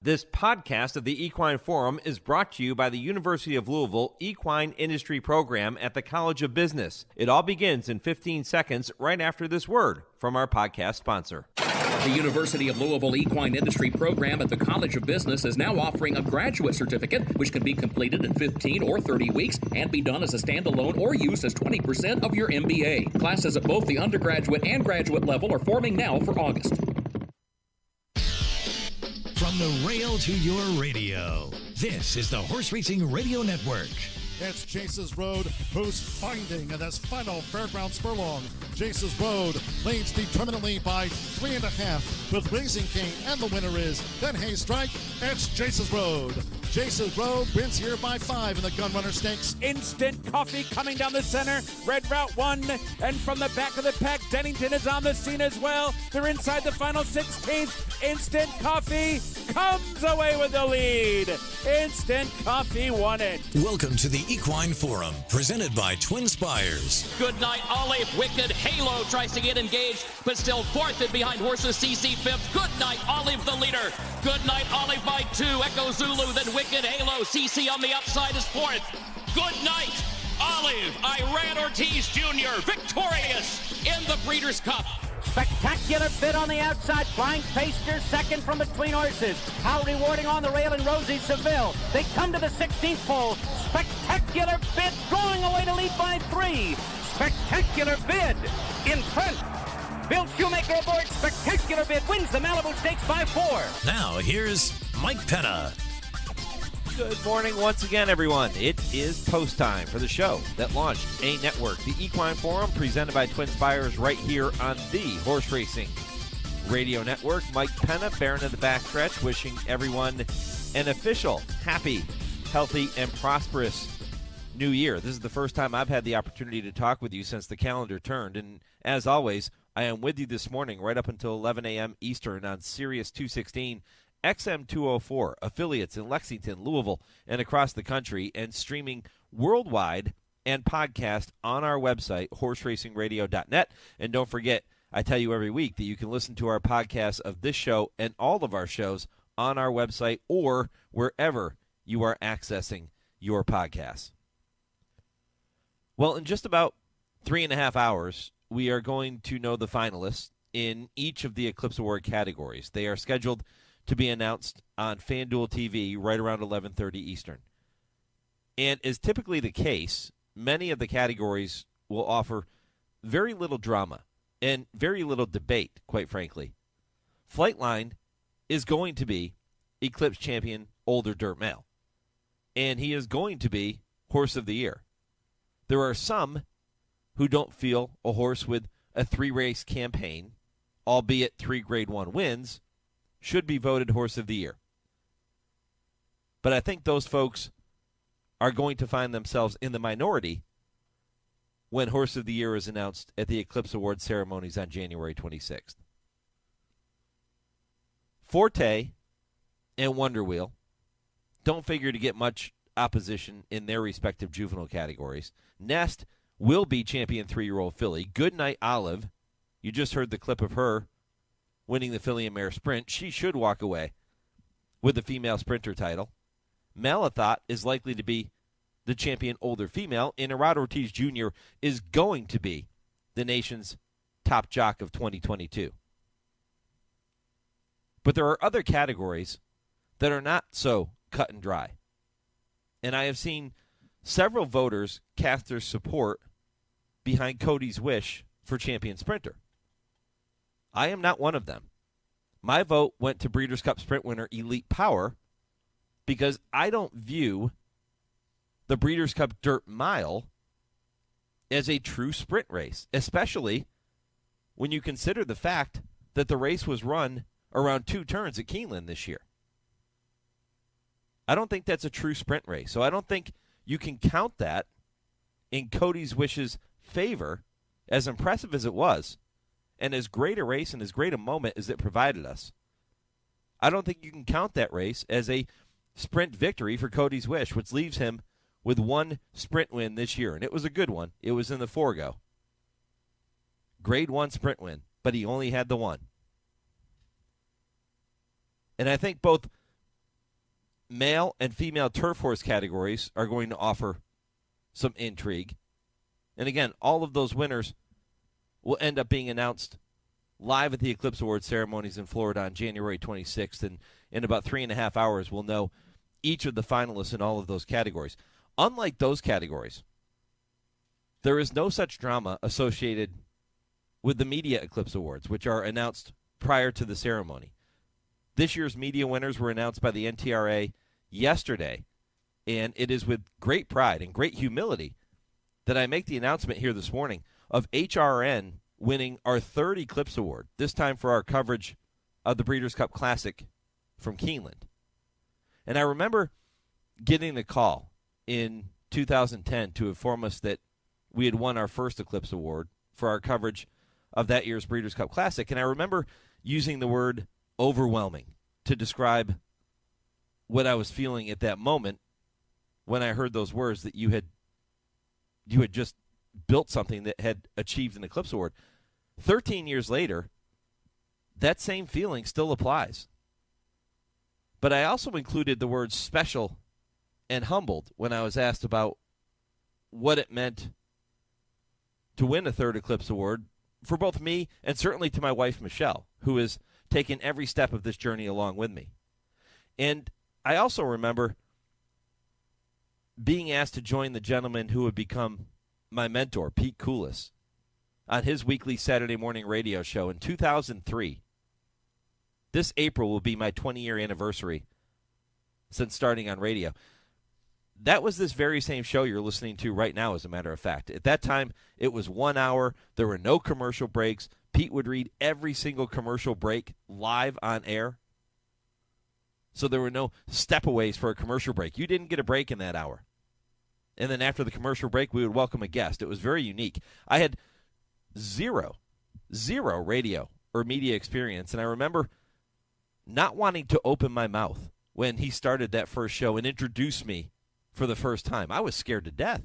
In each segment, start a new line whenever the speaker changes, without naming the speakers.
This podcast of the Equine Forum is brought to you by the University of Louisville Equine Industry Program at the College of Business. It all begins in 15 seconds right after this word from our podcast sponsor.
The University of Louisville Equine Industry Program at the College of Business is now offering a graduate certificate, which can be completed in 15 or 30 weeks and be done as a standalone or used as 20% of your MBA. Classes at both the undergraduate and graduate level are forming now for August.
From the rail to your radio, this is the Horse Racing Radio Network.
It's Jace's Road, who's finding this final fairgrounds furlong. Jace's Road leads determinately by 3.5 with Raising King, and the winner is Then Hay Strike. It's Jace's Road. Jace's Road wins here by 5 in the Gunrunner Stakes.
Instant Coffee coming down the center. Red Route 1, and from the back of the pack, Dennington is on the scene as well. They're inside the final 16th. Instant Coffee comes away with the lead. Instant Coffee won it.
Welcome to the Equine Forum, presented by TwinSpires.
Good Night Olive, Wicked Halo tries to get engaged, but still fourth and behind horses CC fifth. Good Night Olive the leader. Good Night Olive by 2. Echo Zulu, then Wicked Halo. CC on the upside is fourth. Good Night Olive. Iran Ortiz Jr. victorious in the Breeders' Cup.
Spectacular bid on the outside. Flying Paster second from between horses. How rewarding on the rail and Rosie Seville. They come to the 16th pole. Spectacular bid drawing away to lead by 3. Spectacular bid in front. Bill Shoemaker aboard. Spectacular bid wins the Malibu Stakes by 4.
Now here's Mike Penna.
Good morning once again, everyone. It is post time for the show that launched a network, the Equine Forum, presented by TwinSpires right here on the Horse Racing Radio Network. Mike Penna, Baron of the Backstretch, wishing everyone an official, happy, healthy, and prosperous new year. This is the first time I've had the opportunity to talk with you since the calendar turned, and as always, I am with you this morning right up until 11 a.m. Eastern on Sirius 216, XM 204, affiliates in Lexington, Louisville, and across the country, and streaming worldwide and podcast on our website, horseracingradio.net. And don't forget, I tell you every week that you can listen to our podcast of this show and all of our shows on our website or wherever you are accessing your podcasts. Well, in just about 3.5 hours, we are going to know the finalists in each of the Eclipse Award categories. They are scheduled to be announced on FanDuel TV right around 11:30 Eastern. And as typically the case, many of the categories will offer very little drama and very little debate, quite frankly. Flightline is going to be Eclipse champion Older Dirt Male, and he is going to be Horse of the Year. There are some who don't feel a horse with a 3-race campaign, albeit 3 Grade 1 wins, should be voted Horse of the Year. But I think those folks are going to find themselves in the minority when Horse of the Year is announced at the Eclipse Award ceremonies on January 26th. Forte and Wonder Wheel don't figure to get much opposition in their respective juvenile categories. Nest will be champion 3-year-old filly. Goodnight Olive, you just heard the clip of her winning the filly and mare sprint. She should walk away with the female sprinter title. Malathot is likely to be the champion older female. Inaugural Ortiz Jr. is going to be the nation's top jock of 2022. But there are other categories that are not so cut and dry. And I have seen several voters cast their support behind Cody's Wish for champion sprinter. I am not one of them. My vote went to Breeders' Cup Sprint winner Elite Power because I don't view the Breeders' Cup Dirt Mile as a true sprint race, especially when you consider the fact that the race was run around 2 turns at Keeneland this year. I don't think that's a true sprint race, so I don't think you can count that in Cody's Wish's favor, as impressive as it was. And as great a race and as great a moment as it provided us, I don't think you can count that race as a sprint victory for Cody's Wish, which leaves him with 1 sprint win this year. And it was a good one. It was in the Forgo. Grade 1 sprint win, but he only had the 1. And I think both male and female turf horse categories are going to offer some intrigue. And again, all of those winners will end up being announced live at the Eclipse Awards ceremonies in Florida on January 26th. And in about 3.5 hours, we'll know each of the finalists in all of those categories. Unlike those categories, there is no such drama associated with the Media Eclipse Awards, which are announced prior to the ceremony. This year's media winners were announced by the NTRA yesterday, and it is with great pride and great humility that I make the announcement here this morning of HRRN winning our third Eclipse Award, this time for our coverage of the Breeders' Cup Classic from Keeneland. And I remember getting the call in 2010 to inform us that we had won our first Eclipse Award for our coverage of that year's Breeders' Cup Classic. And I remember using the word overwhelming to describe what I was feeling at that moment when I heard those words, that you had just built something that had achieved an Eclipse Award. 13 years later, that same feeling still applies. But I also included the words special and humbled when I was asked about what it meant to win a third Eclipse Award for both me and certainly to my wife, Michelle, who has taken every step of this journey along with me. And I also remember being asked to join the gentleman who would become my mentor, Pete Coulis, on his weekly Saturday morning radio show in 2003. This April will be my 20-year anniversary since starting on radio. That was this very same show you're listening to right now, as a matter of fact. At that time, it was 1 hour. There were no commercial breaks. Pete would read every single commercial break live on air. So there were no step-aways for a commercial break. You didn't get a break in that hour. And then after the commercial break, we would welcome a guest. It was very unique. I had zero radio or media experience, and I remember not wanting to open my mouth when he started that first show and introduced me for the first time. I was scared to death.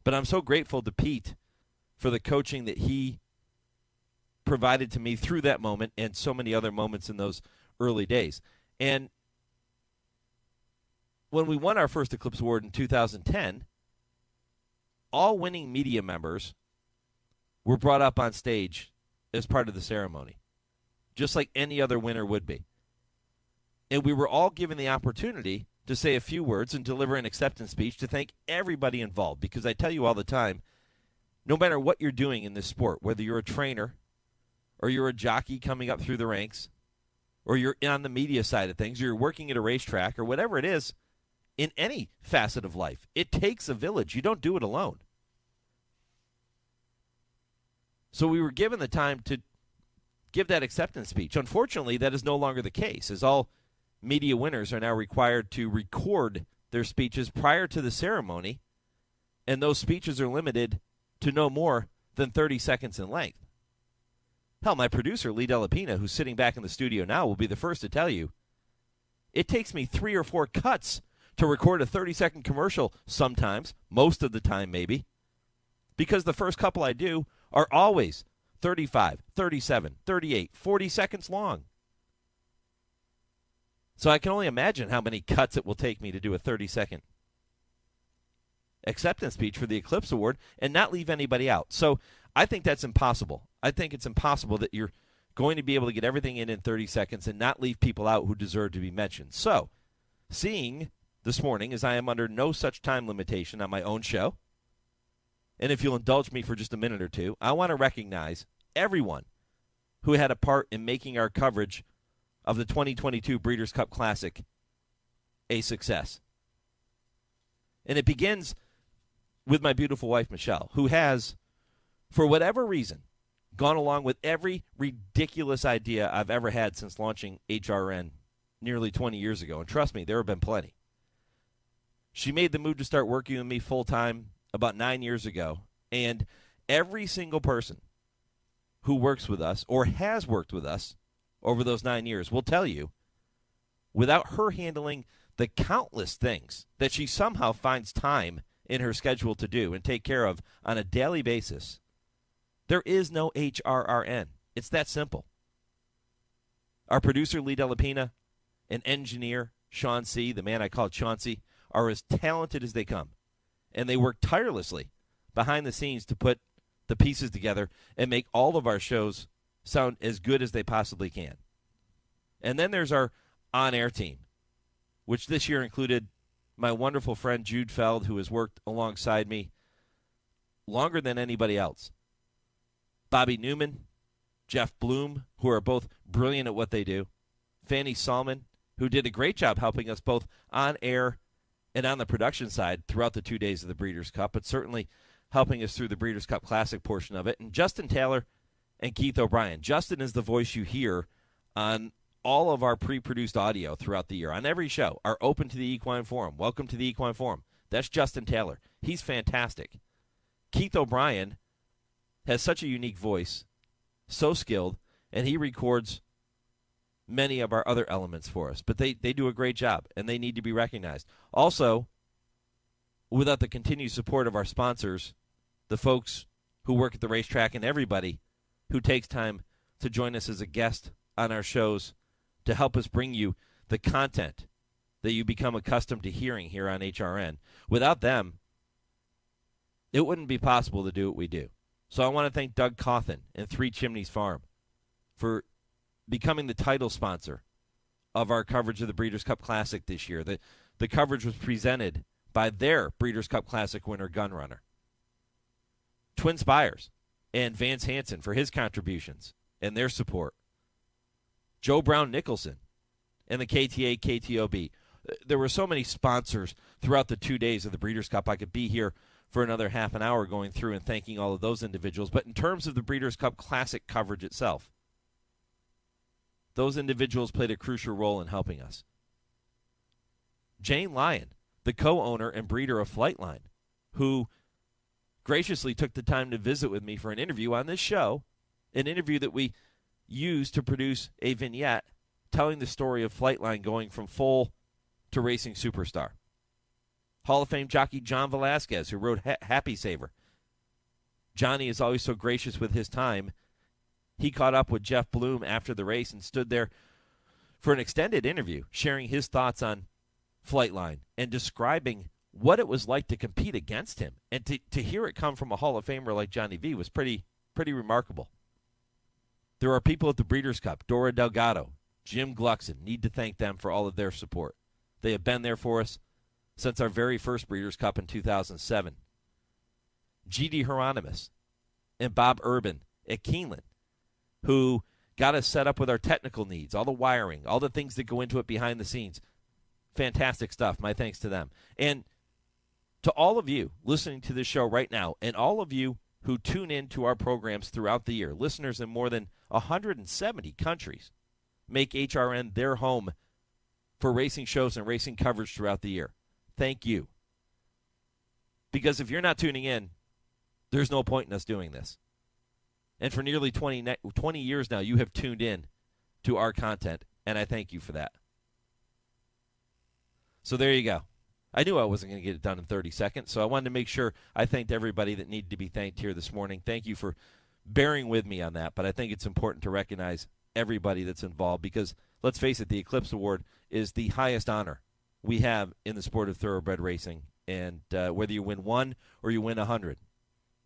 But I'm so grateful to Pete for the coaching that he provided to me through that moment and so many other moments in those early days. And when we won our first Eclipse Award in 2010, all winning media members were brought up on stage as part of the ceremony, just like any other winner would be. And we were all given the opportunity to say a few words and deliver an acceptance speech to thank everybody involved. Because I tell you all the time, no matter what you're doing in this sport, whether you're a trainer or you're a jockey coming up through the ranks, or you're on the media side of things, or you're working at a racetrack, or whatever it is, in any facet of life, it takes a village. You don't do it alone. So we were given the time to give that acceptance speech. Unfortunately, that is no longer the case, as all media winners are now required to record their speeches prior to the ceremony, and those speeches are limited to no more than 30 seconds in length. Hell, my producer, Lee Delapina, who's sitting back in the studio now, will be the first to tell you, it takes me 3 or 4 cuts to record a 30-second commercial sometimes, most of the time maybe, because the first couple I do are always 35, 37, 38, 40 seconds long. So I can only imagine how many cuts it will take me to do a 30-second acceptance speech for the Eclipse Award and not leave anybody out. So I think that's impossible. I think it's impossible that you're going to be able to get everything in 30 seconds and not leave people out who deserve to be mentioned. So, seeing this morning, as I am under no such time limitation on my own show, and if you'll indulge me for just a minute or two, I want to recognize everyone who had a part in making our coverage of the 2022 Breeders' Cup Classic a success. And it begins with my beautiful wife, Michelle, who has, for whatever reason, gone along with every ridiculous idea I've ever had since launching HRRN nearly 20 years ago. And trust me, there have been plenty. She made the move to start working with me full-time about 9 years ago. And every single person who works with us or has worked with us over those 9 years will tell you, without her handling the countless things that she somehow finds time in her schedule to do and take care of on a daily basis, there is no HRRN. It's that simple. Our producer, Lee Delapina, an engineer, Sean C., the man I call Chauncey, are as talented as they come. And they work tirelessly behind the scenes to put the pieces together and make all of our shows sound as good as they possibly can. And then there's our on-air team, which this year included my wonderful friend Jude Feld, who has worked alongside me longer than anybody else. Bobby Neuman, Jeff Bloom, who are both brilliant at what they do. Fanny Salman, who did a great job helping us both on air and on the production side throughout the 2 days of the Breeders' Cup, but certainly helping us through the Breeders' Cup Classic portion of it. And Justin Taylor and Keith O'Brien. Justin is the voice you hear on all of our pre-produced audio throughout the year. On every show, our Open to the Equine Forum. Welcome to the Equine Forum. That's Justin Taylor. He's fantastic. Keith O'Brien has such a unique voice, so skilled, and he records many of our other elements for us. But they do a great job, and they need to be recognized. Also, without the continued support of our sponsors, the folks who work at the racetrack, and everybody who takes time to join us as a guest on our shows to help us bring you the content that you become accustomed to hearing here on HRN. Without them, it wouldn't be possible to do what we do. So I want to thank Doug Cawthon and Three Chimneys Farm for becoming the title sponsor of our coverage of the Breeders' Cup Classic this year. The coverage was presented by their Breeders' Cup Classic winner, Gunrunner. Twin Spires and Vance Hanson for his contributions and their support. Joe Brown Nicholson and the KTA KTOB. There were so many sponsors throughout the 2 days of the Breeders' Cup. I could be here for another half an hour going through and thanking all of those individuals. But in terms of the Breeders' Cup Classic coverage itself, those individuals played a crucial role in helping us. Jane Lyon, the co-owner and breeder of Flightline, who graciously took the time to visit with me for an interview on this show, an interview that we used to produce a vignette telling the story of Flightline going from foal to racing superstar. Hall of Fame jockey John Velasquez, who rode Happy Saver. Johnny is always so gracious with his time. He caught up with Jeff Bloom after the race and stood there for an extended interview, sharing his thoughts on Flightline and describing what it was like to compete against him. And to hear it come from a Hall of Famer like Johnny V was pretty remarkable. There are people at the Breeders' Cup, Dora Delgado, Jim Gluckson, need to thank them for all of their support. They have been there for us since our very first Breeders' Cup in 2007. G.D. Hieronymus and Bob Urban at Keeneland, who got us set up with our technical needs, all the wiring, all the things that go into it behind the scenes. Fantastic stuff. My thanks to them. And to all of you listening to this show right now, and all of you who tune in to our programs throughout the year, listeners in more than 170 countries, make HRN their home for racing shows and racing coverage throughout the year. Thank you. Because if you're not tuning in, there's no point in us doing this. And for nearly 20 years now, you have tuned in to our content, and I thank you for that. So there you go. I knew I wasn't going to get it done in 30 seconds, so I wanted to make sure I thanked everybody that needed to be thanked here this morning. Thank you for bearing with me on that, but I think it's important to recognize everybody that's involved because, let's face it, the Eclipse Award is the highest honor we have in the sport of thoroughbred racing, and whether you win 1 or you win 100,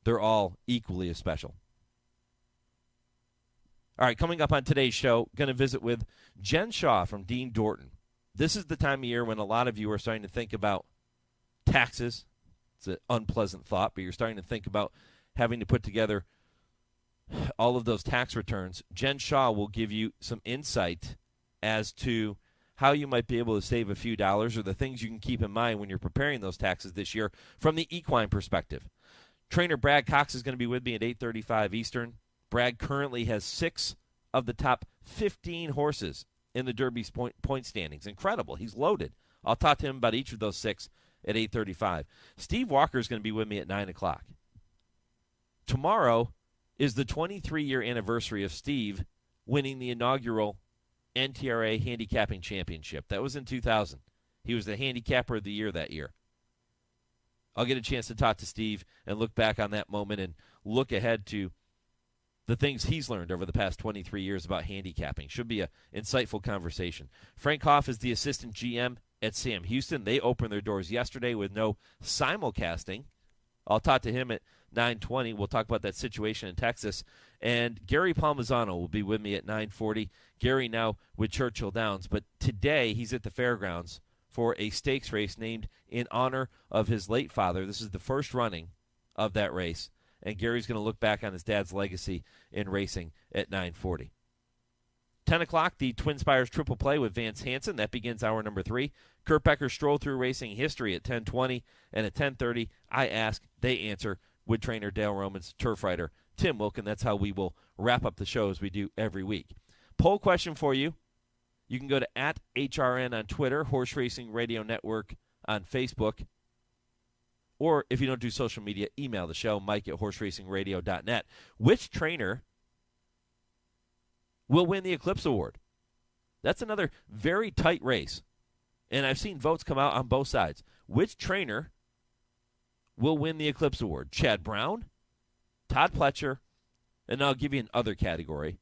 they're all equally as special. All right, coming up on today's show, going to visit with Jen Shah from Dean Dorton. This is the time of year when a lot of you are starting to think about taxes. It's an unpleasant thought, but you're starting to think about having to put together all of those tax returns. Jen Shah will give you some insight as to how you might be able to save a few dollars or the things you can keep in mind when you're preparing those taxes this year from the equine perspective. Trainer Brad Cox is going to be with me at 8:35 Eastern. Brad currently has 6 of the top 15 horses in the Derby's point standings. Incredible. He's loaded. I'll talk to him about each of those 6 at 8:35. Steve Walker is going to be with me at 9 o'clock. Tomorrow is the 23-year anniversary of Steve winning the inaugural NTRA Handicapping Championship. That was in 2000. He was the Handicapper of the Year that year. I'll get a chance to talk to Steve and look back on that moment and look ahead to the things he's learned over the past 23 years about handicapping. Should be an insightful conversation. Frank Hopf is the assistant GM at Sam Houston. They opened their doors yesterday with no simulcasting. I'll talk to him at 9:20. We'll talk about that situation in Texas. And Gary Palmisano will be with me at 9:40. Gary now with Churchill Downs. But today he's at the fairgrounds for a stakes race named in honor of his late father. This is the first running of that race. And Gary's going to look back on his dad's legacy in racing at 9:40. 10 o'clock, the TwinSpires Triple Play with Vance Hanson. That begins hour number 3. Kurt Becker Stroll through racing history at 10:20. And at 10:30, I ask, they answer with trainer Dale Romans, turf rider Tim Wilkin. That's how we will wrap up the show as we do every week. Poll question for you. You can go to @HRRN on Twitter, Horse Racing Radio Network on Facebook. Or if you don't do social media, email the show, mike@horseracingradio.net. Which trainer will win the Eclipse Award? That's another very tight race. And I've seen votes come out on both sides. Which trainer will win the Eclipse Award? Chad Brown, Todd Pletcher, and I'll give you an other category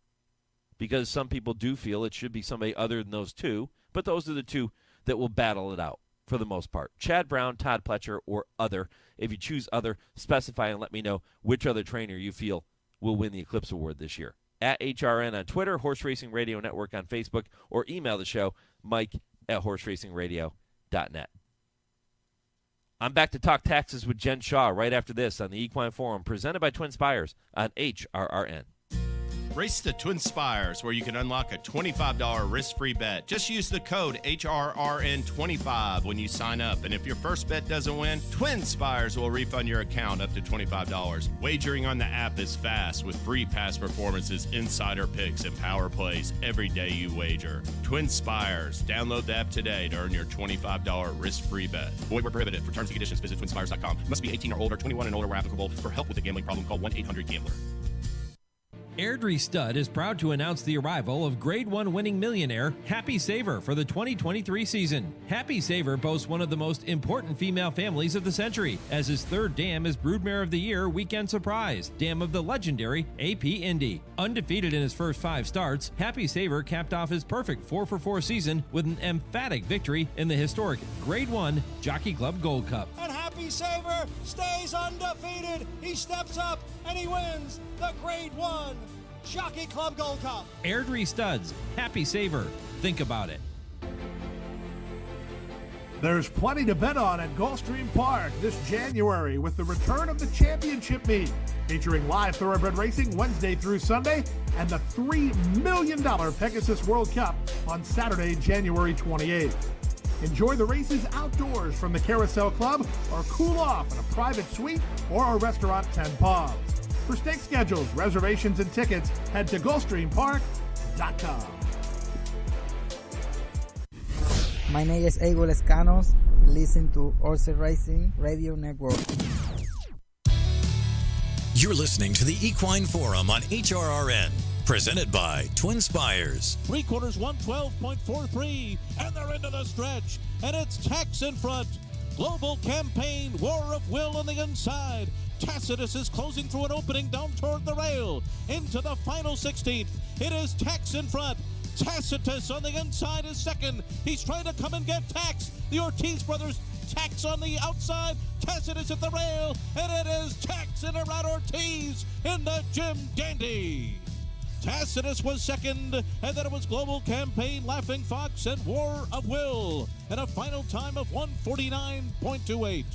because some people do feel it should be somebody other than those two, but those are the two that will battle it out for the most part. Chad Brown, Todd Pletcher, or other. If you choose other, specify and let me know which other trainer you feel will win the Eclipse Award this year. @HRN on Twitter, Horse Racing Radio Network on Facebook, or email the show, mike@horseracingradio.net. I'm back to talk taxes with Jen Shah right after this on the Equine Forum, presented by TwinSpires on HRRN.
Race to TwinSpires, where you can unlock a $25 risk-free bet. Just use the code HRRN25 when you sign up. And if your first bet doesn't win, TwinSpires will refund your account up to $25. Wagering on the app is fast with free past performances, insider picks, and power plays every day you wager. TwinSpires. Download the app today to earn your $25 risk-free bet. Void where prohibited. For terms and conditions, visit TwinSpires.com. Must be 18 or older, 21 and older where applicable. For help with a gambling problem, call 1-800-GAMBLER.
Airdrie Stud is proud to announce the arrival of Grade 1 winning millionaire Happy Saver for the 2023 season. Happy Saver boasts one of the most important female families of the century, as his third dam is Broodmare of the Year Weekend Surprise, dam of the legendary AP Indy. Undefeated in his first 5 starts, Happy Saver capped off his perfect 4-for-4 season with an emphatic victory in the historic Grade 1 Jockey Club Gold Cup.
And Happy Saver stays undefeated. He steps up and he wins the Grade 1 Jockey Club Gold Cup.
Airdrie Studs, Happy Saver. Think about it.
There's plenty to bet on at Gulfstream Park this January with the return of the championship meet, featuring live thoroughbred racing Wednesday through Sunday and the $3 million Pegasus World Cup on Saturday, January 28th. Enjoy the races outdoors from the Carousel Club or cool off in a private suite or a restaurant 10 Palms. For stake schedules, reservations, and tickets, head to GulfstreamPark.com.
My name is Abel Escanos. Listen to Horse Racing Radio Network.
You're listening to the Equine Forum on HRRN, presented by TwinSpires.
3/4 112.43, and they're into the stretch, and it's Tax in front. Global Campaign, War of Will on the inside. Tacitus is closing through an opening down toward the rail. Into the final 16th. It is Tax in front. Tacitus on the inside is second. He's trying to come and get Tax. The Ortiz brothers, Tax on the outside. Tacitus at the rail. And it is Tax in around Ortiz in the Jim Dandy. Tacitus was second, and then it was Global Campaign, Laughing Fox, and War of Will. And a final time of 149.28.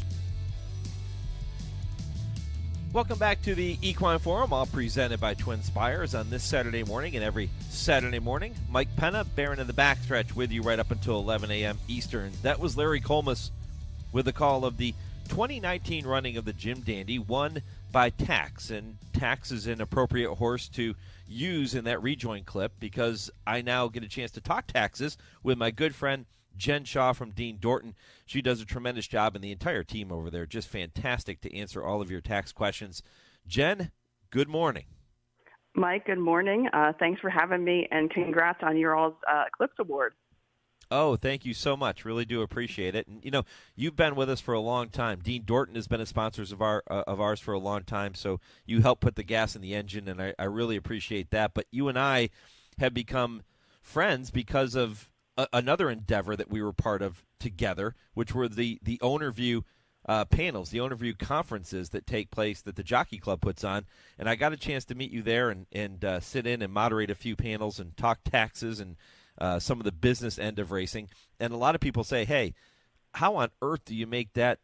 Welcome back to the Equine Forum, all presented by TwinSpires on this Saturday morning and every Saturday morning. Mike Penna, Baron of the Backstretch, with you right up until 11 a.m. Eastern. That was Larry Colmus with the call of the 2019 running of the Jim Dandy, won by Tax. And Tax is an appropriate horse to use in that rejoin clip because I now get a chance to talk taxes with my good friend Jen Shah from Dean Dorton. She does a tremendous job, and the entire team over there just fantastic to answer all of your tax questions. Jen, good morning.
Mike, good morning. Thanks for having me, and congrats on your all's Eclipse Award.
Oh, thank you so much. Really do appreciate it. And, you've been with us for a long time. Dean Dorton has been a sponsor of ours for a long time, so you help put the gas in the engine, and I really appreciate that. But you and I have become friends because of another endeavor that we were part of together, which were the Ownerview panels, the Ownerview conferences that take place that the Jockey Club puts on. And I got a chance to meet you there and sit in and moderate a few panels and talk taxes and some of the business end of racing. And a lot of people say, hey, how on earth do you make that,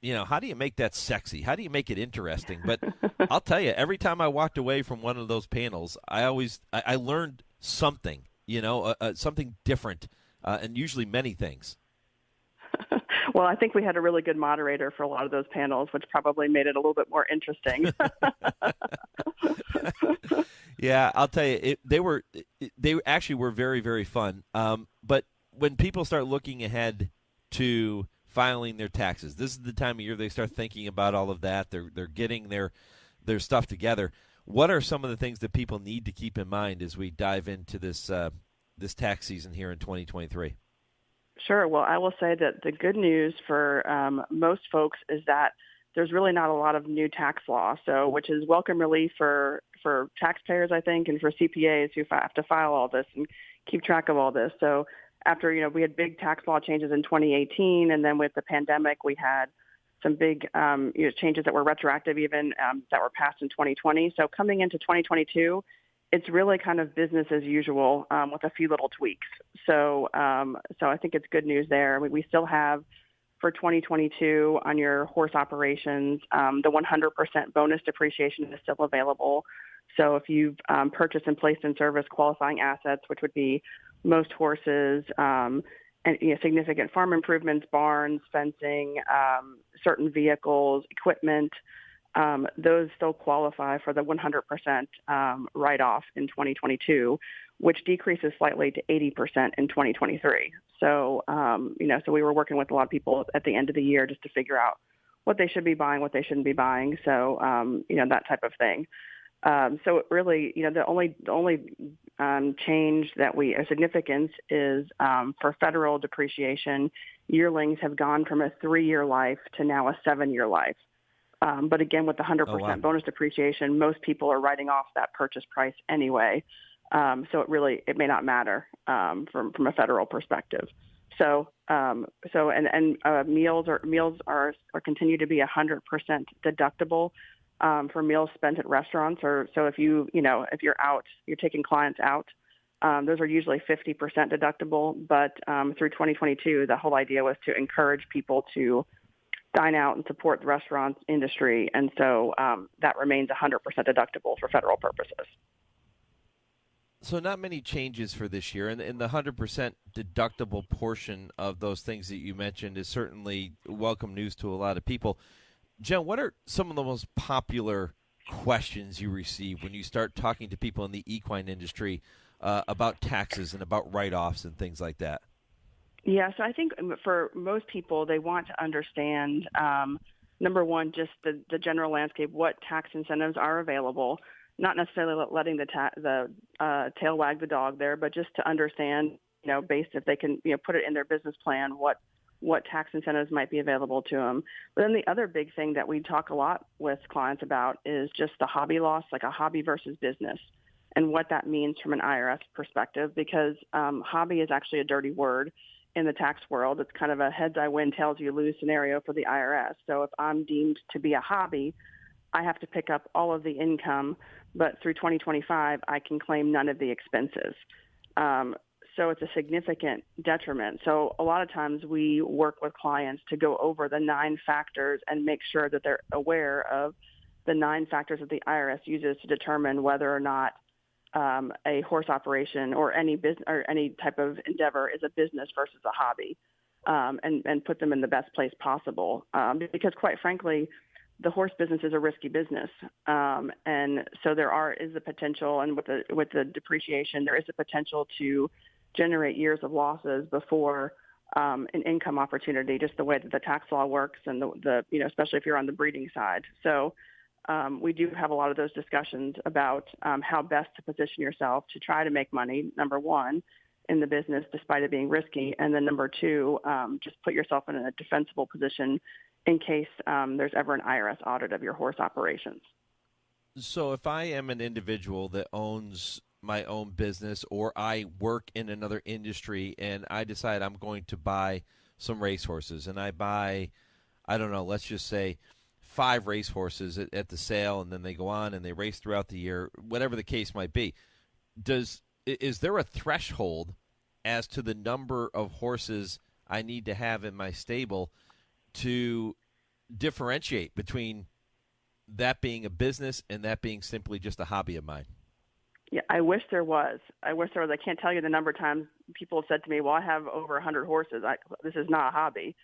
how do you make that sexy? How do you make it interesting? But I'll tell you, every time I walked away from one of those panels, I learned something, something different, and usually many things.
Well, I think we had a really good moderator for a lot of those panels, which probably made it a little bit more interesting.
Yeah, I'll tell you, they actually were very, very fun. But when people start looking ahead to filing their taxes, this is the time of year they start thinking about all of that. They're getting their stuff together. What are some of the things that people need to keep in mind as we dive into this tax season here in 2023?
Sure. Well, I will say that the good news for most folks is that there's really not a lot of new tax law, which is welcome relief for taxpayers, I think, and for CPAs who have to file all this and keep track of all this. So after, we had big tax law changes in 2018, and then with the pandemic, we had some big changes that were retroactive even that were passed in 2020. So coming into 2022, it's really kind of business as usual with a few little tweaks. So I think it's good news there. I mean, we still have for 2022 on your horse operations, the 100% bonus depreciation is still available. So if you've purchased and placed in service qualifying assets, which would be most horses, and significant farm improvements, barns, fencing, certain vehicles, equipment, those still qualify for the 100% write-off in 2022, which decreases slightly to 80% in 2023. So, so we were working with a lot of people at the end of the year just to figure out what they should be buying, what they shouldn't be buying. So, that type of thing. So it really, the only change that significance is for federal depreciation, yearlings have gone from a 3-year life to now a 7-year life. But again, with the 100% bonus depreciation, most people are writing off that purchase price anyway. So it may not matter from a federal perspective. So meals are continue to be 100% deductible for meals spent at restaurants. Or so if you're out, you're taking clients out, those are usually 50% deductible. But through 2022, the whole idea was to encourage people to dine out and support the restaurant industry. And so that remains 100% deductible for federal purposes.
So not many changes for this year. And the 100% deductible portion of those things that you mentioned is certainly welcome news to a lot of people. Jen, what are some of the most popular questions you receive when you start talking to people in the equine industry about taxes and about write-offs and things like that?
Yeah, so I think for most people, they want to understand, number one, just the general landscape, what tax incentives are available, not necessarily letting the tail wag the dog there, but just to understand, based if they can, put it in their business plan, what tax incentives might be available to them. But then the other big thing that we talk a lot with clients about is just the hobby loss, like a hobby versus business, and what that means from an IRS perspective, because hobby is actually a dirty word in the tax world. It's kind of a heads I win, tails you lose scenario for the IRS. So if I'm deemed to be a hobby, I have to pick up all of the income, but through 2025, I can claim none of the expenses. So it's a significant detriment. So a lot of times we work with clients to go over the 9 factors and make sure that they're aware of the 9 factors that the IRS uses to determine whether or not a horse operation or any business or any type of endeavor is a business versus a hobby, and put them in the best place possible. Because quite frankly, the horse business is a risky business. And so is the potential, and with the depreciation, there is a potential to generate years of losses before an income opportunity, just the way that the tax law works and the especially if you're on the breeding side. So we do have a lot of those discussions about how best to position yourself to try to make money, number one, in the business despite it being risky. And then number two, just put yourself in a defensible position in case there's ever an IRS audit of your horse operations.
So if I am an individual that owns my own business, or I work in another industry and I decide I'm going to buy some racehorses, and I buy, I don't know, let's just say 5 racehorses at the sale, and then they go on and they race throughout the year, whatever the case might be, is there a threshold as to the number of horses I need to have in my stable to differentiate between that being a business and that being simply just a hobby of mine?
Yeah, I wish there was. I can't tell you the number of times people have said to me, well, I have over 100 horses. This is not a hobby.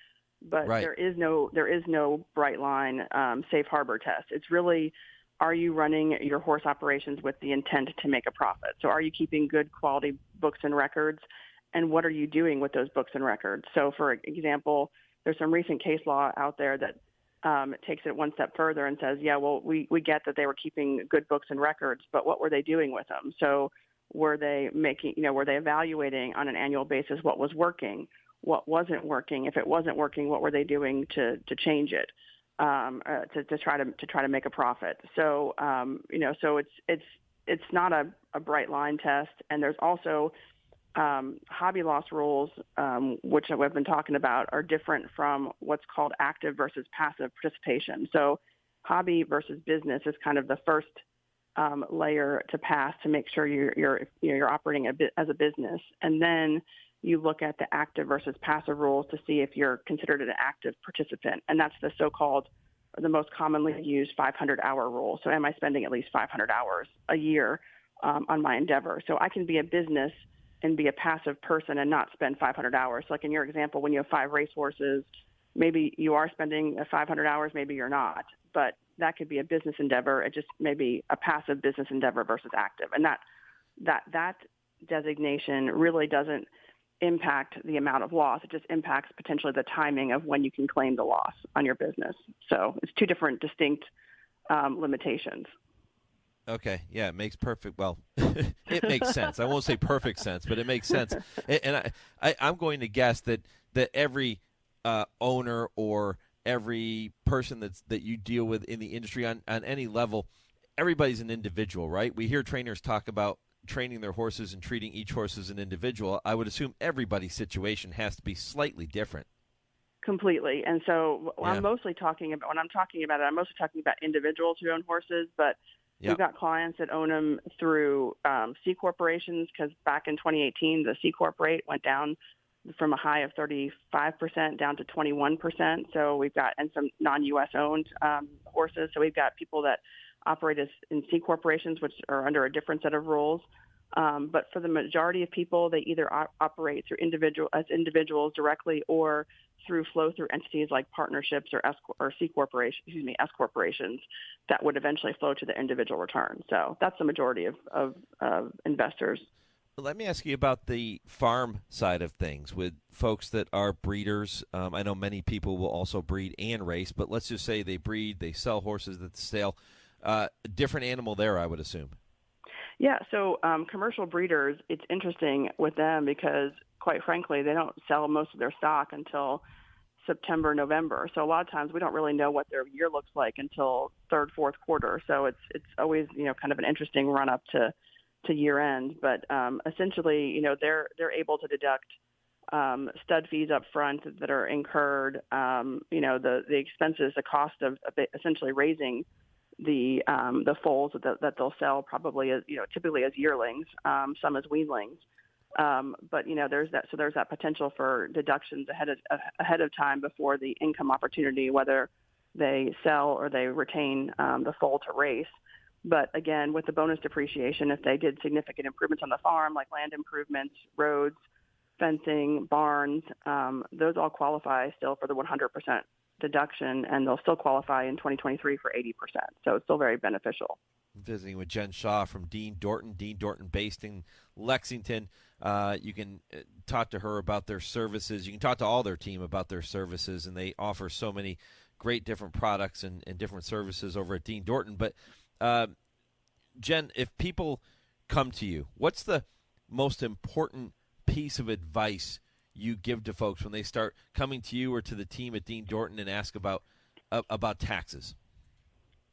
But
right.
there is no bright line safe harbor test. It's really, are you running your horse operations with the intent to make a profit? So are you keeping good quality books and records? And what are you doing with those books and records? So, for example, there's some recent case law out there that takes it one step further and says, yeah, well, we get that they were keeping good books and records, but what were they doing with them? So were they evaluating on an annual basis what was working, what wasn't working? If it wasn't working, what were they doing to change it, to try to make a profit? So, so it's not a bright line test. And there's also hobby loss rules, which I've been talking about, are different from what's called active versus passive participation. So hobby versus business is kind of the first layer to pass to make sure you're operating as a business. And then you look at the active versus passive rules to see if you're considered an active participant. And that's the so-called, or the most commonly used 500-hour rule. So am I spending at least 500 hours a year on my endeavor? So I can be a business and be a passive person and not spend 500 hours. So like in your example, when you have 5 racehorses, maybe you are spending 500 hours, maybe you're not. But that could be a business endeavor. It just may be a passive business endeavor versus active. And that designation really doesn't impact the amount of loss. It just impacts potentially the timing of when you can claim the loss on your business. So it's 2 different distinct limitations.
Okay, yeah, it makes perfect, well, it makes sense. I won't say perfect sense, but it makes sense. And I'm going to guess that every owner or every person that you deal with in the industry on any level, everybody's an individual, right? We hear trainers talk about training their horses and treating each horse as an individual. I would assume everybody's situation has to be slightly different.
Completely. And so I'm mostly talking about, when I'm talking about it, I'm mostly talking about individuals who own horses, but we've got clients that own them through C corporations, because back in 2018, the C corp rate went down from a high of 35% down to 21%. So we've got, and some non-U.S. owned horses. So we've got people that operate in C corporations, which are under a different set of rules. But for the majority of people, they either operate through individuals directly, or through flow-through entities like partnerships or S corporations that would eventually flow to the individual return. So that's the majority of investors.
Let me ask you about the farm side of things with folks that are breeders. I know many people will also breed and race, but let's just say they breed, they sell horses at the sale. Different animal there, I would assume.
Yeah, so commercial breeders, it's interesting with them because, quite frankly, they don't sell most of their stock until September, November. So a lot of times we don't really know what their year looks like until third, fourth quarter. So it's always, kind of an interesting run up to year end. But essentially, they're able to deduct stud fees up front that are incurred, the expenses, the cost of essentially raising the foals that they'll sell, probably as typically as yearlings, some as weanlings. But there's that potential for deductions ahead of time before the income opportunity, whether they sell or they retain the foal to race. But again, with the bonus depreciation, if they did significant improvements on the farm, like land improvements, roads, fencing, barns, those all qualify still for the 100% deduction, and they'll still qualify in 2023 for 80%. So it's still very beneficial.
Visiting with Jen Shah from Dean Dorton based in Lexington. You can talk to her about their services. You can talk to all their team about their services, and they offer so many great different products and different services over at Dean Dorton. But Jen, if people come to you, what's the most important piece of advice you give to folks when they start coming to you or to the team at Dean Dorton and ask about taxes?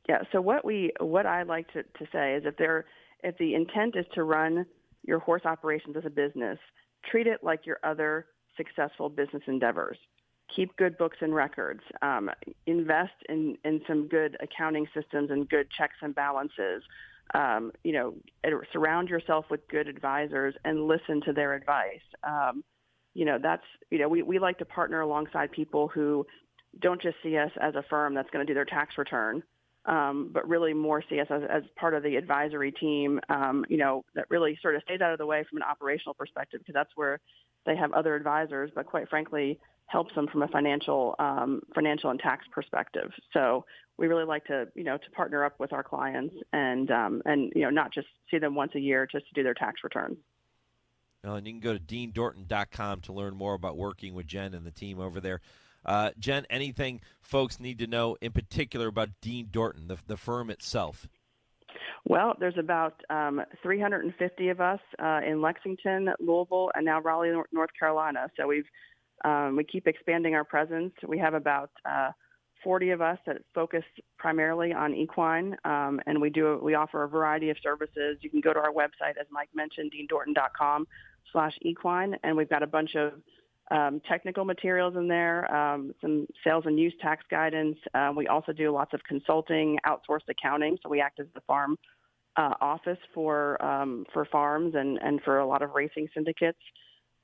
Yeah. So what I like to say is if the intent is to run your horse operations as a business, treat it like your other successful business endeavors. Keep good books and records. Invest in some good accounting systems and good checks and balances. Surround yourself with good advisors and listen to their advice. We like to partner alongside people who don't just see us as a firm that's going to do their tax return, but really more see us as part of the advisory team, that really sort of stays out of the way from an operational perspective, because that's where they have other advisors, but quite frankly, helps them from a financial and tax perspective. So we really like to partner up with our clients and not just see them once a year just to do their tax returns.
And you can go to deandorton.com to learn more about working with Jen and the team over there. Jen, anything folks need to know in particular about Dean Dorton, the firm itself?
Well, there's about 350 of us in Lexington, Louisville, and now Raleigh, North Carolina. So we keep expanding our presence. We have about 40 of us that focus primarily on equine, and we offer a variety of services. You can go to our website, as Mike mentioned, deandorton.com/equine, and we've got a bunch of technical materials in there, some sales and use tax guidance. We also do lots of consulting, outsourced accounting, so we act as the farm office for farms and for a lot of racing syndicates.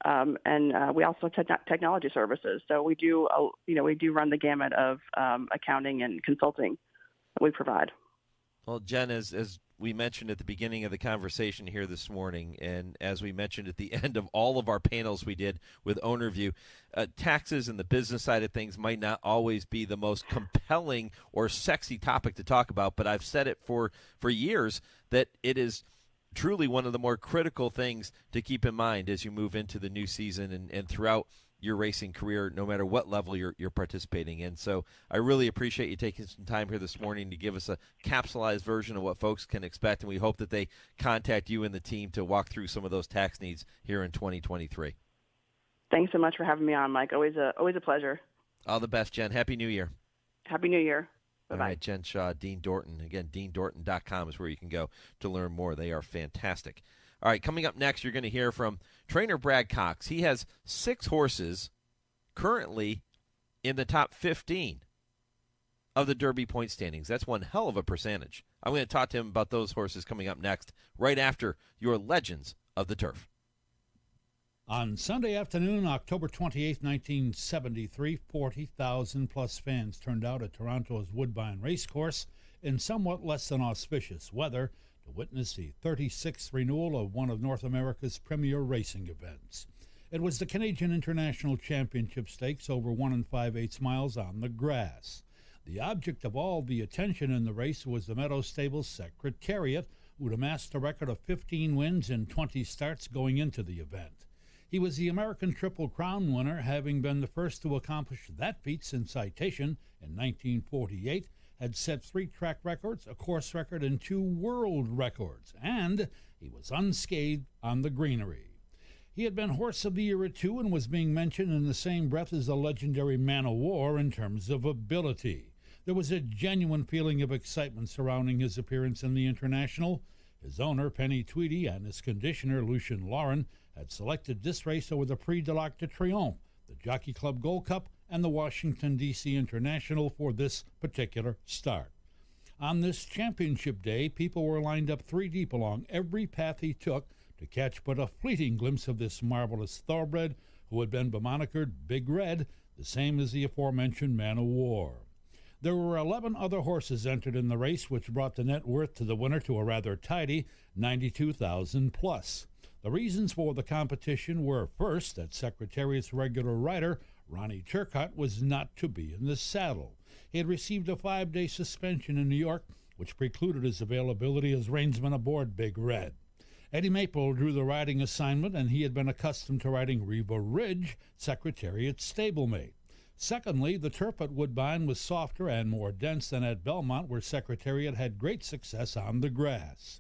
And we also have technology services. So we do run the gamut of accounting and consulting that we provide.
Well, Jen, as we mentioned at the beginning of the conversation here this morning, and as we mentioned at the end of all of our panels we did with OwnerView, taxes and the business side of things might not always be the most compelling or sexy topic to talk about, but I've said it for years that it is truly one of the more critical things to keep in mind as you move into the new season and throughout your racing career, no matter what level you're participating in. So I really appreciate you taking some time here this morning to give us a capsulized version of what folks can expect, and we hope that they contact you and the team to walk through some of those tax needs here in 2023.
Thanks so much for having me on, Mike. Always a pleasure.
All the best, Jen. Happy New Year.
Happy New Year. Bye-bye.
All right, Jen Shah, Dean Dorton. Again, deandorton.com is where you can go to learn more. They are fantastic. All right, coming up next, you're going to hear from trainer Brad Cox. He has 6 horses currently in the top 15 of the Derby point standings. That's one hell of a percentage. I'm going to talk to him about those horses coming up next, right after your Legends of the Turf.
On Sunday afternoon, October 28, 1973, 40,000-plus fans turned out at Toronto's Woodbine Racecourse in somewhat less than auspicious weather to witness the 36th renewal of one of North America's premier racing events. It was the Canadian International Championship Stakes over 1 5/8 miles on the grass. The object of all the attention in the race was the Meadow Stables Secretariat, who'd amassed a record of 15 wins in 20 starts going into the event. He was the American Triple Crown winner, having been the first to accomplish that feat since Citation in 1948, had set 3 track records, a course record, and 2 world records, and he was unscathed on the greenery. He had been Horse of the Year at 2 and was being mentioned in the same breath as the legendary Man o' War in terms of ability. There was a genuine feeling of excitement surrounding his appearance in the International. His owner, Penny Tweedy, and his conditioner, Lucien Lauren, had selected this race over the Prix de l'Arc de Triomphe, the Jockey Club Gold Cup, and the Washington, D.C. International for this particular start. On this championship day, people were lined up 3 deep along every path he took to catch but a fleeting glimpse of this marvelous thoroughbred who had been bemonikered Big Red, the same as the aforementioned Man o' War. There were 11 other horses entered in the race, which brought the net worth to the winner to a rather tidy $92,000 plus. The reasons for the competition were, first, that Secretariat's regular rider, Ronnie Turcotte, was not to be in the saddle. He had received a 5-day suspension in New York, which precluded his availability as reinsman aboard Big Red. Eddie Maple drew the riding assignment, and he had been accustomed to riding Reva Ridge, Secretariat's stablemate. Secondly, the turf at Woodbine was softer and more dense than at Belmont, where Secretariat had great success on the grass.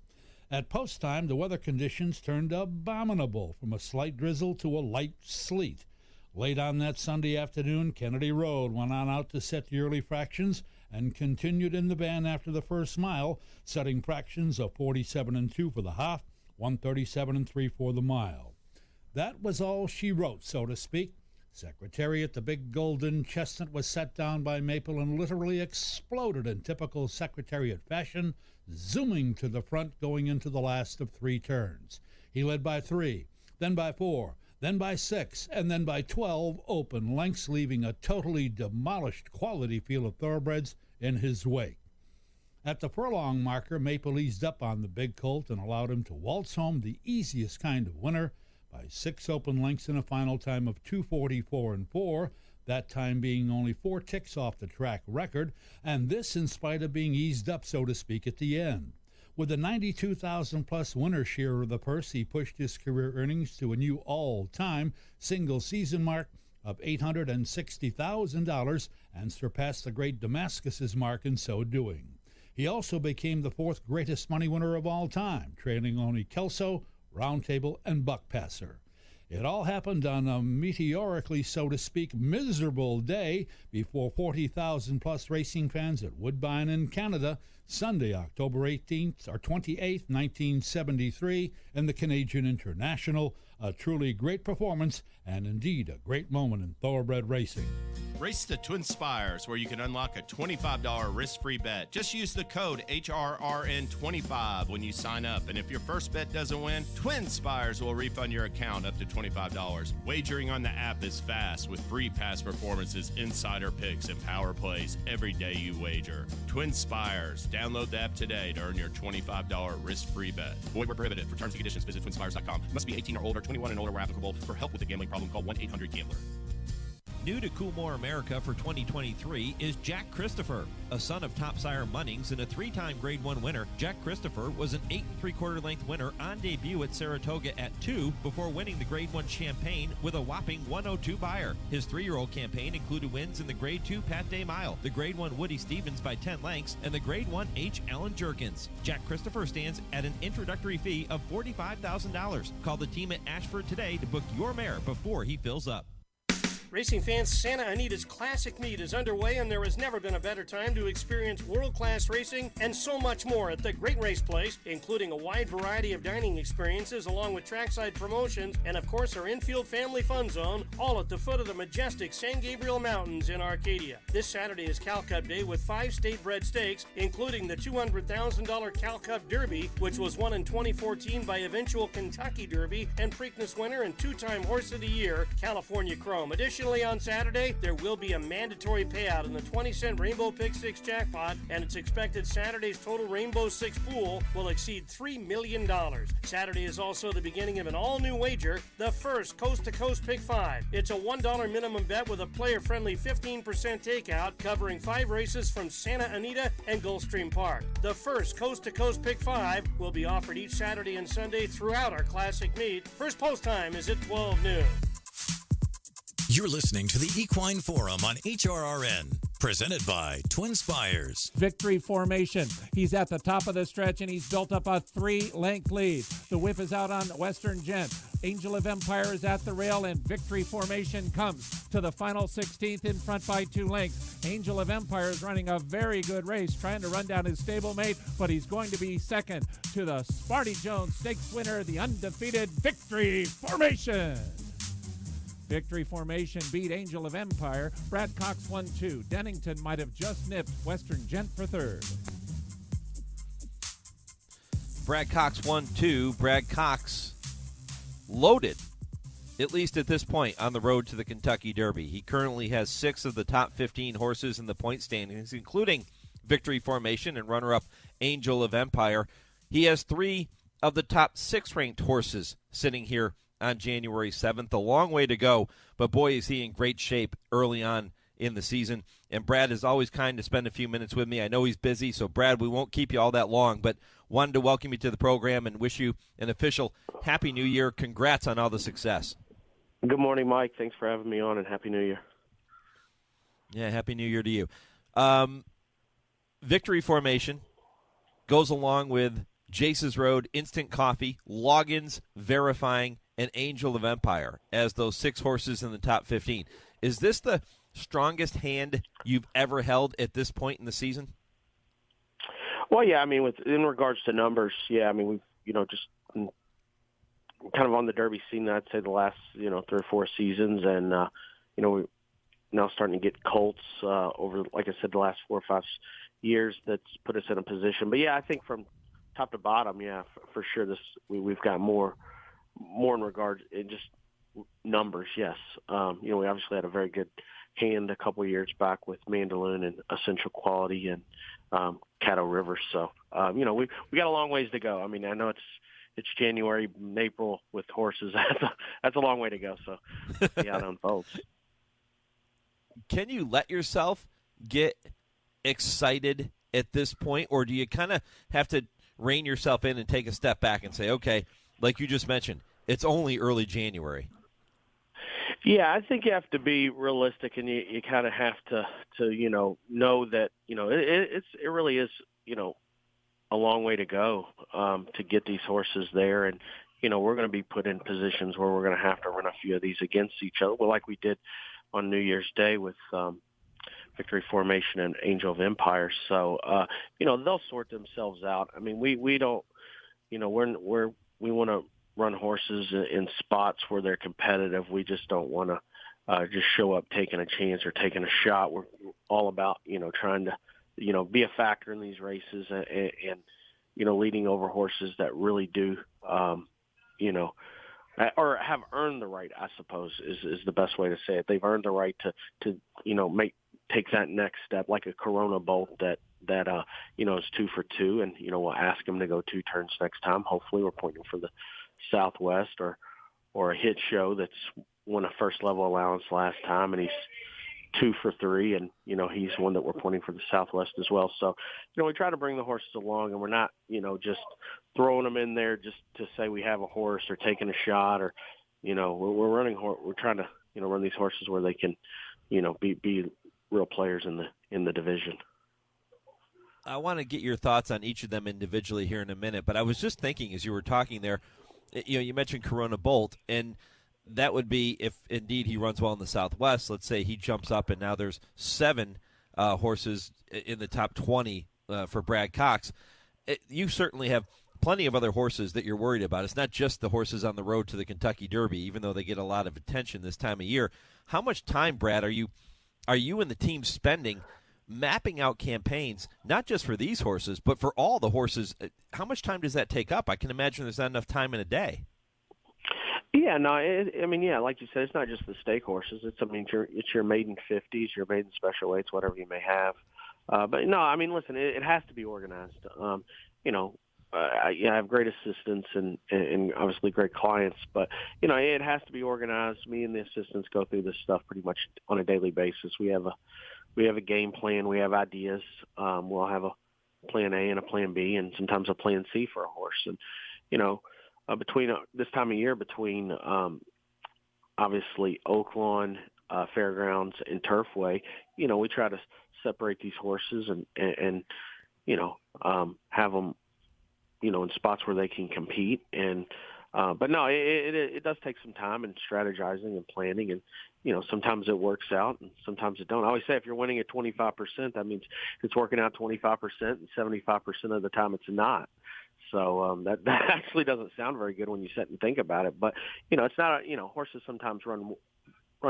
At post time, the weather conditions turned abominable, from a slight drizzle to a light sleet. Late on that Sunday afternoon, Kennedy Road went on out to set the early fractions and continued in the band after the first mile, setting fractions of 47-2 for the half, 137-3 for the mile. That was all she wrote, so to speak. Secretariat, the big golden chestnut, was set down by Maple and literally exploded in typical Secretariat fashion, zooming to the front going into the last of 3 turns. He led by 3, then by 4, then by 6, and then by 12 open lengths, leaving a totally demolished quality field of thoroughbreds in his wake. At the furlong marker, Maple eased up on the big colt and allowed him to waltz home the easiest kind of winner by 6 open lengths in a final time of 2:44.4, that time being only 4 ticks off the track record, and this in spite of being eased up, so to speak, at the end. With a 92,000-plus winner share of the purse, he pushed his career earnings to a new all-time single-season mark of $860,000 and surpassed the great Damascus's mark in so doing. He also became the 4th greatest money winner of all time, trailing only Kelso, Roundtable, and Buckpasser. It all happened on a meteorically, so to speak, miserable day before 40,000-plus racing fans at Woodbine in Canada, Sunday, October 28th, 1973, in the Canadian International. A truly great performance and indeed a great moment in thoroughbred racing.
Race the Twin Spires, where you can unlock a $25 risk-free bet. Just use the code HRRN25 when you sign up. And if your first bet doesn't win, TwinSpires will refund your account up to $25. Wagering on the app is fast with free past performances, insider picks, and power plays every day you wager. TwinSpires. Download the app today to earn your $25 risk-free bet. Void where prohibited. For terms and conditions, visit TwinSpires.com. Must be 18 or older, 21 and older where applicable. For help with a gambling problem, call 1-800-GAMBLER.
New to Coolmore America for 2023 is Jack Christopher. A son of top sire Munnings and a 3-time Grade 1 winner, Jack Christopher was an 8 3/4 length winner on debut at Saratoga at 2 before winning the Grade 1 Champagne with a whopping 102 buyer. His 3-year-old campaign included wins in the Grade 2 Pat Day Mile, the Grade 1 Woody Stevens by 10 lengths, and the Grade 1 H. Allen Jerkins. Jack Christopher stands at an introductory fee of $45,000. Call the team at Ashford today to book your mare before he fills up.
Racing fans, Santa Anita's Classic Meet is underway, and there has never been a better time to experience world-class racing and so much more at the Great Race Place, including a wide variety of dining experiences along with trackside promotions and, of course, our infield family fun zone, all at the foot of the majestic San Gabriel Mountains in Arcadia. This Saturday is Cal Cup Day with 5 state-bred stakes, including the $200,000 Cal Cup Derby, which was won in 2014 by eventual Kentucky Derby and Preakness winner and 2-time Horse of the Year, California Chrome. Additionally, on Saturday, there will be a mandatory payout in the 20-cent Rainbow Pick 6 jackpot, and it's expected Saturday's total Rainbow 6 pool will exceed $3 million. Saturday is also the beginning of an all-new wager, the first Coast-to-Coast Pick 5. It's a $1 minimum bet with a player-friendly 15% takeout, covering 5 races from Santa Anita and Gulfstream Park. The first Coast-to-Coast Pick 5 will be offered each Saturday and Sunday throughout our Classic Meet. First post time is at 12 noon.
You're listening to the Equine Forum on HRRN, presented by TwinSpires.
Victory formation. He's at the top of the stretch, and he's built up a 3-length lead. The whip is out on Western Gent. Angel of Empire is at the rail, and Victory formation comes to the final 16th in front by 2 lengths. Angel of Empire is running a very good race, trying to run down his stablemate, but he's going to be second to the Sparty Jones Stakes winner, the undefeated Victory formation. Victory formation beat Angel of Empire. Brad Cox 1-2. Dennington might have just nipped Western Gent for 3rd.
Brad Cox 1-2. Brad Cox loaded, at least at this point, on the road to the Kentucky Derby. He currently has 6 of the top 15 horses in the point standings, including Victory formation and runner-up Angel of Empire. He has 3 of the top 6 ranked horses sitting here on January 7th. A long way to go, but boy, is he in great shape early on in the season. And Brad is always kind to spend a few minutes with me. I know he's busy, so Brad, we won't keep you all that long, but wanted to welcome you to the program and wish you an official Happy New Year. Congrats on all the success.
Good morning, Mike. Thanks for having me on, and Happy New Year.
Yeah, Happy New Year to you. Victory formation goes along with Jace's Road, Instant Coffee, Loggins, Verifying, and Angel of Empire as those 6 horses in the top 15. Is this the strongest hand you've ever held at this point in the season?
Well, yeah, I mean, in regards to numbers, yeah, I mean, we've, just kind of on the Derby scene, I'd say the last, 3 or 4 seasons. And, we're now starting to get colts over, like I said, the last 4 or 5 years that's put us in a position. But, yeah, I think from top to bottom, yeah, for sure, we've got more in regards in just numbers, yes. We obviously had a very good hand a couple of years back with Mandaloon and Essential Quality and Caddo River. So, we got a long ways to go. I mean, I know it's January, April with horses. That's a long way to go. So, yeah, it unfolds.
Can you let yourself get excited at this point, or do you kind of have to rein yourself in and take a step back and say, okay, like you just mentioned, it's only early January?
Yeah, I think you have to be realistic, and you kind of have to know that it really is a long way to go to get these horses there, and we're going to be put in positions where we're going to have to run a few of these against each other, well, like we did on New Year's Day with Victory Formation and Angel of Empire. So they'll sort themselves out. I mean, we don't we want to run horses in spots where they're competitive. We just don't want to just show up taking a chance or taking a shot. We're all about, trying to, be a factor in these races and leading over horses that really do, or have earned the right, I suppose, is the best way to say it. They've earned the right to take that next step, like a Corona Bolt that is 2 for 2, and, we'll ask him to go 2 turns next time. Hopefully we're pointing for the Southwest or a Hit Show that's won a first level allowance last time, and he's 2 for 3, and he's one that we're pointing for the Southwest as well. So we try to bring the horses along, and we're not just throwing them in there just to say we have a horse or taking a shot, or we're trying to run these horses where they can be real players in the division.
I want to get your thoughts on each of them individually here in a minute, but I was just thinking as you were talking there, you mentioned Corona Bolt, and that would be if indeed he runs well in the Southwest. Let's say he jumps up and now there's 7 horses in the top 20 for Brad Cox. You certainly have plenty of other horses that you're worried about. It's not just the horses on the road to the Kentucky Derby, even though they get a lot of attention this time of year. How much time, Brad, are you and the team spending mapping out campaigns, not just for these horses, but for all the horses? How much time does that take up? I can imagine there's not enough time in a day.
Yeah, no, like you said, it's not just the stake horses. It's your maiden 50s, your maiden special weights, whatever you may have. But no, listen, it has to be organized. I have great assistants and obviously great clients, but it has to be organized. Me and the assistants go through this stuff pretty much on a daily basis. We have a game plan. We have ideas. We'll have a plan A and a plan B, and sometimes a plan C for a horse. And between this time of year, between obviously Oaklawn, Fairgrounds, and Turfway, we try to separate these horses and have them in spots where they can compete. And but no, it does take some time and strategizing and planning, and sometimes it works out and sometimes it don't. I always say if you're winning at 25%, that means it's working out 25%, and 75% of the time it's not. So that actually doesn't sound very good when you sit and think about it. But it's not. Horses sometimes run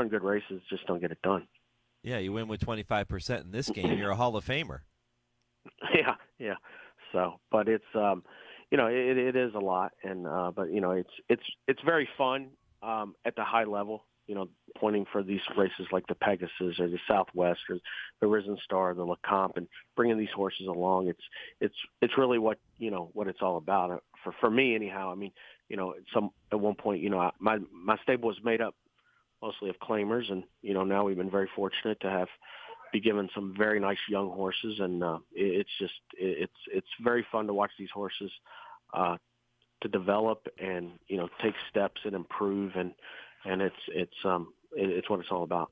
good races, just don't get it done.
Yeah, you win with 25% in this game. You're a Hall of Famer.
Yeah. So, but it's it is a lot, and but it's very fun at the high level. Pointing for these races like the Pegasus or the Southwest or the Risen Star, the LeComp, and bringing these horses along. It's really what it's all about for me anyhow. At one point, my stable was made up mostly of claimers, and now we've been very fortunate to be given some very nice young horses, and it's very fun to watch these horses to develop and take steps and improve, and it's what it's all about.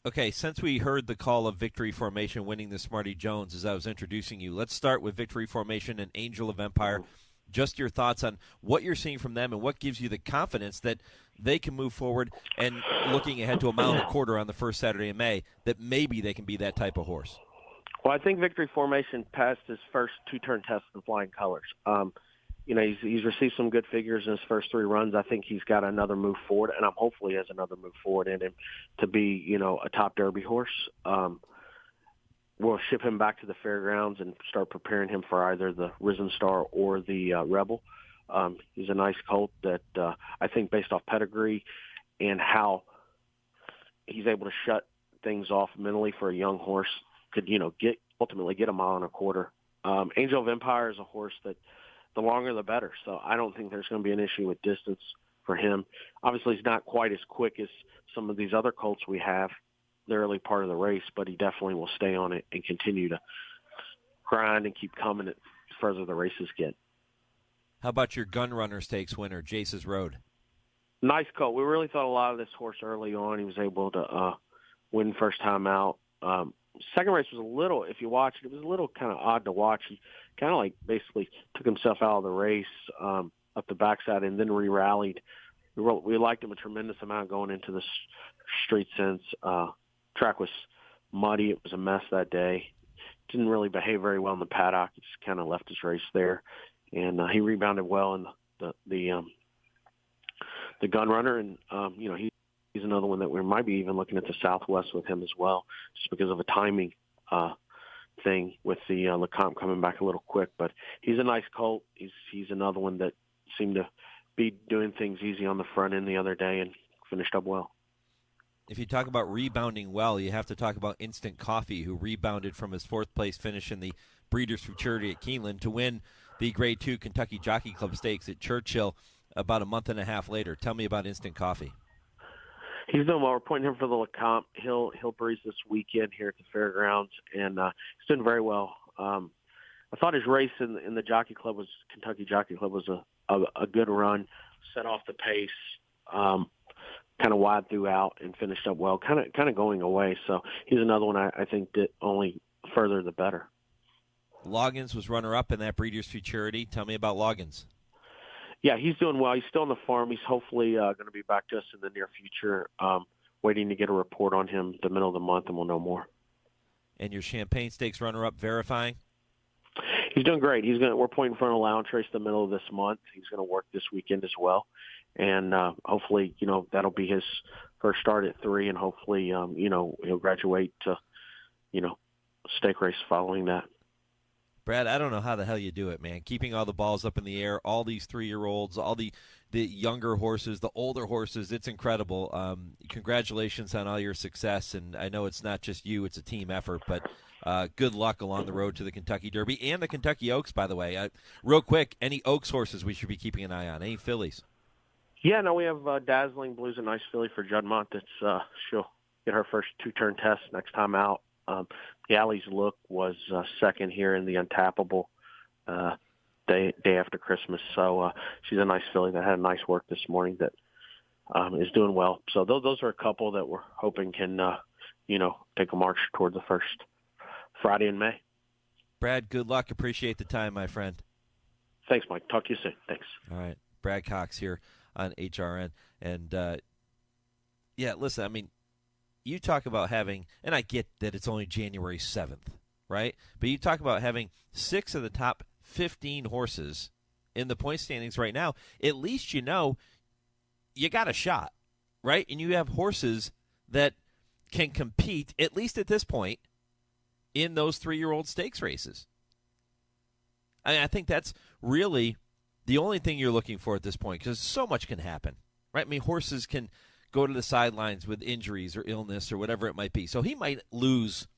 Okay, since we heard the call of Victory Formation winning the Smarty Jones as I was introducing you, let's start with Victory Formation and Angel of Empire. Just your thoughts on what you're seeing from them and what gives you the confidence that they can move forward and looking ahead to a mile and a quarter on the first Saturday in May, that maybe they can be that type of horse.
Well, I think Victory Formation passed his first two-turn test in flying colors. He's received some good figures in his first 3 runs. I think he's got another move forward, and hopefully has another move forward in him to be, a top Derby horse. We'll ship him back to the fairgrounds and start preparing him for either the Risen Star or the Rebel. He's a nice colt that I think based off pedigree and how he's able to shut things off mentally for a young horse could, ultimately get a mile and a quarter. Angel of Empire is a horse that the longer the better. So I don't think there's going to be an issue with distance for him. Obviously, he's not quite as quick as some of these other colts we have the early part of the race, but he definitely will stay on it and continue to grind and keep coming the further the races get.
How about your Gun Runner Stakes winner, Jace's Road?
Nice colt. We really thought a lot of this horse early on. He was able to win first time out. Second race was a little, if you watch it, was a little kind of odd to watch. He kind of basically took himself out of the race up the backside and then re-rallied. We liked him a tremendous amount going into the street sense. Track was muddy. It was a mess that day. Didn't really behave very well in the paddock. He just kind of left his race there. And he rebounded well in the Gun Runner. And, he's another one that we might be even looking at the Southwest with him as well, just because of a timing thing with the LeCompte coming back a little quick. But he's a nice colt. He's another one that seemed to be doing things easy on the front end the other day and finished up well.
If you talk about rebounding well, you have to talk about Instant Coffee, who rebounded from his 4th place finish in the Breeders' Futurity at Keeneland to win the Grade 2 Kentucky Jockey Club Stakes at Churchill about a month and a half later. Tell me about Instant Coffee.
He's doing well. We're pointing him for the LeCompte. He'll breeze this weekend here at the fairgrounds, and he's doing very well. I thought his race in the Jockey Club Kentucky Jockey Club was a good run, set off the pace, kind of wide throughout, and finished up well, kind of going away. So he's another one I think that only further the better.
Loggins was runner-up in that Breeders' Futurity. Tell me about Loggins.
Yeah, he's doing well. He's still on the farm. He's hopefully going to be back to us in the near future. Waiting to get a report on him the middle of the month, and we'll know more.
And your Champagne Stakes runner-up, Verifying?
He's doing great. We're pointing for an allowance race the middle of this month. He's going to work this weekend as well. And hopefully, that'll be his first start at 3, and hopefully, he'll graduate to, stake race following that.
Brad, I don't know how the hell you do it, man. Keeping all the balls up in the air, all these 3-year-olds, all the younger horses, the older horses, it's incredible. Congratulations on all your success, and I know it's not just you, it's a team effort, but good luck along the road to the Kentucky Derby and the Kentucky Oaks, by the way. Real quick, any Oaks horses we should be keeping an eye on? Any fillies?
Yeah, no, we have Dazzling Blue's a nice filly for Juddmonte. She'll get her first 2-turn test next time out. Galley's Look was second here in the Untappable day after Christmas. So she's a nice filly that had a nice work this morning that is doing well. So those are a couple that we're hoping can, take a march toward the first Friday in May.
Brad, good luck. Appreciate the time, my friend.
Thanks, Mike. Talk to you soon. Thanks.
All right. Brad Cox here on HRRN. And, listen, I mean, you talk about having, and I get that it's only January 7th, right? But you talk about having 6 of the top 15 horses in the point standings right now. At least you got a shot, right? And you have horses that can compete, at least at this point, in those 3-year-old stakes races. I think that's really the only thing you're looking for at this point, because so much can happen, right? I mean, horses can go to the sidelines with injuries or illness or whatever it might be. So he might lose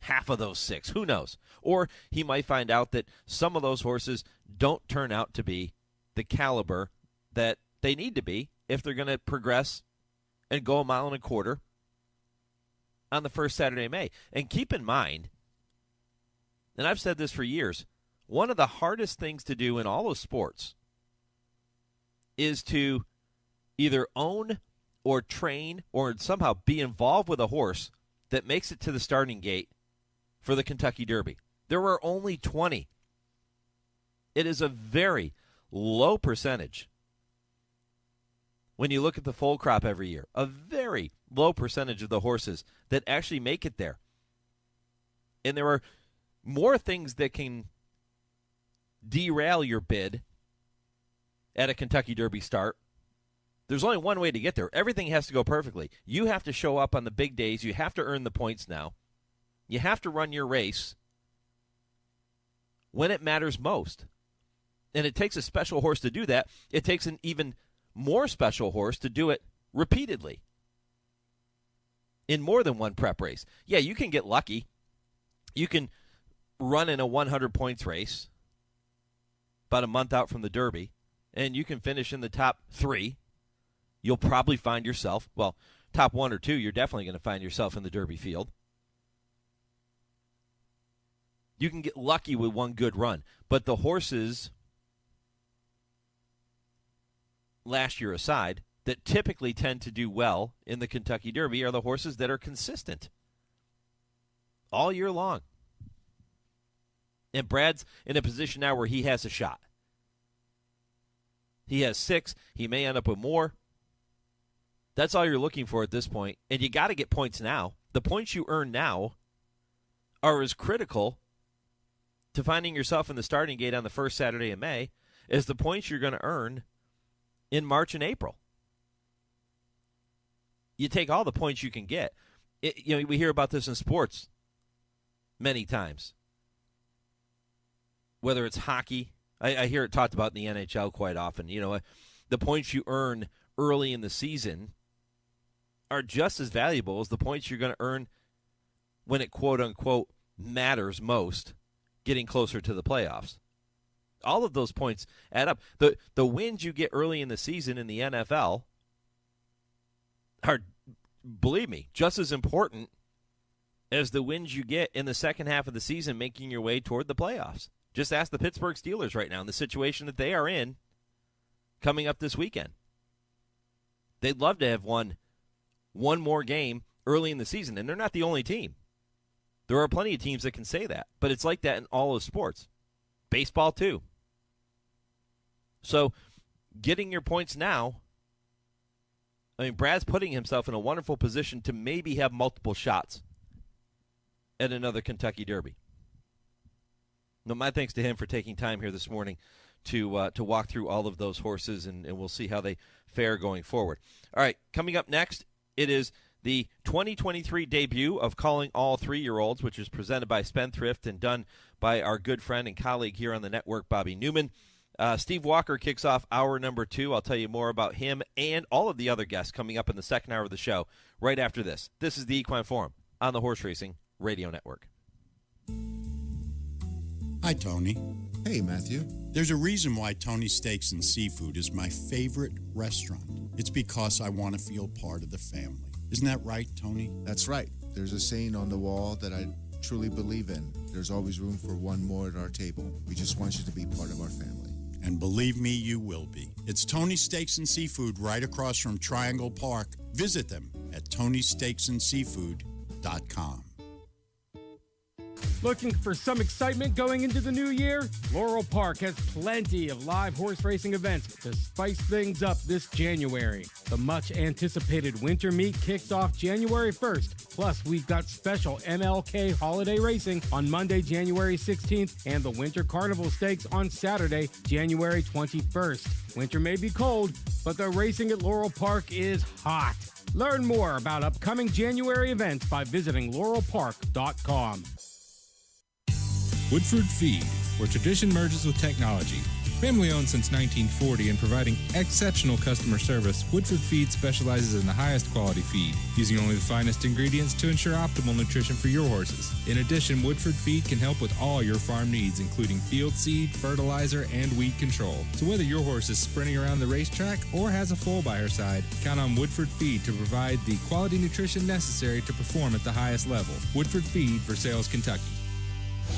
half of those 6. Who knows? Or he might find out that some of those horses don't turn out to be the caliber that they need to be if they're going to progress and go a mile and a quarter on the first Saturday of May. And keep in mind, and I've said this for years, one of the hardest things to do in all of sports is to either own or train or somehow be involved with a horse that makes it to the starting gate for the Kentucky Derby. There are only 20. It is a very low percentage. When you look at the foal crop every year, a very low percentage of the horses that actually make it there. And there are more things that can derail your bid at a Kentucky Derby start. There's only one way to get there. Everything has to go perfectly. You have to show up on the big days. You have to earn the points now. You have to run your race when it matters most. And it takes a special horse to do that. It takes an even more special horse to do it repeatedly in more than one prep race. Yeah, you can get lucky. You can run in a 100 points race about a month out from the Derby, and you can finish in the top 3. You'll probably find yourself, well, top 1 or 2, you're definitely going to find yourself in the Derby field. You can get lucky with one good run, but the horses, last year aside, that typically tend to do well in the Kentucky Derby are the horses that are consistent all year long. And Brad's in a position now where he has a shot. He has 6. He may end up with more. That's all you're looking for at this point. And you got to get points now. The points you earn now are as critical to finding yourself in the starting gate on the first Saturday in May as the points you're going to earn in March and April. You take all the points you can get. We hear about this in sports many times. Whether it's hockey, I hear it talked about in the NHL quite often. The points you earn early in the season are just as valuable as the points you're going to earn when it quote-unquote matters most, getting closer to the playoffs. All of those points add up. The wins you get early in the season in the NFL are, believe me, just as important as the wins you get in the second half of the season making your way toward the playoffs. Just ask the Pittsburgh Steelers right now in the situation that they are in coming up this weekend. They'd love to have won one more game early in the season, and they're not the only team. There are plenty of teams that can say that, but it's like that in all of sports. Baseball, too. So, getting your points now, Brad's putting himself in a wonderful position to maybe have multiple shots at another Kentucky Derby. No, my thanks to him for taking time here this morning to walk through all of those horses, and we'll see how they fare going forward. All right, coming up next, it is the 2023 debut of Calling All 3-Year-Olds, which is presented by Spendthrift and done by our good friend and colleague here on the network, Bobby Neuman. Steve Walker kicks off hour number 2. I'll tell you more about him and all of the other guests coming up in the second hour of the show right after this. This is the Equine Forum on the Horse Racing Radio Network.
Hi, Tony. Hey, Matthew. There's a reason why Tony's Steaks and Seafood is my favorite restaurant. It's because I want to feel part of the family. Isn't that right, Tony?
That's right. There's a saying on the wall that I truly believe in. There's always room for one more at our table. We just want you to be part of our family.
And believe me, you will be. It's Tony's Steaks and Seafood right across from Triangle Park. Visit them at Tony'sSteaksandSeafood.com.
Looking for some excitement going into the new year? Laurel Park has plenty of live horse racing events to spice things up this January. The much-anticipated winter meet kicks off January 1st. Plus, we've got special MLK holiday racing on Monday, January 16th, and the Winter Carnival Stakes on Saturday, January 21st. Winter may be cold, but the racing at Laurel Park is hot. Learn more about upcoming January events by visiting laurelpark.com.
Woodford Feed, where tradition merges with technology. Family owned since 1940 and providing exceptional customer service, Woodford Feed specializes in the highest quality feed, using only the finest ingredients to ensure optimal nutrition for your horses. In addition, Woodford Feed can help with all your farm needs, including field seed, fertilizer, and weed control. So whether your horse is sprinting around the racetrack or has a foal by her side, count on Woodford Feed to provide the quality nutrition necessary to perform at the highest level. Woodford Feed, Versailles, Kentucky.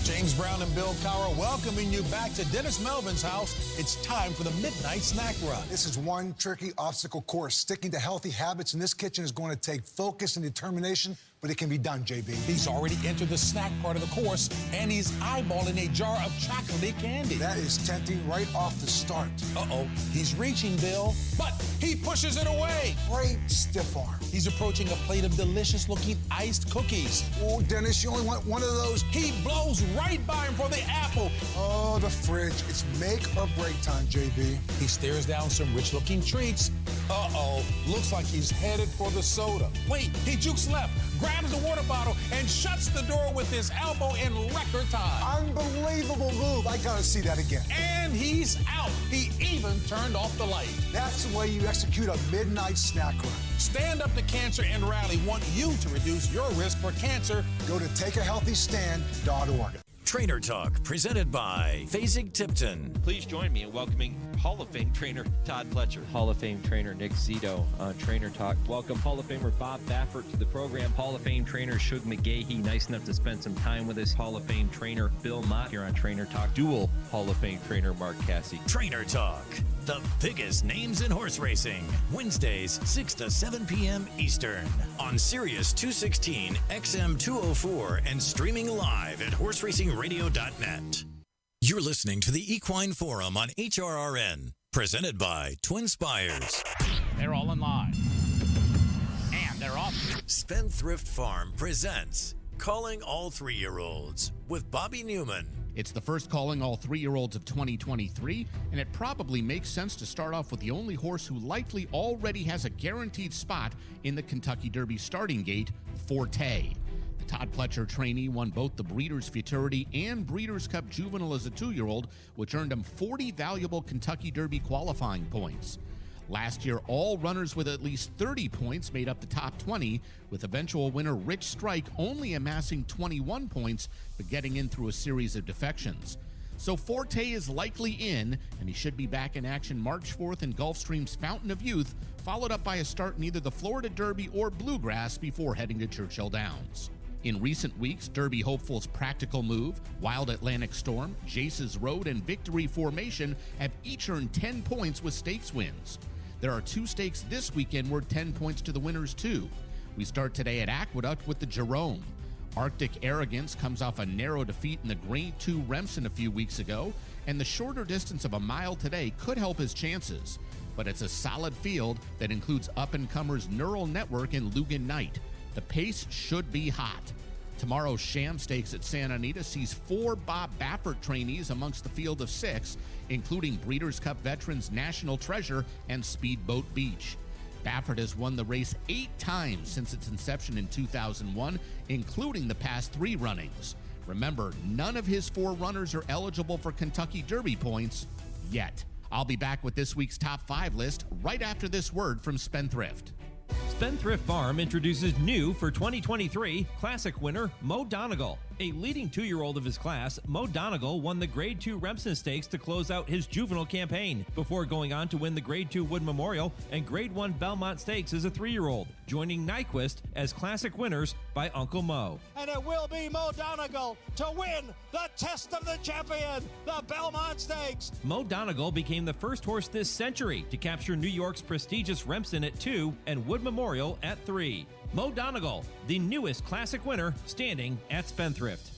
James Brown and Bill Cowher welcoming you back to Dennis Melvin's house. It's time for the Midnight Snack Run.
This is one tricky obstacle course. Sticking to healthy habits in this kitchen is going to take focus and determination,
but it can be done, JB.
He's already entered the snack part of the course, and he's eyeballing a jar of chocolatey candy.
That is tempting right off the start.
Uh-oh, he's reaching, Bill, but he pushes it away.
Great stiff arm.
He's approaching a plate of delicious-looking iced cookies.
Oh, Dennis, you only want one of those.
He blows right by him for the apple.
Oh, the fridge. It's make or break time, JB.
He stares down some rich-looking treats. Uh-oh, looks like he's headed for the soda. Wait, he jukes left, grabs the water bottle, and shuts the door with his elbow in record time.
Unbelievable move. I gotta see that again.
And he's out. He even turned off the light.
That's the way you execute a midnight snack run.
Stand Up to Cancer and Rally want you to reduce your risk for cancer.
Go to takeahealthystand.org.
Trainer Talk, presented by Fasig-Tipton.
Please join me in welcoming Hall of Fame trainer Todd Pletcher.
Hall of Fame trainer Nick Zito on Trainer Talk. Welcome Hall of Famer Bob Baffert to the program. Hall of Fame trainer Shug McGahee, nice enough to spend some time with us. Hall of Fame trainer Bill Mott here on Trainer Talk. Dual Hall of Fame trainer Mark Cassie.
Trainer Talk, the biggest names in horse racing. Wednesdays, 6 to 7 p.m. Eastern on Sirius 216, XM 204, and streaming live at horseracingradio.net. You're listening to the Equine Forum on HRRN, presented by TwinSpires.
They're all in line. And they're off.
Spendthrift Farm presents Calling All 3-Year-Olds with Bobby Neuman.
It's the first Calling All 3-Year-Olds of 2023, and it probably makes sense to start off with the only horse who likely already has a guaranteed spot in the Kentucky Derby starting gate, Forte. The Todd Pletcher trainee won both the Breeders' Futurity and Breeders' Cup Juvenile as a 2-year-old, which earned him 40 valuable Kentucky Derby qualifying points. Last year, all runners with at least 30 points made up the top 20, with eventual winner Rich Strike only amassing 21 points, but getting in through a series of defections. So Forte is likely in, and he should be back in action March 4th in Gulfstream's Fountain of Youth, followed up by a start in either the Florida Derby or Bluegrass before heading to Churchill Downs. In recent weeks, Derby hopefuls Practical Move, Wild Atlantic Storm, Jace's Road, and Victory Formation have each earned 10 points with stakes wins. There are 2 stakes this weekend worth 10 points to the winners, too. We start today at Aqueduct with the Jerome. Arctic Arrogance comes off a narrow defeat in the Grade 2 Remsen a few weeks ago, and the shorter distance of a mile today could help his chances. But it's a solid field that includes up-and-comers Neural Network and Lugan Knight. The pace should be hot. Tomorrow's Sham Stakes at Santa Anita sees 4 Bob Baffert trainees amongst the field of 6, including Breeders' Cup veterans National Treasure and Speedboat Beach. Baffert has won the race 8 times since its inception in 2001, including the past 3 runnings. Remember, none of his 4 runners are eligible for Kentucky Derby points yet. I'll be back with this week's top 5 list right after this word from Spendthrift.
Spendthrift Farm introduces new for 2023 Classic winner Mo Donegal. A leading 2-year-old of his class, Mo Donegal won the Grade 2 Remsen Stakes to close out his juvenile campaign before going on to win the Grade 2 Wood Memorial and Grade 1 Belmont Stakes as a 3-year-old, joining Nyquist as Classic winners by Uncle Mo.
And it will be Mo Donegal to win the Test of the Champion, the Belmont Stakes.
Mo Donegal became the first horse this century to capture New York's prestigious Remsen at 2 and Wood Memorial at 3. Mo Donegal, the newest Classic winner, standing at Spendthrift.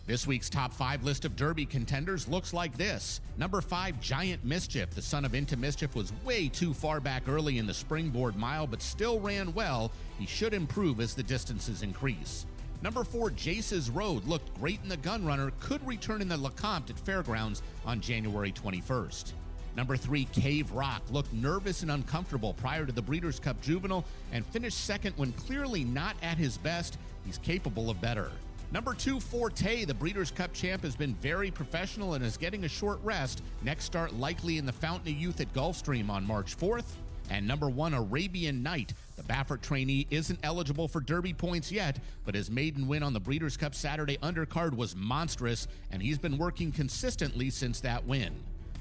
This week's top 5 list of Derby contenders looks like this. Number 5, Giant Mischief. The son of Into Mischief was way too far back early in the Springboard Mile, but still ran well. He should improve as the distances increase. Number 4, Jace's Road looked great in the Gun Runner, could return in the LeCompte at Fairgrounds on January 21st. Number 3, Cave Rock looked nervous and uncomfortable prior to the Breeders' Cup Juvenile and finished second when clearly not at his best. He's capable of better. Number 2, Forte. The Breeders' Cup champ has been very professional and is getting a short rest. Next start likely in the Fountain of Youth at Gulfstream on March 4th. And number 1, Arabian Night. The Baffert trainee isn't eligible for Derby points yet, but his maiden win on the Breeders' Cup Saturday undercard was monstrous, and he's been working consistently since that win.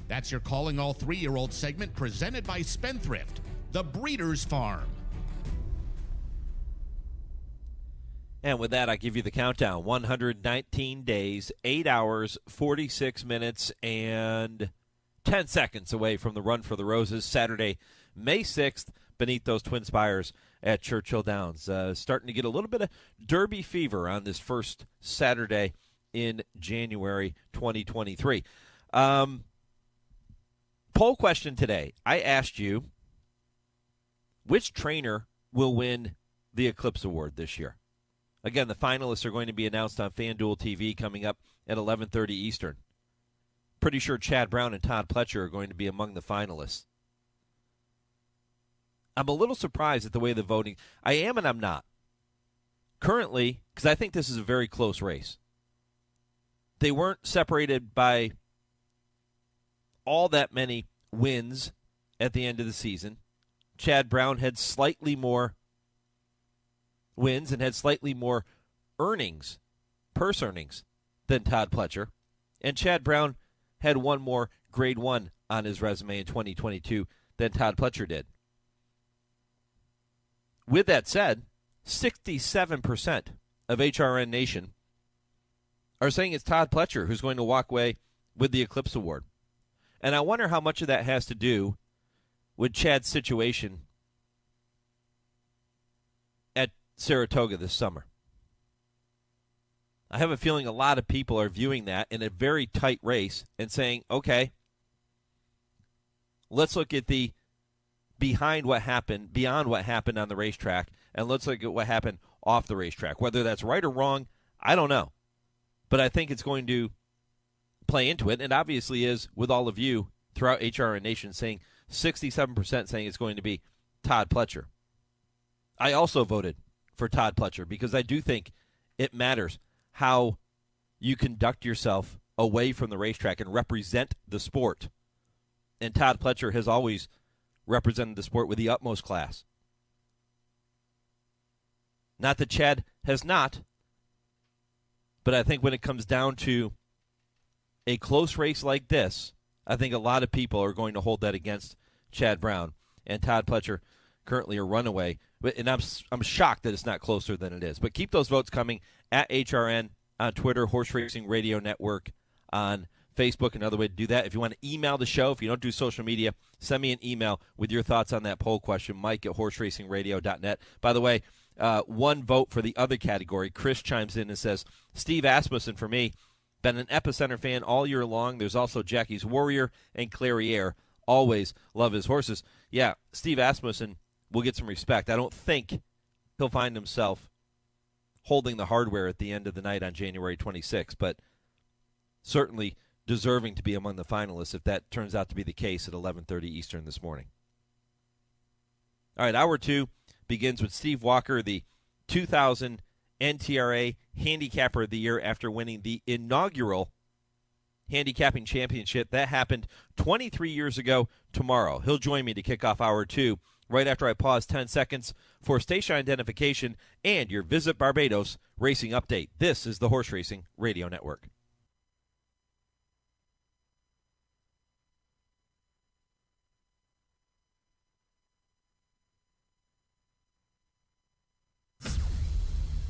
That's your Calling All 3-Year-Old segment presented by Spendthrift, the Breeders' Farm.
And with that, I give you the countdown. 119 days, 8 hours, 46 minutes, and 10 seconds away from the Run for the Roses, Saturday, May 6th, beneath those Twin Spires at Churchill Downs. Starting to get a little bit of Derby fever on this first Saturday in January 2023. Poll question today. I asked you, which trainer will win the Eclipse Award this year? Again, the finalists are going to be announced on FanDuel TV coming up at 11:30 Eastern. Pretty sure Chad Brown and Todd Pletcher are going to be among the finalists. I'm a little surprised at the way the voting. I am and I'm not. Currently, because I think this is a very close race. They weren't separated by all that many wins at the end of the season. Chad Brown had slightly more wins and had slightly more earnings, purse earnings, than Todd Pletcher. And Chad Brown had one more grade 1 on his resume in 2022 than Todd Pletcher did. With that said, 67% of HRRN Nation are saying it's Todd Pletcher who's going to walk away with the Eclipse Award. And I wonder how much of that has to do with Chad's situation at Saratoga this summer. I have a feeling a lot of people are viewing that in a very tight race and saying, okay, let's look at the beyond what happened on the racetrack, and let's look at what happened off the racetrack. Whether that's right or wrong, I don't know. But I think it's going to play into it, and obviously is with all of you throughout HRRN Nation saying 67% saying it's going to be Todd Pletcher. I also voted for Todd Pletcher because I do think it matters how you conduct yourself away from the racetrack and represent the sport. And Todd Pletcher has always represented the sport with the utmost class. Not that Chad has not, but I think when it comes down to a close race like this, I think a lot of people are going to hold that against Chad Brown. And Todd Pletcher currently a runaway. And I'm shocked that it's not closer than it is. But keep those votes coming at HRN on Twitter, Horse Racing Radio Network on Facebook. Another way to do that. If you want to email the show, if you don't do social media, send me an email with your thoughts on that poll question, mike@horseracingradio.net. By the way, one vote for the other category. Chris chimes in and says, Steve Asmussen for me. Been an Epicenter fan all year long. There's also Jackie's Warrior and Clariere. Always love his horses. Yeah, Steve Asmussen will get some respect. I don't think he'll find himself holding the hardware at the end of the night on January 26th, but certainly deserving to be among the finalists if that turns out to be the case at 11:30 Eastern this morning. All right, Hour 2 begins with Steve Walker, the 2000 NTRA Handicapper of the Year after winning the inaugural Handicapping Championship. That happened 23 years ago tomorrow. He'll join me to kick off Hour 2 right after I pause 10 seconds for station identification and your Visit Barbados racing update. This is the Horse Racing Radio Network.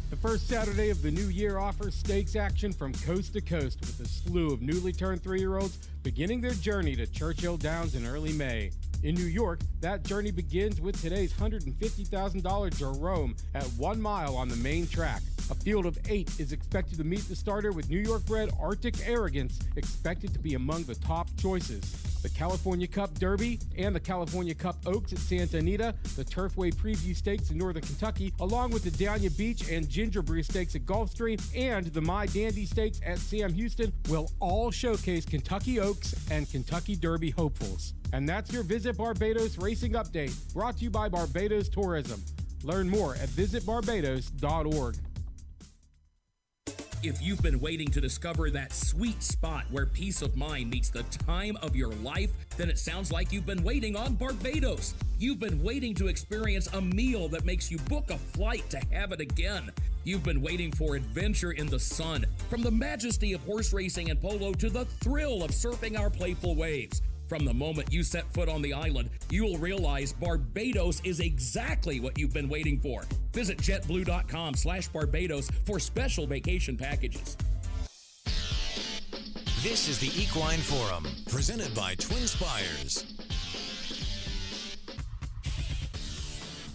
The first Saturday of the new year offers stakes action from coast to coast with a slew of newly turned 3-year-olds beginning their journey to Churchill Downs in early May. In New York, that journey begins with today's $150,000 Jerome at 1 mile on the main track. A field of 8 is expected to meet the starter with New York-bred Arctic Arrogance expected to be among the top choices. The California Cup Derby and the California Cup Oaks at Santa Anita, the Turfway Preview Stakes in Northern Kentucky, along with the Dania Beach and Gingerbrew Stakes at Gulfstream and the My Dandy Stakes at Sam Houston will all showcase Kentucky Oaks and Kentucky Derby hopefuls. And that's your Visit Barbados Racing Update, brought to you by Barbados Tourism. Learn more at visitbarbados.org.
If you've been waiting to discover that sweet spot where peace of mind meets the time of your life, then it sounds like you've been waiting on Barbados. You've been waiting to experience a meal that makes you book a flight to have it again. You've been waiting for adventure in the sun, from the majesty of horse racing and polo to the thrill of surfing our playful waves. From the moment you set foot on the island, you'll realize Barbados is exactly what you've been waiting for. Visit jetblue.com/Barbados for special vacation packages.
This is the Equine Forum, presented by TwinSpires.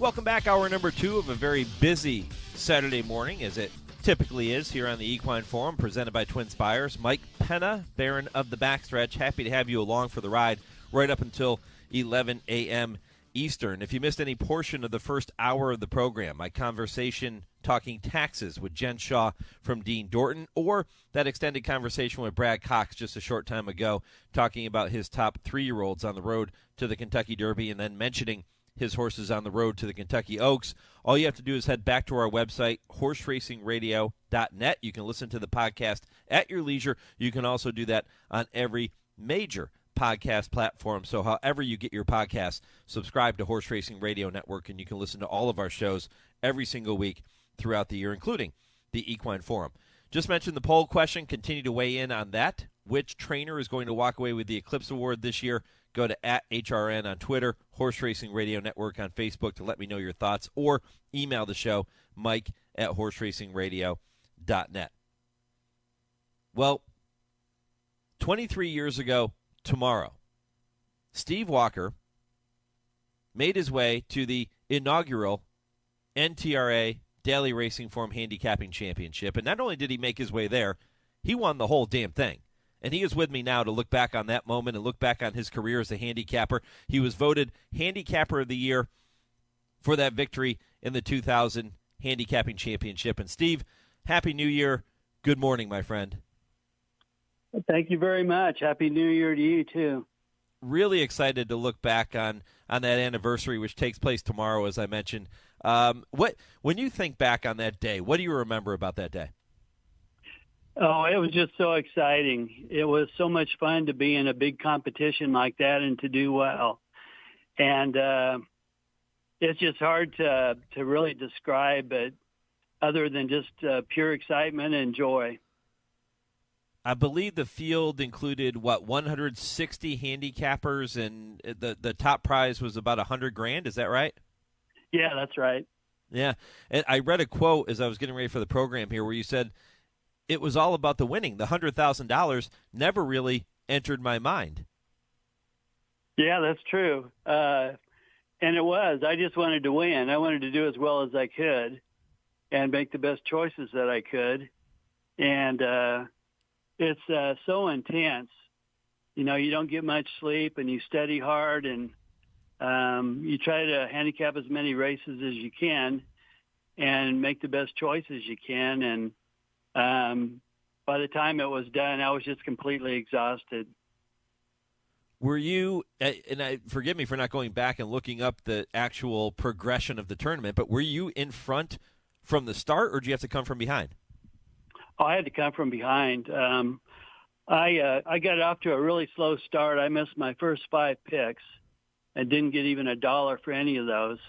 Welcome back. Hour number 2 of a very busy Saturday morning, as it typically is here on the Equine Forum, presented by Twin Spires. Mike Penna, Baron of the Backstretch, happy to have you along for the ride right up until 11 a.m. Eastern. If you missed any portion of the first hour of the program, my conversation talking taxes with Jen Shah from Dean Dorton, or that extended conversation with Brad Cox just a short time ago, talking about his top 3-year-olds on the road to the Kentucky Derby, and then mentioning his horses on the road to the Kentucky Oaks. All you have to do is head back to our website, horseracingradio.net. You can listen to the podcast at your leisure. You can also do that on every major podcast platform. So however you get your podcasts, subscribe to Horse Racing Radio Network, and you can listen to all of our shows every single week throughout the year, including the Equine Forum. Just mentioned the poll question. Continue to weigh in on that. Which trainer is going to walk away with the Eclipse Award this year? Go to @HRRN on Twitter, Horse Racing Radio Network on Facebook to let me know your thoughts, or email the show, mike@horseracingradio.net. Well, 23 years ago tomorrow, Steve Walker made his way to the inaugural NTRA Daily Racing Form Handicapping Championship, and not only did he make his way there, he won the whole damn thing. And he is with me now to look back on that moment and look back on his career as a handicapper. He was voted Handicapper of the Year for that victory in the 2000 Handicapping Championship. And Steve, Happy New Year. Good morning, my friend.
Thank you very much. Happy New Year to you, too.
Really excited to look back on that anniversary, which takes place tomorrow, as I mentioned. When you think back on that day, what do you remember about that day?
Oh, it was just so exciting. It was so much fun to be in a big competition like that and to do well. And it's just hard to really describe it other than just pure excitement and joy.
I believe the field included, 160 handicappers, and the top prize was about $100,000. Is that right?
Yeah, that's right.
Yeah. And I read a quote as I was getting ready for the program here where you said, it was all about the winning. The $100,000 never really entered my mind.
Yeah, that's true. And it was. I just wanted to win. I wanted to do as well as I could and make the best choices that I could. And it's so intense. You know, you don't get much sleep and you study hard and you try to handicap as many races as you can and make the best choices you can. And by the time it was done, I was just completely exhausted.
Were you, and forgive me for not going back and looking up the actual progression of the tournament, but were you in front from the start, or did you have to come from behind?
Oh, I had to come from behind. I got off to a really slow start. I missed my first 5 picks and didn't get even $1 for any of those.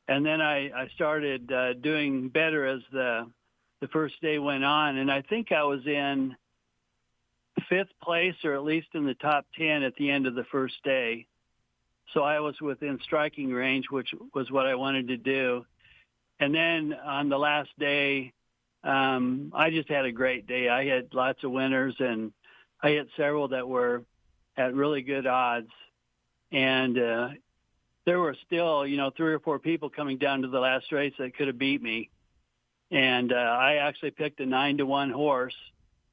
And then I started doing better as the first day went on, and I think I was in 5th place or at least in the top 10 at the end of the first day. So I was within striking range, which was what I wanted to do. And then on the last day, I just had a great day. I had lots of winners, and I hit several that were at really good odds. And there were still, 3 or 4 people coming down to the last race that could have beat me. And I actually picked a 9-1 horse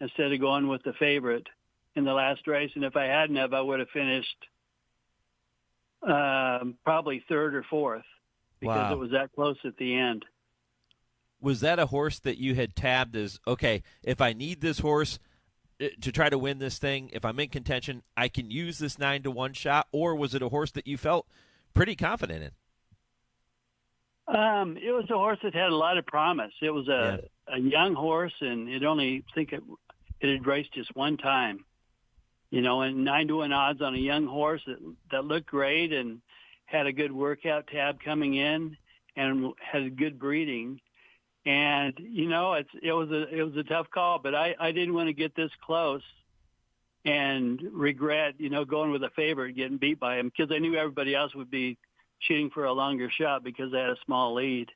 instead of going with the favorite in the last race. And if I hadn't have, I would have finished probably 3rd or 4th because It was that close at the end.
Was that a horse that you had tabbed as, okay, if I need this horse to try to win this thing, if I'm in contention, I can use this 9-1 shot? Or was it a horse that you felt pretty confident in?
It was a horse that had a lot of promise. It was a young horse, and it had raced just one time, and 9-1 odds on a young horse that looked great and had a good workout tab coming in and had good breeding. And it was a tough call, but I didn't want to get this close and regret going with a favorite getting beat by him, because I knew everybody else would be shooting for a longer shot because they had a small lead.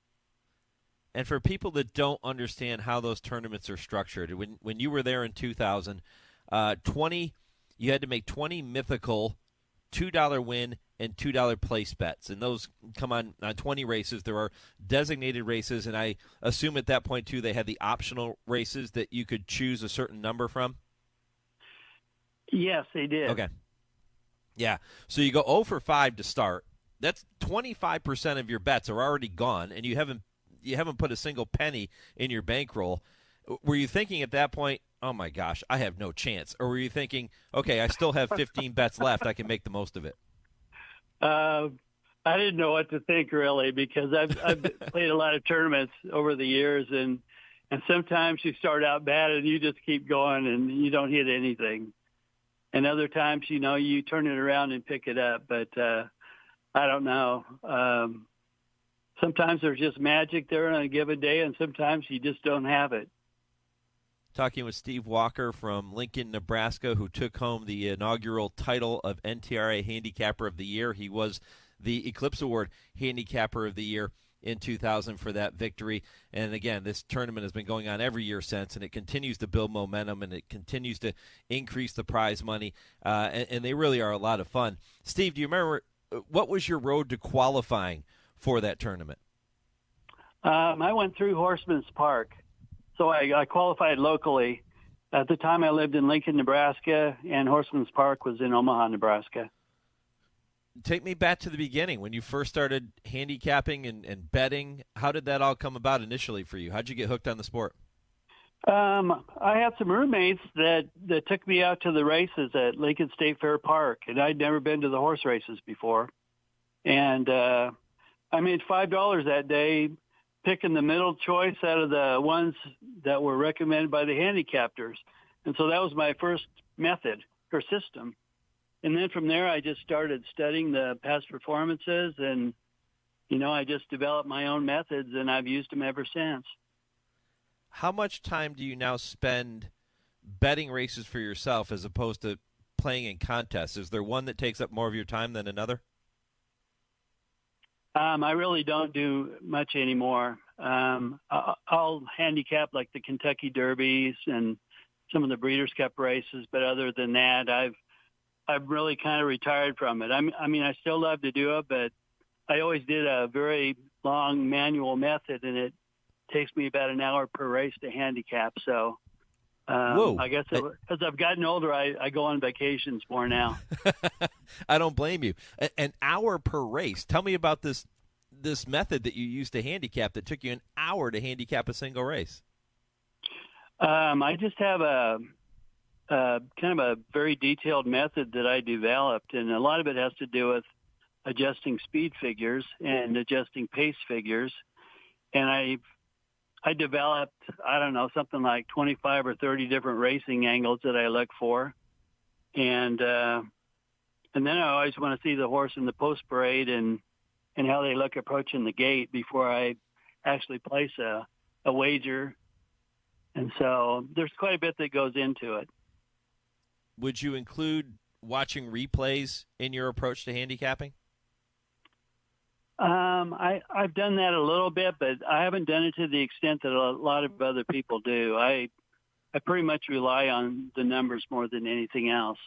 And for people that don't understand how those tournaments are structured, when you were there in 2000, you had to make 20 mythical $2 win and $2 place bets, and those come on 20 races. There are designated races, and I assume at that point, too, they had the optional races that you could choose a certain number from?
Yes, they did.
Okay. Yeah, so you go 0 for 5 to start. That's 25% of your bets are already gone, and you haven't put a single penny in your bankroll. Were you thinking at that point, oh, my gosh, I have no chance? Or were you thinking, okay, I still have 15 bets left. I can make the most of it?
I didn't know what to think, really, because I've played a lot of tournaments over the years, and sometimes you start out bad and you just keep going and you don't hit anything. And other times, you turn it around and pick it up. But I don't know. Sometimes there's just magic there on a given day, and sometimes you just don't have it.
Talking with Steve Walker from Lincoln, Nebraska, who took home the inaugural title of NTRA Handicapper of the Year. He was the Eclipse Award Handicapper of the Year in 2000 for that victory. And again, this tournament has been going on every year since, and it continues to build momentum, and it continues to increase the prize money, and they really are a lot of fun. Steve, do you remember what was your road to qualifying for that tournament?
I went through Horseman's Park. So I qualified locally. At the time, I lived in Lincoln, Nebraska, and Horseman's Park was in Omaha, Nebraska.
Take me back to the beginning when you first started handicapping and betting. How did that all come about initially for you? How'd you get hooked on the sport?
I had some roommates that took me out to the races at Lincoln State Fair Park, and I'd never been to the horse races before. And I made $5 that day picking the middle choice out of the ones that were recommended by the handicappers. And so that was my first method or system. And then from there, I just started studying the past performances, and, I just developed my own methods, and I've used them ever since.
How much time do you now spend betting races for yourself as opposed to playing in contests? Is there one that takes up more of your time than another?
I really don't do much anymore. I'll handicap like the Kentucky Derbies and some of the Breeders' Cup races, but other than that, I've really kind of retired from it. I still love to do it, but I always did a very long manual method, and it takes me about an hour per race to handicap. So I guess as I've gotten older, I go on vacations more now.
I don't blame you. An hour per race. Tell me about this method that you used to handicap that took you an hour to handicap a single race.
I just have a kind of a very detailed method that I developed, and a lot of it has to do with adjusting speed figures and adjusting pace figures. And I developed, something like 25 or 30 different racing angles that I look for. And then I always want to see the horse in the post parade and how they look approaching the gate before I actually place a wager. And so there's quite a bit that goes into it.
Would you include watching replays in your approach to handicapping?
I've done that a little bit, but I haven't done it to the extent that a lot of other people do. I pretty much rely on the numbers more than anything else.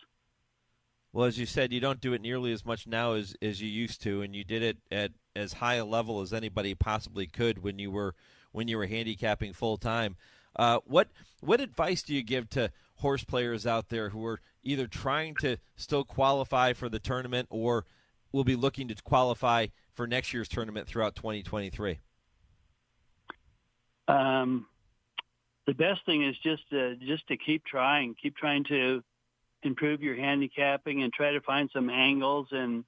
Well, as you said, you don't do it nearly as much now as you used to, and you did it at as high a level as anybody possibly could when you were handicapping full time. What advice do you give to horse players out there who are either trying to still qualify for the tournament or will be looking to qualify for next year's tournament throughout 2023?
The best thing is just to keep trying to improve your handicapping and try to find some angles and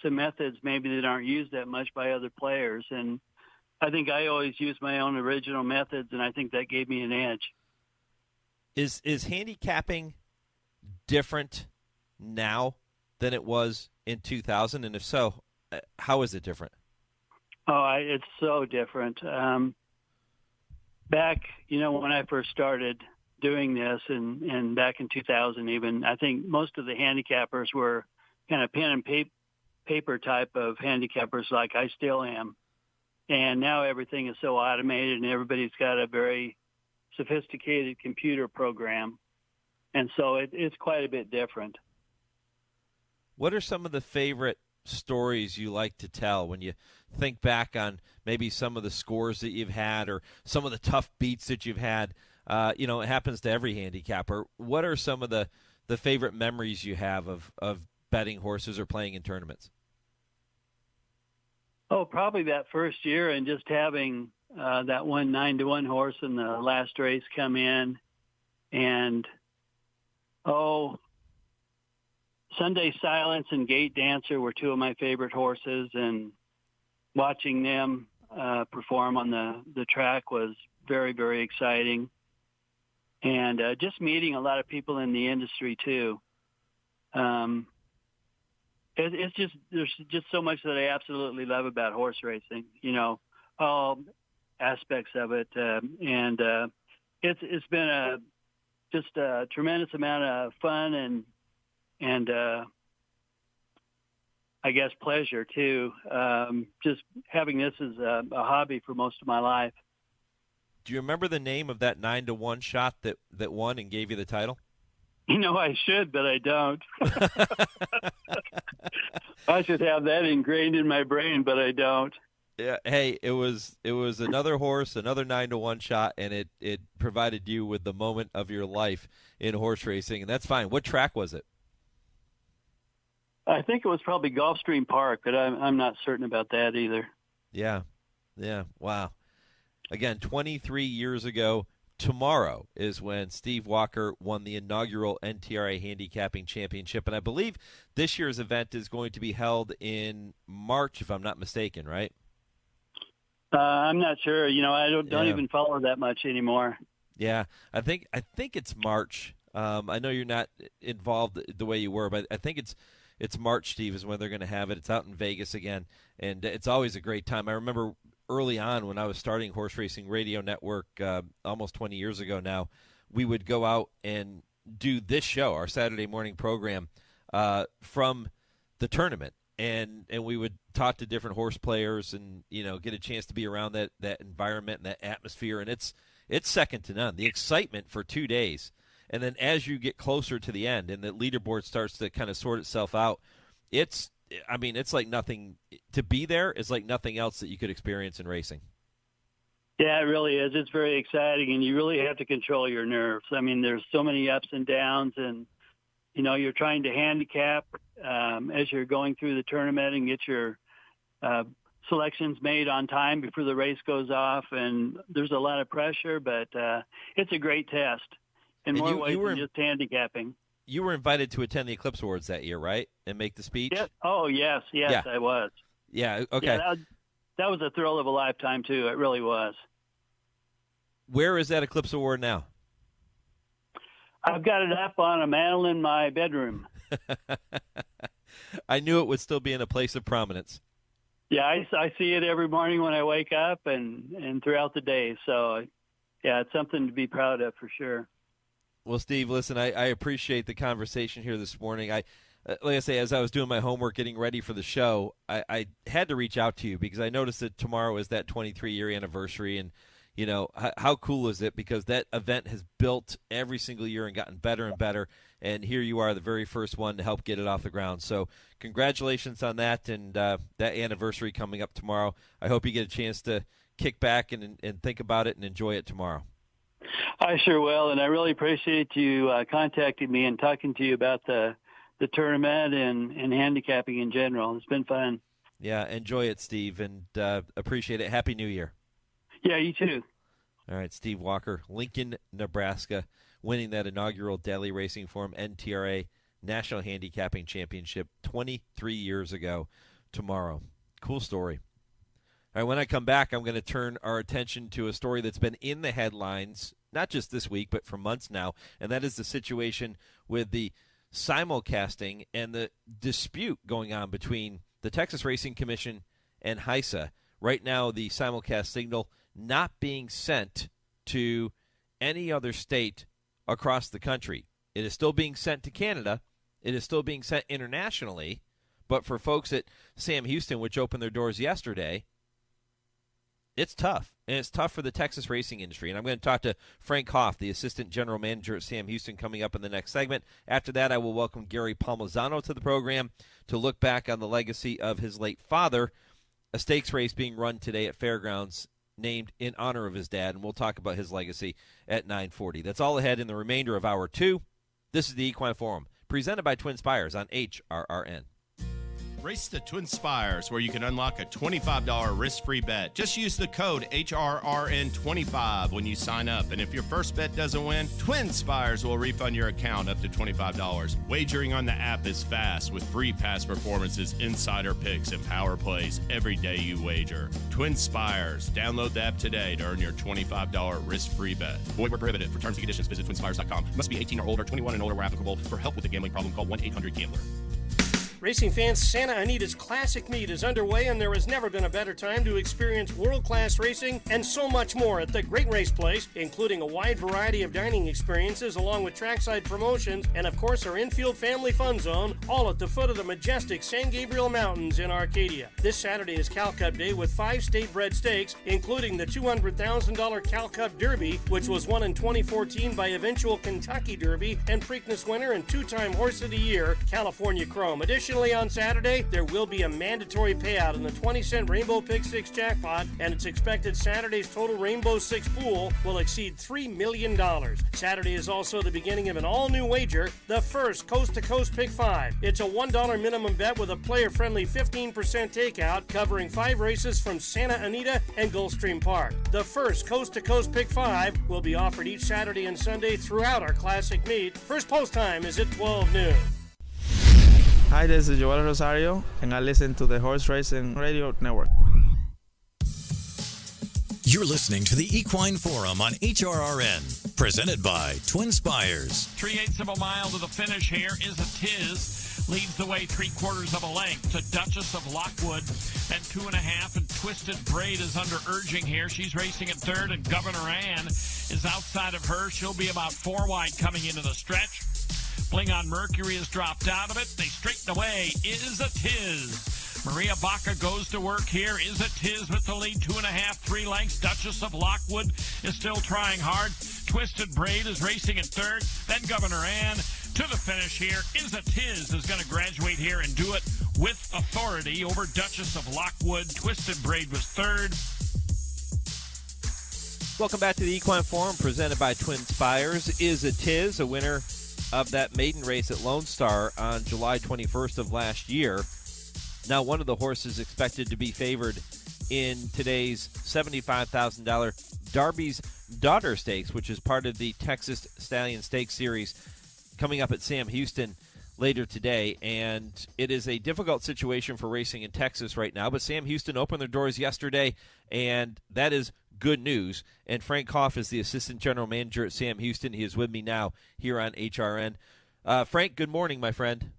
some methods maybe that aren't used that much by other players. And I think I always use my own original methods, and I think that gave me an edge.
Is handicapping different now than it was in 2000? And if so, how is it different?
It's so different. Back, when I first started doing this, and back in 2000 even, I think most of the handicappers were kind of pen and paper type of handicappers like I still am. And now everything is so automated, and everybody's got a very sophisticated computer program. And so it's quite a bit different.
what are some of the favorite stories you like to tell when you think back on maybe some of the scores that you've had or some of the tough beats that you've had? It happens to every handicapper. What are some of the favorite memories you have of betting horses or playing in tournaments?
Oh, probably that first year and just having that 9-1 horse in the last race come in. And, Sunday Silence and Gate Dancer were two of my favorite horses, and watching them perform on the track was very, very exciting. And just meeting a lot of people in the industry, too. It's just, there's just so much that I absolutely love about horse racing, all aspects of it. And it's been just a tremendous amount of fun and I guess pleasure too. Just having this as a hobby for most of my life.
Do you remember the name of that 9-1 shot that won and gave you the title?
I should, but I don't. I should have that ingrained in my brain, but I don't.
Yeah. Hey, it was another horse, another 9-1 shot, and it provided you with the moment of your life in horse racing, and that's fine. What track was it?
I think it was probably Gulfstream Park, but I'm not certain about that either.
Yeah. Wow. Again, 23 years ago tomorrow is when Steve Walker won the inaugural NTRA Handicapping Championship, and I believe this year's event is going to be held in March, if I'm not mistaken, right?
I'm not sure. I don't even follow that much anymore.
Yeah, I think it's March. I know you're not involved the way you were, but I think it's March, Steve, is when they're going to have it. It's out in Vegas again, and it's always a great time. I remember early on when I was starting Horse Racing Radio Network almost 20 years ago now, we would go out and do this show, our Saturday morning program, from the tournament. And we would talk to different horse players and, get a chance to be around that environment and that atmosphere. And it's second to none. The excitement for 2 days. And then as you get closer to the end and the leaderboard starts to kind of sort itself out, it's like nothing. To be there is like nothing else that you could experience in racing.
Yeah, it really is. It's very exciting, and you really have to control your nerves. There's so many ups and downs, and, you're trying to handicap as you're going through the tournament and get your selections made on time before the race goes off, and there's a lot of pressure, but it's a great test in more ways than just handicapping.
You were invited to attend the Eclipse Awards that year, right, and make the speech?
Yes. Oh, yes, yeah. I was.
Yeah, okay.
Yeah, that was a thrill of a lifetime, too. It really was.
Where is that Eclipse Award now?
I've got it up on a mantle in my bedroom.
I knew it would still be in a place of prominence.
Yeah, I see it every morning when I wake up and throughout the day. So, yeah, it's something to be proud of for sure.
Well, Steve, listen, I appreciate the conversation here this morning. Like I say, as I was doing my homework, getting ready for the show, I had to reach out to you because I noticed that tomorrow is that 23-year anniversary, and how cool is it? Because that event has built every single year and gotten better and better, and here you are, the very first one to help get it off the ground. So congratulations on that, and that anniversary coming up tomorrow. I hope you get a chance to kick back and think about it and enjoy it tomorrow.
I sure will, and I really appreciate you contacting me and talking to you about the tournament and handicapping in general. It's been fun.
Yeah, enjoy it, Steve, and appreciate it. Happy New Year.
Yeah, you too.
All right, Steve Walker, Lincoln, Nebraska, winning that inaugural Daily Racing Forum NTRA National Handicapping Championship 23 years ago tomorrow. Cool story. All right, when I come back, I'm going to turn our attention to a story that's been in the headlines, not just this week, but for months now, and that is the situation with the simulcasting and the dispute going on between the Texas Racing Commission and HISA. Right now, the simulcast signal not being sent to any other state across the country. It is still being sent to Canada. It is still being sent internationally. But for folks at Sam Houston, which opened their doors yesterday, It's tough, and it's tough for the Texas racing industry. And I'm going to talk to Frank Hopf, the assistant general manager at Sam Houston, coming up in the next segment. After that, I will welcome Gary Palmisano to the program to look back on the legacy of his late father, a stakes race being run today at Fairgrounds named in honor of his dad, and we'll talk about his legacy at 9:40. That's all ahead in the remainder of Hour 2. This is the Equine Forum, presented by Twin Spires on HRRN.
Race the Twin Spires, where you can unlock a $25 risk-free bet. Just use the code HRRN25 when you sign up. And if your first bet doesn't win, Twin Spires will refund your account up to $25. Wagering on the app is fast with free past performances, insider picks, and power plays every day you wager. Twin Spires. Download the app today to earn your $25 risk-free bet. Void where prohibited. For terms and conditions, visit TwinSpires.com. Must be 18 or older, 21 and older where applicable. For help with a gambling problem, call 1-800-GAMBLER.
Racing fans, Santa Anita's Classic Meet is underway, and there has never been a better time to experience world-class racing and so much more at the Great Race Place, including a wide variety of dining experiences along with trackside promotions and, of course, our infield family fun zone, all at the foot of the majestic San Gabriel Mountains in Arcadia. This Saturday is Cal Cup Day with 5 state-bred stakes, including the $200,000 Cal Cup Derby, which was won in 2014 by eventual Kentucky Derby and Preakness winner and 2-time Horse of the Year, California Chrome. Additionally, on Saturday, there will be a mandatory payout in the 20-cent Rainbow Pick 6 jackpot, and it's expected Saturday's total Rainbow 6 pool will exceed $3 million. Saturday is also the beginning of an all-new wager, the first Coast to Coast Pick 5. It's a $1 minimum bet with a player-friendly 15% takeout covering 5 races from Santa Anita and Gulfstream Park. The first Coast to Coast Pick 5 will be offered each Saturday and Sunday throughout our Classic Meet. First post time is at 12 noon.
Hi, this is Joel Rosario, and I listen to the Horse Racing Radio Network.
You're listening to the Equine Forum on HRRN, presented by Twin Spires.
3/8 of a mile to the finish here. Is a Tiz leads the way 3/4 of a length to Duchess of Lockwood, and 2.5, and Twisted Braid is under urging here. She's racing in third, and Governor Ann is outside of her. She'll be about 4 wide coming into the stretch. Bling on Mercury has dropped out of it. They straighten away. Is a Tiz. Maria Baca goes to work here. Is a Tiz with the lead. 2.5, 3 lengths. Duchess of Lockwood is still trying hard. Twisted Braid is racing in third. Then Governor Ann to the finish here. Is a Tiz is going to graduate here and do it with authority over Duchess of Lockwood. Twisted Braid was third.
Welcome back to the Equine Forum, presented by Twin Spires. Is a Tiz, a winner of that maiden race at Lone Star on July 21st of last year. Now one of the horses expected to be favored in today's $75,000 Darby's Daughter Stakes, which is part of the Texas Stallion Stakes Series coming up at Sam Houston later today. And it is a difficult situation for racing in Texas right now, but Sam Houston opened their doors yesterday, and that is good news. And Frank Hopf is the assistant general manager at Sam Houston. He is with me now here on HRN. Frank, good morning, my friend.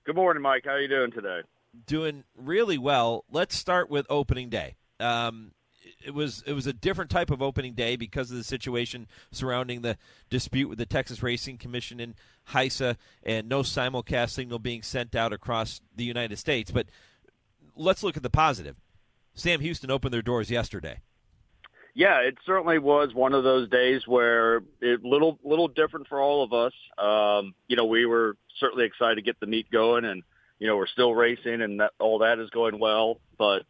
Good morning, Mike. How are you doing today?
Doing really well. Let's start with opening day. It was a different type of opening day because of the situation surrounding the dispute with the Texas Racing Commission and HISA, and no simulcast signal being sent out across the United States. But let's look at the positive. Sam Houston opened their doors yesterday.
Yeah, it certainly was one of those days where it little different for all of us. We were certainly excited to get the meet going, and we're still racing, and all that is going well. But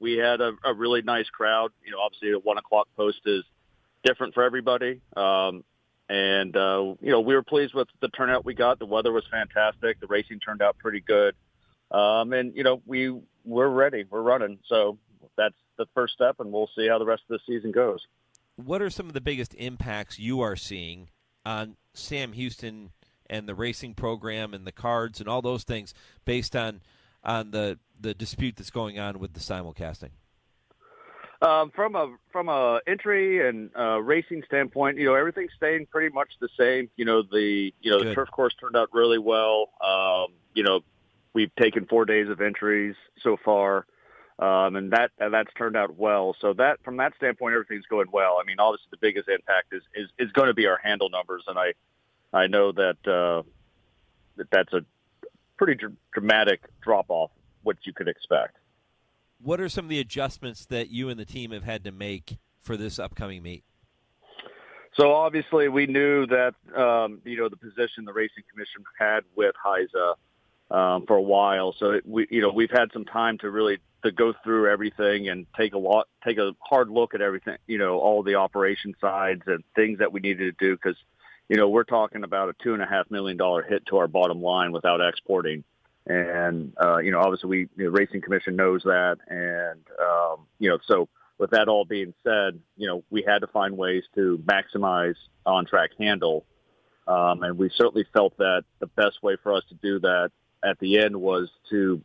we had a really nice crowd. Obviously the 1 o'clock post is different for everybody, and we were pleased with the turnout we got. The weather was fantastic. The racing turned out pretty good, and we're ready. We're running. So that's the first step, and we'll see how the rest of the season goes.
What are some of the biggest impacts you are seeing on Sam Houston and the racing program and the cards and all those things based on the dispute that's going on with the simulcasting?
From a entry and racing standpoint, everything's staying pretty much the same. The turf course turned out really well. We've taken 4 days of entries so far. And that's turned out well. So that from that standpoint, everything's going well. I mean, obviously the biggest impact is going to be our handle numbers, and I know that that's a pretty dramatic drop off, what you could expect.
what are some of the adjustments that you and the team have had to make for this upcoming meet?
So obviously we knew that, the position the Racing Commission had with HISA for a while. So we've had some time to go through everything and take a hard look at everything, all the operation sides and things that we needed to do. Cause, we're talking about a $2.5 million hit to our bottom line without exporting. And, obviously the Racing Commission knows that. And, so with that all being said, we had to find ways to maximize on-track handle. And we certainly felt that the best way for us to do that at the end was to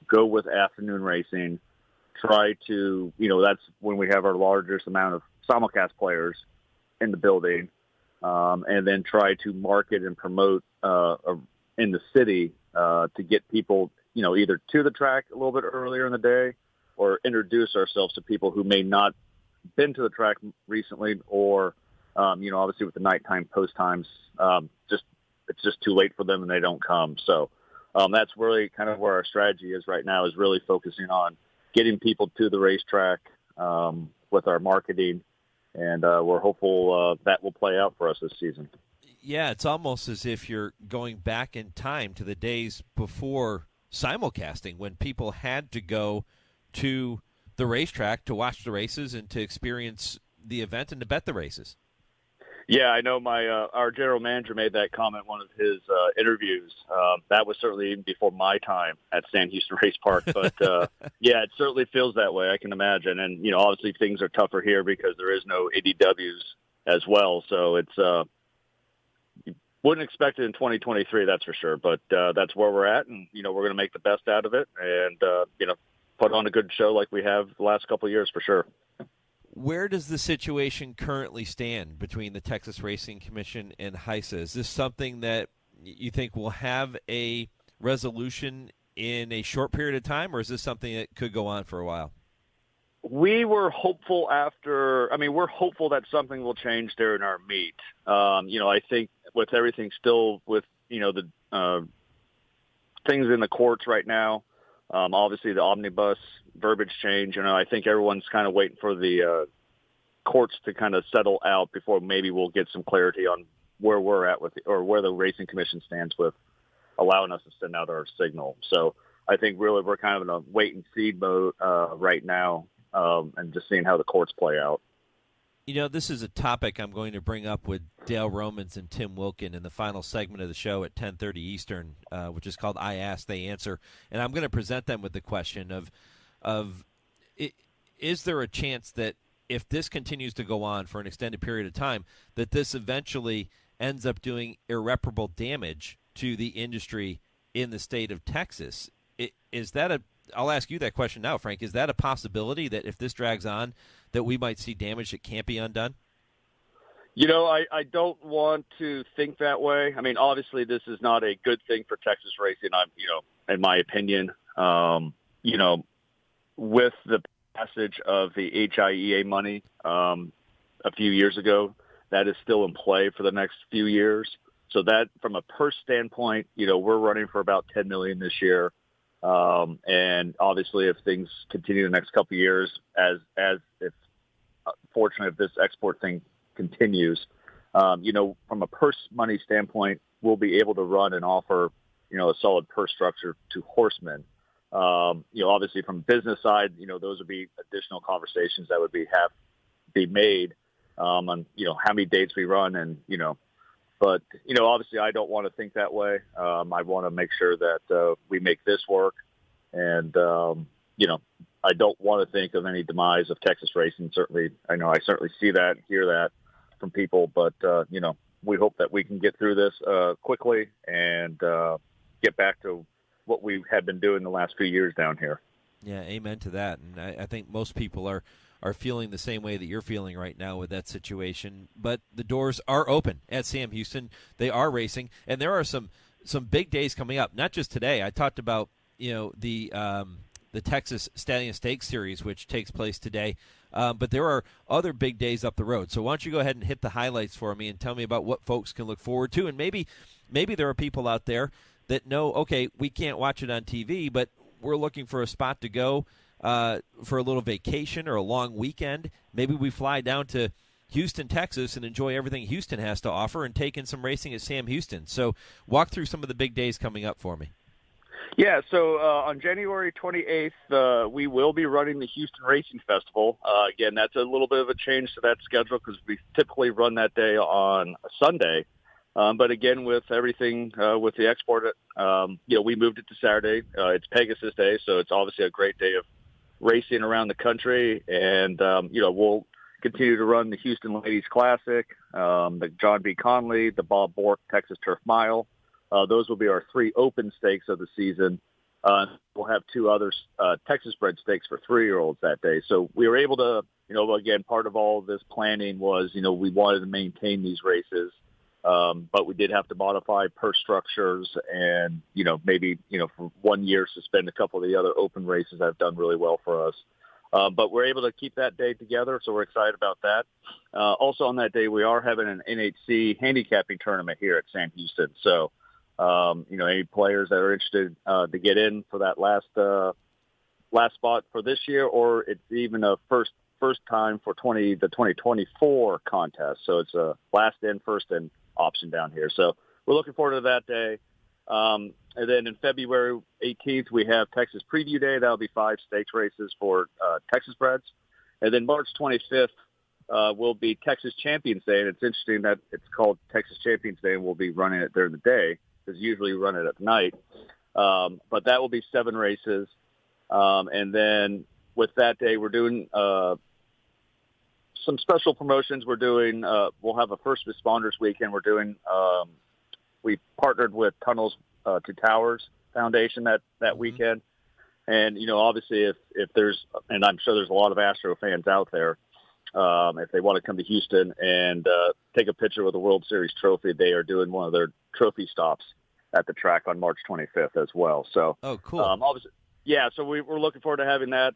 go with afternoon racing, try to, that's when we have our largest amount of simulcast players in the building, and then try to market and promote in the city to get people, either to the track a little bit earlier in the day or introduce ourselves to people who may not been to the track recently or, obviously with the nighttime post times, it's just too late for them and they don't come. So that's really kind of where our strategy is right now, is really focusing on getting people to the racetrack with our marketing. And we're hopeful that will play out for us this season.
Yeah, it's almost as if you're going back in time to the days before simulcasting, when people had to go to the racetrack to watch the races and to experience the event and to bet the races.
Yeah, I know our general manager made that comment in one of his interviews. That was certainly even before my time at Stan Houston Race Park. But, yeah, it certainly feels that way, I can imagine. And, obviously things are tougher here because there is no ADWs as well. So it's you wouldn't expect it in 2023, that's for sure. But that's where we're at, and, we're going to make the best out of it and, put on a good show like we have the last couple of years for sure.
Where does the situation currently stand between the Texas Racing Commission and HISA? Is this something that you think will have a resolution in a short period of time, or is this something that could go on for a while?
We were hopeful we're hopeful that something will change during our meet. I think with everything still with, the things in the courts right now, obviously the omnibus verbiage change, I think everyone's kind of waiting for the courts to kind of settle out before maybe we'll get some clarity on where we're at or where the Racing Commission stands with allowing us to send out our signal. So I think really we're kind of in a wait and see mode right now, and just seeing how the courts play out.
This is a topic I'm going to bring up with Dale Romans and Tim Wilkin in the final segment of the show at 10:30 Eastern, which is called I Ask, They Answer. And I'm going to present them with the question is there a chance that if this continues to go on for an extended period of time, that this eventually ends up doing irreparable damage to the industry in the state of Texas? I'll ask you that question now, Frank. Is that a possibility that if this drags on, that we might see damage that can't be undone?
I don't want to think that way. I mean, obviously this is not a good thing for Texas racing, in my opinion. With the passage of the HIEA money a few years ago, that is still in play for the next few years. So that, from a purse standpoint, we're running for about $10 million this year. And obviously if things continue the next couple of years, as if fortunately if this export thing continues, from a purse money standpoint, we'll be able to run and offer, a solid purse structure to horsemen. Obviously from business side, those would be additional conversations that would be made, on, how many dates we run and, but, obviously I don't want to think that way. I want to make sure that we make this work. And, I don't want to think of any demise of Texas racing. Certainly, I certainly see that and hear that from people. But, we hope that we can get through this quickly and get back to what we have been doing the last few years down here.
Yeah, amen to that. And I think most people are feeling the same way that you're feeling right now with that situation. But the doors are open at Sam Houston. They are racing, and there are some big days coming up. Not just today. I talked about the Texas Stallion Stakes Series, which takes place today. But there are other big days up the road. So why don't you go ahead and hit the highlights for me and tell me about what folks can look forward to. And maybe there are people out there that know, okay, we can't watch it on TV, but we're looking for a spot to go for a little vacation or a long weekend. Maybe we fly down to Houston, Texas, and enjoy everything Houston has to offer and take in some racing at Sam Houston. So walk through some of the big days coming up for me.
Yeah, so on January 28th, we will be running the Houston Racing Festival. Again, that's a little bit of a change to that schedule because we typically run that day on a Sunday. But again, with everything with the export, we moved it to Saturday. It's Pegasus Day, so it's obviously a great day of racing around the country. And, we'll continue to run the Houston Ladies Classic, the John B. Conley, the Bob Bork Texas Turf Mile. Those will be our 3 open stakes of the season. We'll have 2 other Texas-bred stakes for 3-year-olds that day. So we were able to, again, part of all of this planning was, we wanted to maintain these races, but we did have to modify purse structures and, maybe, for 1 year suspend a couple of the other open races that have done really well for us. But we're able to keep that day together, so we're excited about that. Also on that day, we are having an NHC handicapping tournament here at Sam Houston. So, any players that are interested to get in for that last spot for this year, or it's even a first time for the 2024 contest. So it's a last in, first in option down here. So we're looking forward to that day. And then in February 18th, we have Texas Preview Day. That'll be 5 stakes races for Texas breds. And then March 25th will be Texas Champions Day. And it's interesting that it's called Texas Champions Day, and we'll be running it during the day because usually we run it at night. But that will be 7 races. And then with that day, we're doing some special promotions. We're doing we'll have a first responders weekend. We're doing we partnered with Tunnels to Towers Foundation that weekend. And, obviously if there's, and I'm sure there's a lot of Astro fans out there, if they want to come to Houston and take a picture with the World Series trophy, they are doing one of their trophy stops at the track on March 25th as well. So,
oh, cool.
Obviously, yeah, so we're looking forward to having that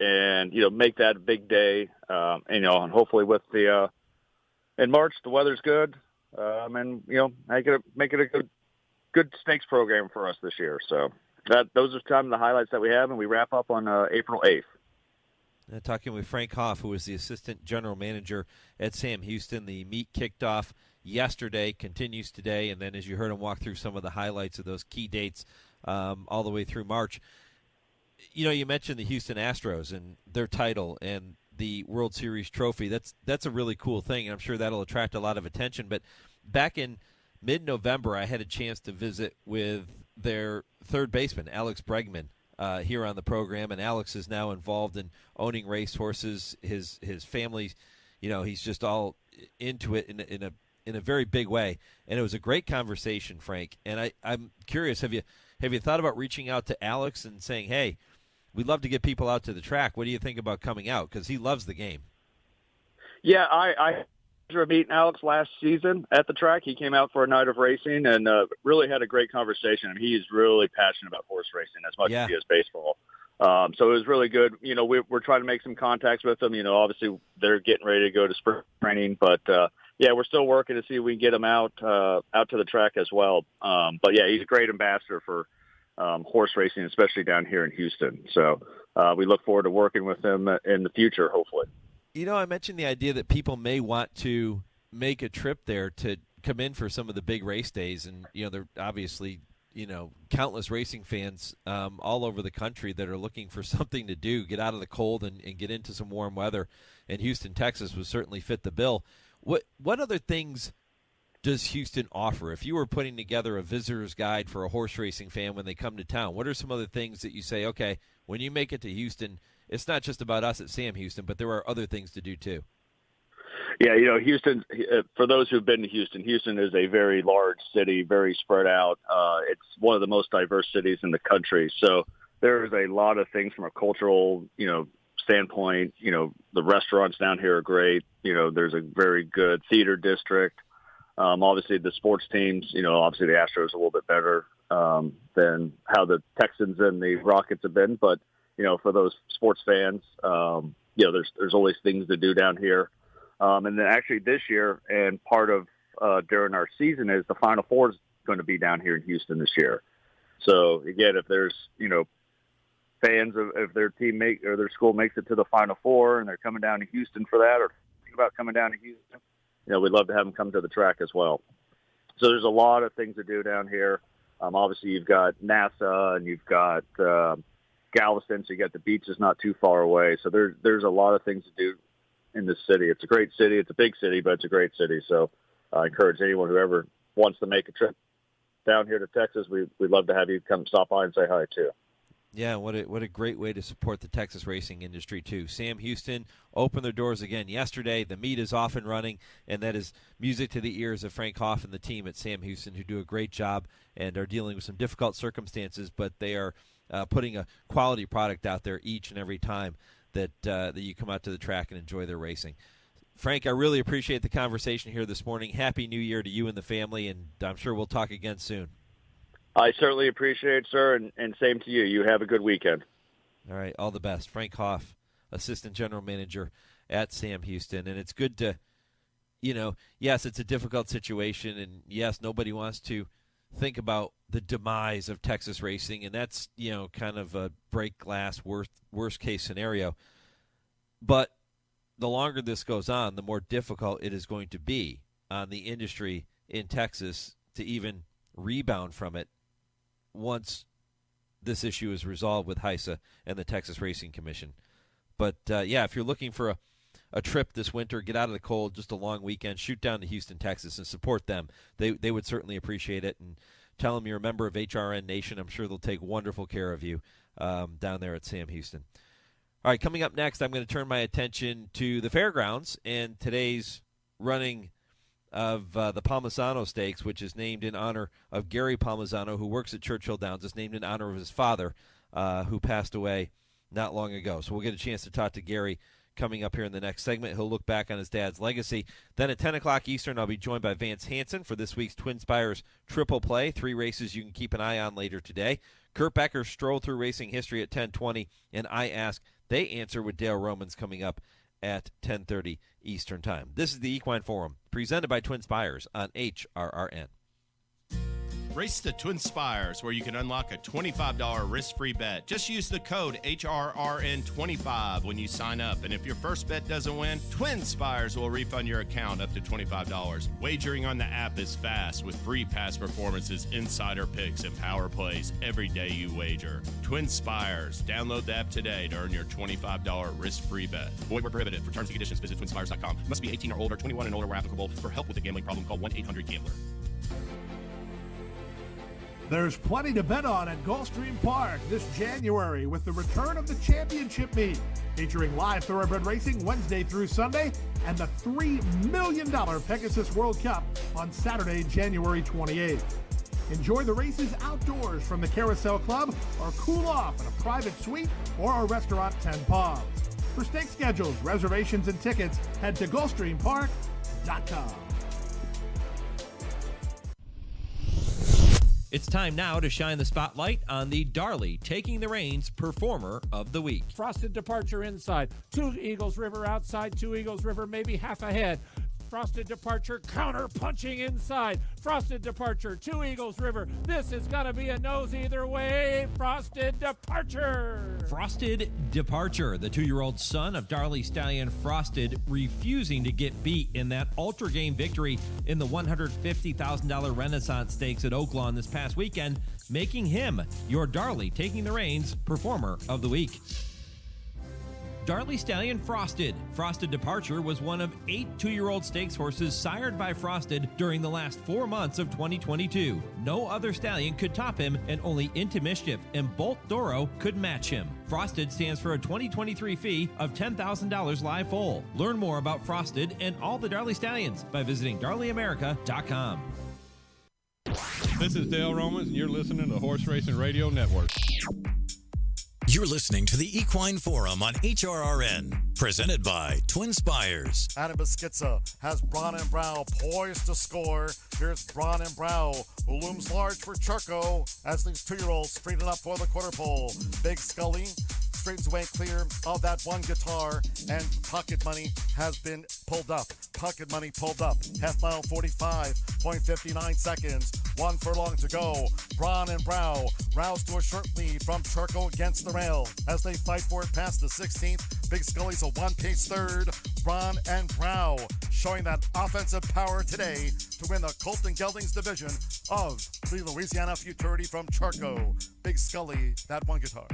and, make that a big day. And hopefully with in March, the weather's good. And, make it a good stakes program for us this year. So those are some of the highlights that we have, and we wrap up on April 8th.
Talking with Frank Hopf, who is the assistant general manager at Sam Houston. The meet kicked off yesterday, continues today, and then as you heard him walk through some of the highlights of those key dates all the way through March. You mentioned the Houston Astros and their title and the World Series trophy. That's a really cool thing, and I'm sure that'll attract a lot of attention. But back in mid-November, I had a chance to visit with their third baseman, Alex Bregman, here on the program, and Alex is now involved in owning racehorses. His family, he's just all into it in a very big way. And it was a great conversation, Frank. And I'm curious, have you thought about reaching out to Alex and saying, hey, we'd love to get people out to the track. What do you think about coming out? Because he loves the game.
Yeah, I meeting Alex last season at the track. He came out for a night of racing and really had a great conversation. He is really passionate about horse racing as much as he is baseball. So it was really good. We're trying to make some contacts with them. Obviously they're getting ready to go to spring training, but we're still working to see if we can get him out to the track as well. But yeah, he's a great ambassador for horse racing, especially down here in Houston. So we look forward to working with him in the future, hopefully.
I mentioned the idea that people may want to make a trip there to come in for some of the big race days. And, there are obviously, countless racing fans all over the country that are looking for something to do, get out of the cold and get into some warm weather. And Houston, Texas would certainly fit the bill. What other things does Houston offer? If you were putting together a visitor's guide for a horse racing fan when they come to town, what are some other things that you say, okay, when you make it to Houston, it's not just about us at Sam Houston, but there are other things to do too?
Yeah, Houston, for those who've been to Houston, Houston is a very large city, very spread out. It's one of the most diverse cities in the country. So there's a lot of things from a cultural, standpoint. The restaurants down here are great. There's a very good theater district. Obviously the sports teams, obviously the Astros are a little bit better than how the Texans and the Rockets have been. But, for those sports fans, there's always things to do down here. And then actually this year, and part of during our season is the Final Four is going to be down here in Houston this year. So again, if there's, fans if their team or their school makes it to the Final Four and they're coming down to Houston for that, or think about coming down to Houston, we'd love to have them come to the track as well. So there's a lot of things to do down here. Obviously, you've got NASA and you've got Galveston, so you got the beaches not too far away. So there's a lot of things to do in this city. It's a great city. It's a big city, but it's a great city. So I encourage anyone who ever wants to make a trip down here to Texas, we'd love to have you come stop by and say hi too.
Yeah, what a great way to support the Texas racing industry, too. Sam Houston opened their doors again yesterday. The meet is off and running, and that is music to the ears of Frank Hopf and the team at Sam Houston, who do a great job and are dealing with some difficult circumstances, but they are putting a quality product out there each and every time that you come out to the track and enjoy their racing. Frank, I really appreciate the conversation here this morning. Happy New Year to you and the family, and I'm sure we'll talk again soon.
I certainly appreciate it, sir, and same to you. You have a good weekend.
All right, all the best. Frank Hopf, Assistant General Manager at Sam Houston. And it's good to, yes, it's a difficult situation, and yes, nobody wants to think about the demise of Texas racing, and that's, kind of a break glass worst case scenario. But the longer this goes on, the more difficult it is going to be on the industry in Texas to even rebound from it once this issue is resolved with HISA and the Texas Racing Commission. But, if you're looking for a trip this winter, get out of the cold, just a long weekend, shoot down to Houston, Texas, and support them. They would certainly appreciate it. And tell them you're a member of HRRN Nation. I'm sure they'll take wonderful care of you down there at Sam Houston. All right, coming up next, I'm going to turn my attention to the fairgrounds and today's running of the Palmisano Stakes, which is named in honor of Gary Palmisano, who works at Churchill Downs. It's named in honor of his father, who passed away not long ago. So we'll get a chance to talk to Gary coming up here in the next segment. He'll look back on his dad's legacy. Then at 10 o'clock Eastern, I'll be joined by Vance Hanson for this week's Twin Spires Triple Play. 3 races you can keep an eye on later today. Kurt Becker strolled through racing history at 10:20, and I Ask, They Answer with Dale Romans coming up at 10:30 Eastern Time. This is the Equine Forum, presented by Twin Spires on HRRN.
Race the Twin Spires, where you can unlock a $25 risk-free bet. Just use the code HRRN25 when you sign up. And if your first bet doesn't win, Twin Spires will refund your account up to $25. Wagering on the app is fast with free past performances, insider picks, and power plays every day you wager. Twin Spires. Download the app today to earn your $25 risk-free bet. Void where prohibited. For terms and conditions, visit TwinSpires.com. Must be 18 or older, 21 and older where applicable. For help with a gambling problem, call 1-800-GAMBLER.
There's plenty to bet on at Gulfstream Park this January with the return of the championship meet, featuring live thoroughbred racing Wednesday through Sunday and the $3 million Pegasus World Cup on Saturday, January 28th. Enjoy the races outdoors from the Carousel Club or cool off in a private suite or a restaurant 10 Palms. For stake schedules, reservations, and tickets, head to GulfstreamPark.com.
It's time now to shine the spotlight on the Darley Taking the Reins Performer of the Week.
Frosted Departure inside, 2 Eagles River outside, 2 Eagles River maybe half ahead. Frosted Departure counter punching inside. Frosted Departure, 2 Eagles River. This is going to be a nose either way. Frosted Departure.
Frosted Departure, the 2-year-old son of Darley stallion Frosted, refusing to get beat in that ultra game victory in the $150,000 Renaissance Stakes at Oaklawn this past weekend, making him your Darley Taking the Reins Performer of the Week. Darley Stallion Frosted. Frosted Departure was one of 8 2-year-old stakes horses sired by Frosted during the last 4 months of 2022. No other stallion could top him, and only Into Mischief and Bolt Doro could match him. Frosted stands for a 2023 fee of $10,000 live full. Learn more about Frosted and all the Darley Stallions by visiting DarleyAmerica.com.
This is Dale Romans, and you're listening to the Horse Racing Radio Network.
You're listening to the Equine Forum on HRRN, presented by Twin Spires.
Adam Beschizza has Braun and Brow poised to score. Here's Braun and Brow, who looms large for Churko as these 2-year-olds straighten up for the quarter pole. Big Scully straightens away clear of that one guitar, and Pocket Money has been pulled up. Pocket Money pulled up. Half mile 45.59 seconds. 1 furlong to go. Braun and Brow roused to a short lead from Charco against the rail as they fight for it past the 16th. Big Scully's a one-pace third. Braun and Brow showing that offensive power today to win the Colt and Geldings division of the Louisiana Futurity from Charco. Big Scully, that one guitar.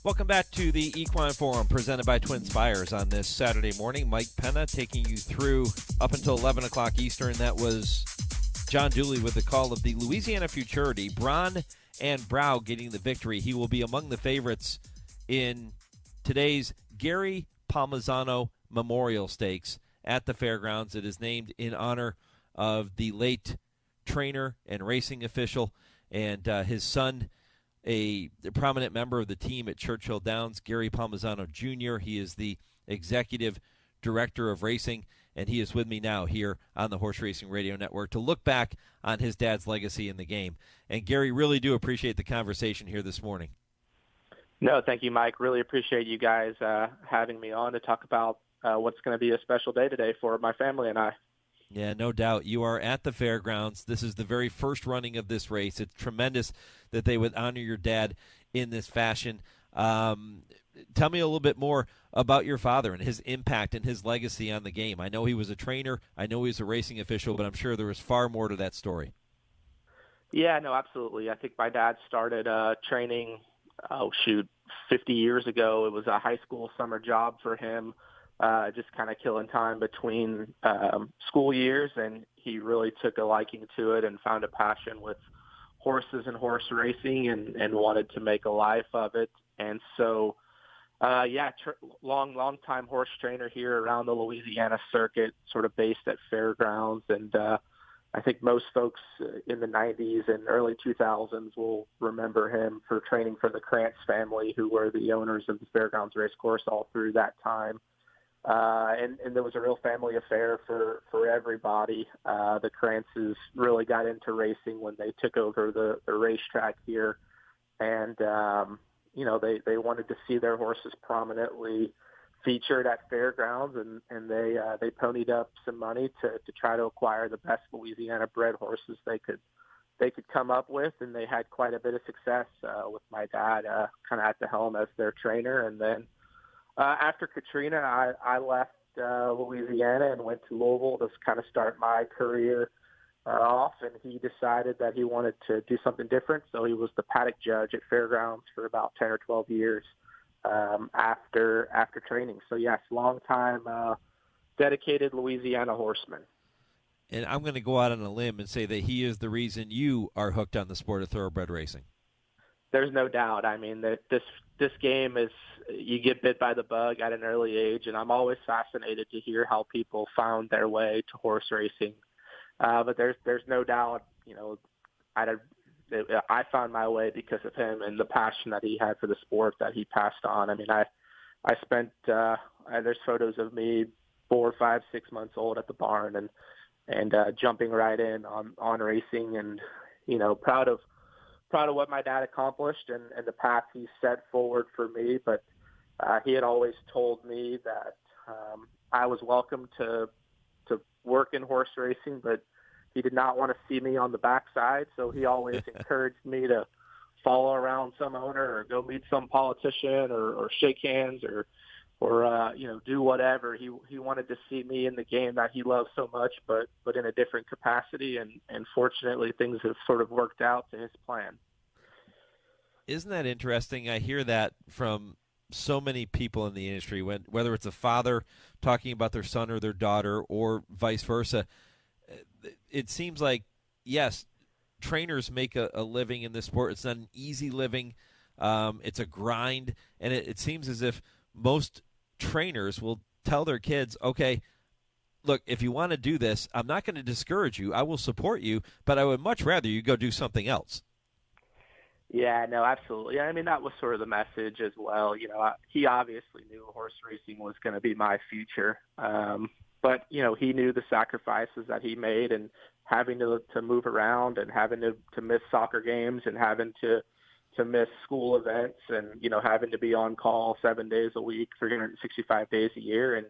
Welcome back to the Equine Forum presented by TwinSpires on this Saturday morning. Mike Penna taking you through up until 11 o'clock Eastern. That was John Dooley with the call of the Louisiana Futurity. Braun and Brow getting the victory. He will be among the favorites in today's Gary Palmisano Memorial Stakes at the fairgrounds. It is named in honor of the late trainer and racing official and his son, a prominent member of the team at Churchill Downs, Gary Palmisano Jr. He is the executive director of racing, and he is with me now here on the Horse Racing Radio Network to look back on his dad's legacy in the game. And Gary, really do appreciate the conversation here this morning.
No, thank you, Mike. Really appreciate you guys having me on to talk about what's going to be a special day today for my family and I.
Yeah, no doubt. You are at the fairgrounds. This is the very first running of this race. It's tremendous that they would honor your dad in this fashion. Tell me a little bit more about your father and his impact and his legacy on the game. I know he was a trainer. I know he was a racing official, but I'm sure there was far more to that story.
Yeah, no, absolutely. I think my dad started training, 50 years ago. It was a high school summer job for him. Just kind of killing time between school years, and he really took a liking to it and found a passion with horses and horse racing and wanted to make a life of it. And so, long time horse trainer here around the Louisiana circuit, sort of based at fairgrounds. And I think most folks in the 90s and early 2000s will remember him for training for the Krantz family, who were the owners of the Fairgrounds Racecourse all through that time. And there was a real family affair for everybody. The Krantzes really got into racing when they took over the racetrack here. And, they wanted to see their horses prominently featured at fairgrounds, and they ponied up some money to try to acquire the best Louisiana bred horses they could come up with. And they had quite a bit of success with my dad kind of at the helm as their trainer. And then after Katrina, I left Louisiana and went to Louisville to kind of start my career off, and he decided that he wanted to do something different, so he was the paddock judge at fairgrounds for about 10 or 12 years after training. So, yes, long-time dedicated Louisiana horseman.
And I'm going to go out on a limb and say that he is the reason you are hooked on the sport of thoroughbred racing.
There's no doubt. I mean, that this game is, you get bit by the bug at an early age, and I'm always fascinated to hear how people found their way to horse racing. But there's no doubt, I found my way because of him and the passion that he had for the sport that he passed on. I mean, I spent, there's photos of me 4, 5, 6 months old at the barn and jumping right in on racing, and, proud of what my dad accomplished and the path he set forward for me. But he had always told me that I was welcome to work in horse racing, but he did not want to see me on the backside. So he always encouraged me to follow around some owner or go meet some politician or shake hands or do whatever. He wanted to see me in the game that he loved so much, but in a different capacity. And fortunately, things have sort of worked out to his plan.
Isn't that interesting? I hear that from so many people in the industry, whether it's a father talking about their son or their daughter or vice versa. It seems like, yes, trainers make a living in this sport. It's not an easy living. It's a grind. And it seems as if most trainers will tell their kids, okay, look, if you want to do this, I'm not going to discourage you. I will support you, but I would much rather you go do something else.
Yeah, no, absolutely. I mean, that was sort of the message as well. He obviously knew horse racing was going to be my future. But, he knew the sacrifices that he made and having to move around and having to miss soccer games and having to miss school events and, having to be on call 7 days a week, 365 days a year. And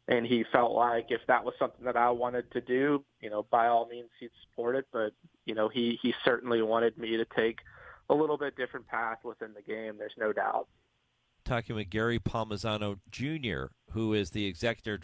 and he felt like if that was something that I wanted to do, by all means he'd support it. But, he certainly wanted me to take a little bit different path within the game. There's no doubt.
Talking with Gary Palmisano Jr., who is the executive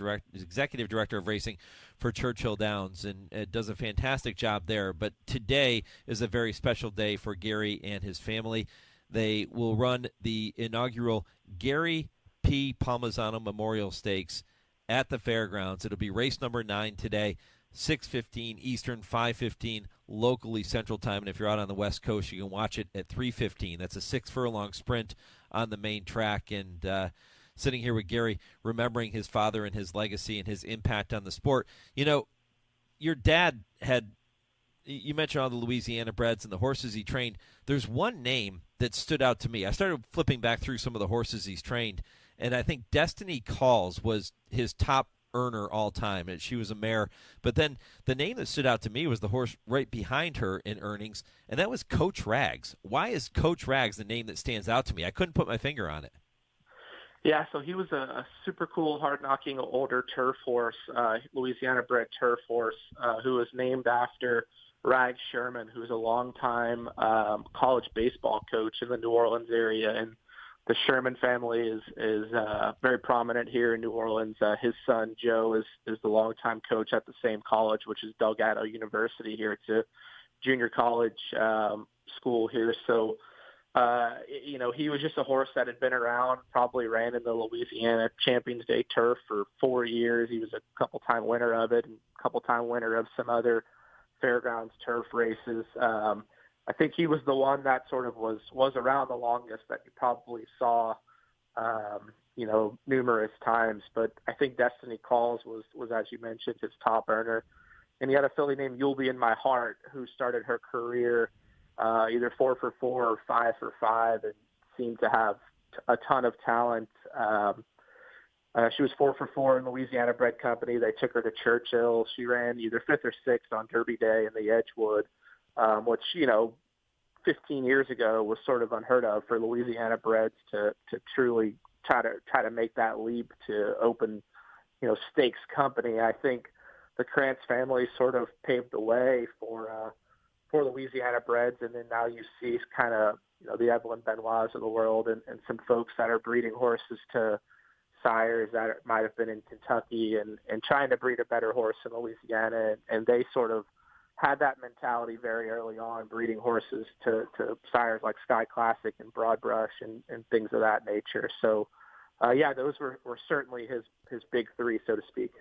director of racing for Churchill Downs, and does a fantastic job there. But today is a very special day for Gary and his family. They will run the inaugural Gary P. Palmisano Memorial Stakes at the fairgrounds. It'll be race number 9 today, 6:15 Eastern, 5:15 locally Central Time. And if you're out on the West Coast, you can watch it at 3:15. That's a 6-furlong sprint on the main track. And sitting here with Gary, remembering his father and his legacy and his impact on the sport. Your dad had, you mentioned all the Louisiana breds and the horses he trained. There's one name that stood out to me. I started flipping back through some of the horses he's trained, and I think Destiny Calls was his top earner all time, and she was a mare. But then the name that stood out to me was the horse right behind her in earnings, and that was Coach Rags. Why is Coach Rags the name that stands out to me? I couldn't put my finger on it.
Yeah, so he was a super cool, hard-knocking older turf horse, Louisiana-bred turf horse, who was named after Rags Sherman, who's a longtime college baseball coach in the New Orleans area. And the Sherman family is very prominent here in New Orleans. His son, Joe, is the longtime coach at the same college, which is Delgado University here. It's a junior college school here. So, he was just a horse that had been around, probably ran in the Louisiana Champions Day turf for 4 years. He was a couple-time winner of it and a couple-time winner of some other fairgrounds turf races. I think he was the one that sort of was around the longest that you probably saw, numerous times. But I think Destiny Calls was, as you mentioned, his top earner. And he had a filly named You'll Be in My Heart who started her career either 4 for 4 or 5 for 5 and seemed to have a ton of talent. She was 4 for 4 in Louisiana Bred Company. They took her to Churchill. She ran either 5th or 6th on Derby Day in the Edgewood, which, 15 years ago was sort of unheard of for Louisiana breds to truly try to make that leap to open, stakes company. I think the Krantz family sort of paved the way for Louisiana breds, and then now you see kind of, the Evelyn Benoits of the world and some folks that are breeding horses to sires that might have been in Kentucky and trying to breed a better horse in Louisiana. And they sort of had that mentality very early on, breeding horses to sires like Sky Classic and Broadbrush and things of that nature. So, those were certainly his big three, so to speak.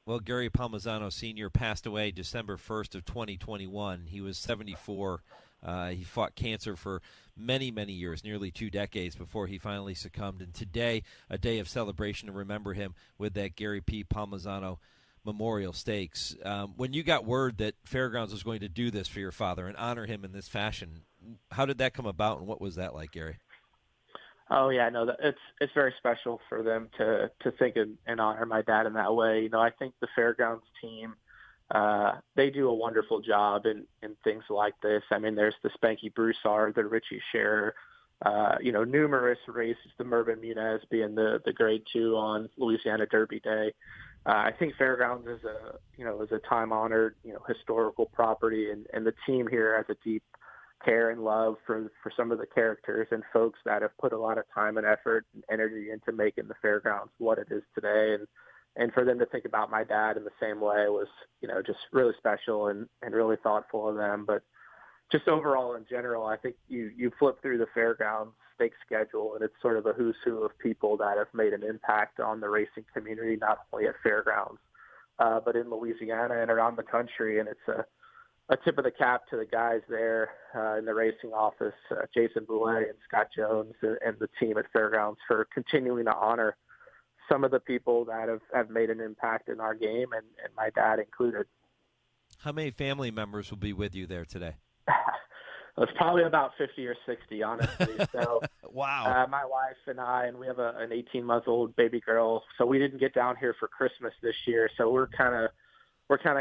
Well, Gary Palmisano Sr. passed away December 1st of 2021. He was 74. He fought cancer for many, many years, nearly 2 decades before he finally succumbed. And today, a day of celebration to remember him with that Gary P. Palmisano Memorial Stakes. When you got word that Fairgrounds was going to do this for your father and honor him in this fashion, how did that come about, and what was that like, Gary?
Oh yeah, no, it's very special for them to think and honor my dad in that way. I think the Fairgrounds team, they do a wonderful job in things like this. I mean, there's the Spanky Broussard, the Richie Scherer, numerous races, the Mervyn Muniz being the grade 2 on Louisiana Derby Day. I think Fairgrounds is a time-honored, historical property, and the team here has a deep care and love for some of the characters and folks that have put a lot of time and effort and energy into making the Fairgrounds what it is today. And for them to think about my dad in the same way was, just really special and really thoughtful of them. But just overall in general, I think you flip through the Fairgrounds stake schedule, and it's sort of a who's who of people that have made an impact on the racing community, not only at Fairgrounds, but in Louisiana and around the country. And it's a tip of the cap to the guys there in the racing office, Jason Boulet and Scott Jones and the team at Fairgrounds for continuing to honor some of the people that have made an impact in our game, and my dad included.
How many family members will be with you there today?
It's probably about 50 or 60, honestly. So,
wow.
My wife and I, and we have an 18-month-old baby girl. So we didn't get down here for Christmas this year. So we're kind of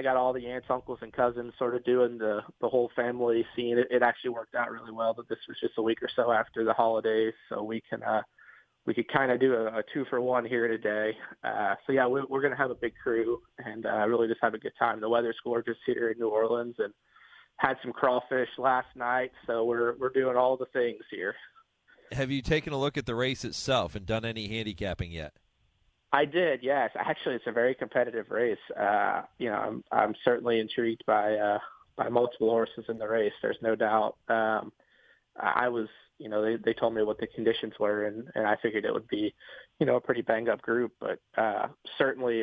got all the aunts, uncles, and cousins sort of doing the whole family scene. It actually worked out really well, but this was just a week or so after the holidays, so we can we could kind of do a 2-for-1 here today. So yeah, we're going to have a big crew and really just have a good time. The weather's gorgeous here in New Orleans, and had some crawfish last night. So we're doing all the things here.
Have you taken a look at the race itself and done any handicapping yet?
I did, yes. Actually, it's a very competitive race. I'm certainly intrigued by multiple horses in the race. There's no doubt. I was, they told me what the conditions were, and I figured it would be, a pretty banged up group, but certainly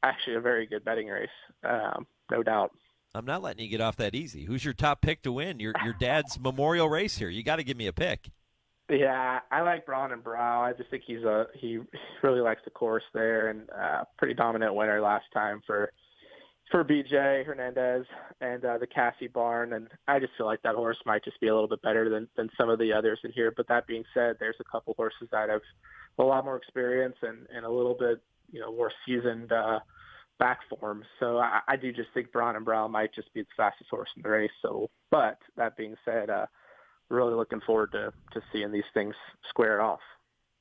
actually a very good betting race, no doubt.
I'm not letting you get off that easy. Who's your top pick to win your dad's memorial race here? You got to give me a pick.
Yeah, I like Braun and Brow. I just think he really likes the course there, and pretty dominant winner last time for BJ Hernandez and the Cassie Barn, and I just feel like that horse might just be a little bit better than some of the others in here. But that being said, there's a couple horses that have a lot more experience and a little bit more seasoned back form. So I do just think Braun and Brow might just be the fastest horse in the race. So, but that being said, really looking forward to seeing these things square off.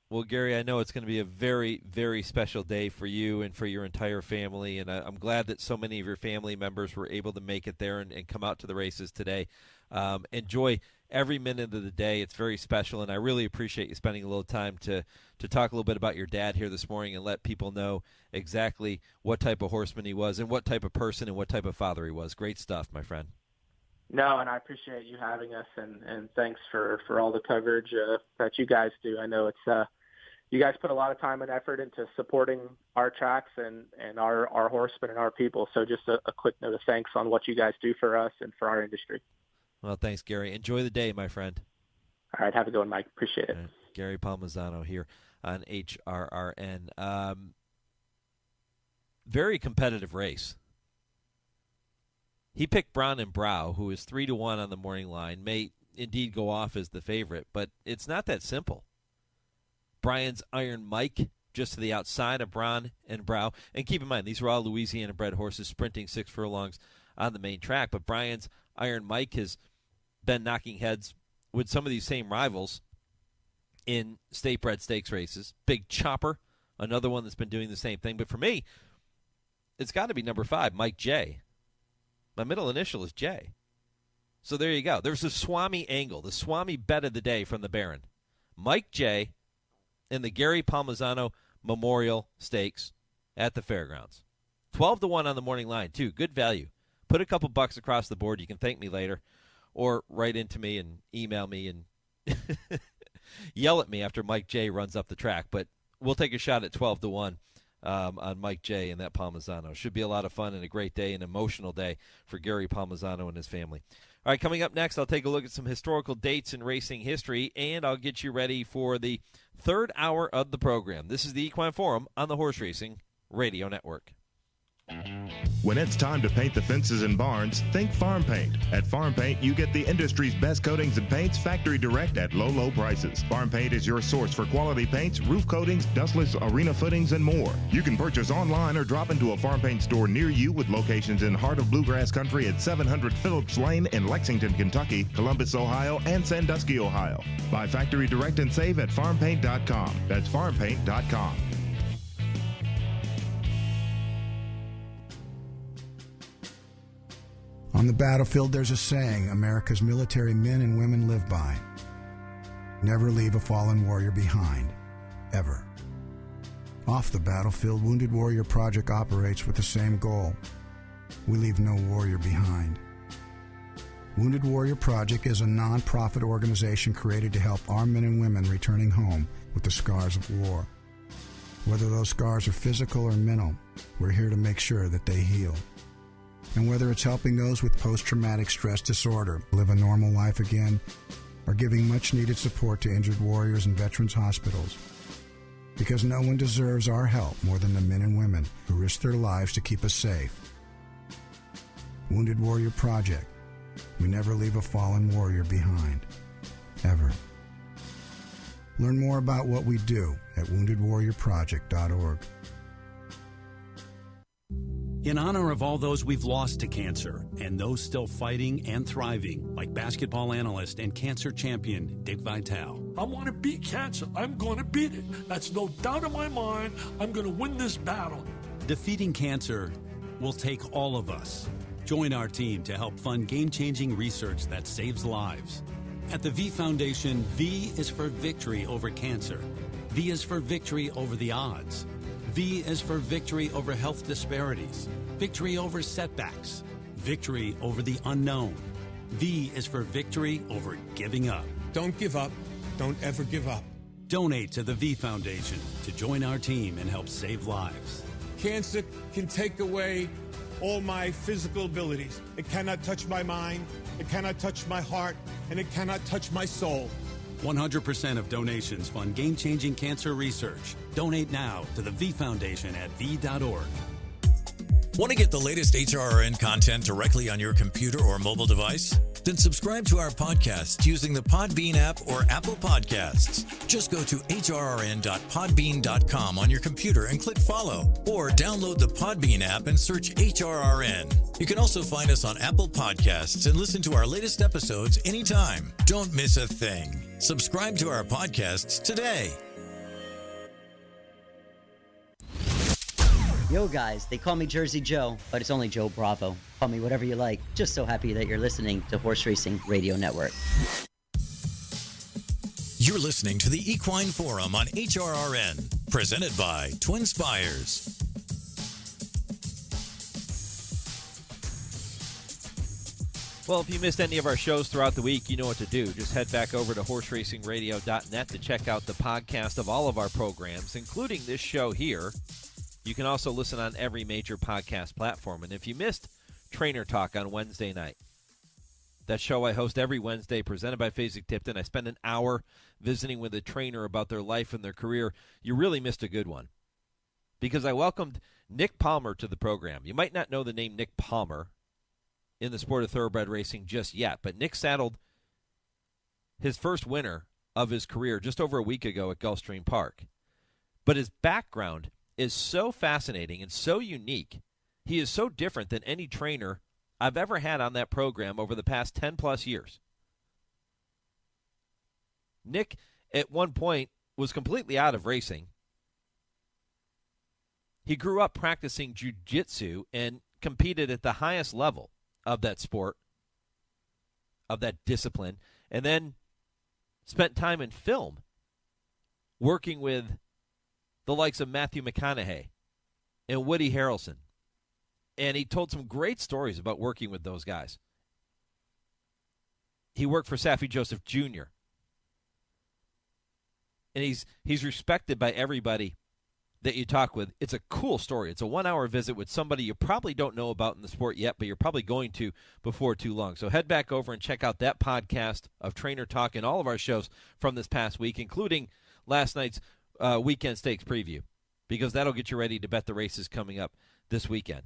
Well, Gary, I know it's going to be a very, very special day for you and for your entire family, and I'm glad that so many of your family members were able to make it there and come out to the races today. Enjoy every minute of the day. It's very special, and I really appreciate you spending a little time to talk a little bit about your dad here this morning and let people know exactly what type of horseman he was and what type of person and what type of father he was. Great stuff, my friend.
No, and I appreciate you having us, and thanks for all the coverage that you guys do. I know it's you guys put a lot of time and effort into supporting our tracks and our horsemen and our people. So just a quick note of thanks on what you guys do for us and for our industry.
Well, thanks, Gary. Enjoy the day, my friend.
All right, have a good one, Mike. Appreciate it.
Gary Palmisano here on HRRN. Very competitive race. He picked Braun and Brow, who is 3-1 on the morning line, may indeed go off as the favorite, but it's not that simple. Brian's Iron Mike just to the outside of Braun and Brow. And keep in mind, these are all Louisiana-bred horses sprinting 6 furlongs on the main track, but Brian's Iron Mike has been knocking heads with some of these same rivals in state-bred stakes races. Big Chopper, another one that's been doing the same thing. But for me, it's got to be number 5, Mike J. My middle initial is J. So there you go. There's the Swami angle, the Swami bet of the day from the Baron. Mike J. in the Gary Palmisano Memorial Stakes at the Fairgrounds. 12-1 on the morning line, too. Good value. Put a couple bucks across the board. You can thank me later or write into me and email me and yell at me after Mike J. runs up the track. But we'll take a shot at 12-1. On Mike J. and that Palmisano. Should be a lot of fun and a great day, an emotional day for Gary Palmisano and his family. All right, coming up next, I'll take a look at some historical dates in racing history, and I'll get you ready for the third hour of the program. This is the Equine Forum on the Horse Racing Radio Network.
When it's time to paint the fences and barns, think Farm Paint. At Farm Paint, you get the industry's best coatings and paints factory direct at low, low prices. Farm Paint is your source for quality paints, roof coatings, dustless arena footings, and more. You can purchase online or drop into a Farm Paint store near you with locations in Heart of Bluegrass Country at 700 Phillips Lane in Lexington, Kentucky, Columbus, Ohio, and Sandusky, Ohio. Buy factory direct and save at farmpaint.com. That's farmpaint.com.
On the battlefield, there's a saying America's military men and women live by. Never leave a fallen warrior behind, ever. Off the battlefield, Wounded Warrior Project operates with the same goal. We leave no warrior behind. Wounded Warrior Project is a non-profit organization created to help our men and women returning home with the scars of war. Whether those scars are physical or mental, we're here to make sure that they heal. And whether it's helping those with post-traumatic stress disorder live a normal life again, or giving much-needed support to injured warriors in veterans' hospitals. Because no one deserves our help more than the men and women who risk their lives to keep us safe. Wounded Warrior Project. We never leave a fallen warrior behind. Ever. Learn more about what we do at woundedwarriorproject.org.
In honor of all those we've lost to cancer and those still fighting and thriving, like basketball analyst and cancer champion Dick Vitale,
I want to beat cancer. I'm going to beat it. That's no doubt in my mind. I'm going to win this battle.
Defeating cancer will take all of us. Join our team to help fund game-changing research that saves lives. At the V Foundation, V is for victory over cancer. V is for victory over the odds. V is for victory over health disparities, victory over setbacks, victory over the unknown. V is for victory over giving up.
Don't give up. Don't ever give up.
Donate to the V Foundation to join our team and help save lives.
Cancer can take away all my physical abilities. It cannot touch my mind, it cannot touch my heart, and it cannot touch my soul.
100% of donations fund game-changing cancer research. Donate now to the V Foundation at v.org.
Want to get the latest HRRN content directly on your computer or mobile device? Then subscribe to our podcast using the Podbean app or Apple Podcasts. Just go to hrrn.podbean.com on your computer and click follow, or download the Podbean app and search HRRN. You can also find us on Apple Podcasts and listen to our latest episodes anytime. Don't miss a thing. Subscribe to our podcasts today.
Yo guys, they call me Jersey Joe, but it's only Joe Bravo. Call me whatever you like. Just so happy that you're listening to Horse Racing Radio Network.
You're listening to the Equine Forum on HRRN, presented by TwinSpires.
Well, if you missed any of our shows throughout the week, you know what to do. Just head back over to horseracingradio.net to check out the podcast of all of our programs, including this show here. You can also listen on every major podcast platform. And if you missed Trainer Talk on Wednesday night, that show I host every Wednesday, presented by Fasig-Tipton, I spend an hour visiting with a trainer about their life and their career. You really missed a good one, because I welcomed Nick Palmer to the program. You might not know the name Nick Palmer in the sport of thoroughbred racing just yet, but Nick saddled his first winner of his career just over a week ago at Gulfstream Park. But his background is so fascinating and so unique. He is so different than any trainer I've ever had on that program over the past 10-plus years. Nick, at one point, was completely out of racing. He grew up practicing jiu-jitsu and competed at the highest level of that sport, of that discipline, and then spent time in film working with the likes of Matthew McConaughey and Woody Harrelson. And he told some great stories about working with those guys. He worked for Saffie Joseph Jr. And he's respected by everybody that you talk with. It's a cool story. It's a 1-hour visit with somebody you probably don't know about in the sport yet, but you're probably going to before too long. So head back over and check out that podcast of Trainer Talk and all of our shows from this past week, including last night's weekend stakes preview, because that'll get you ready to bet the races coming up this weekend.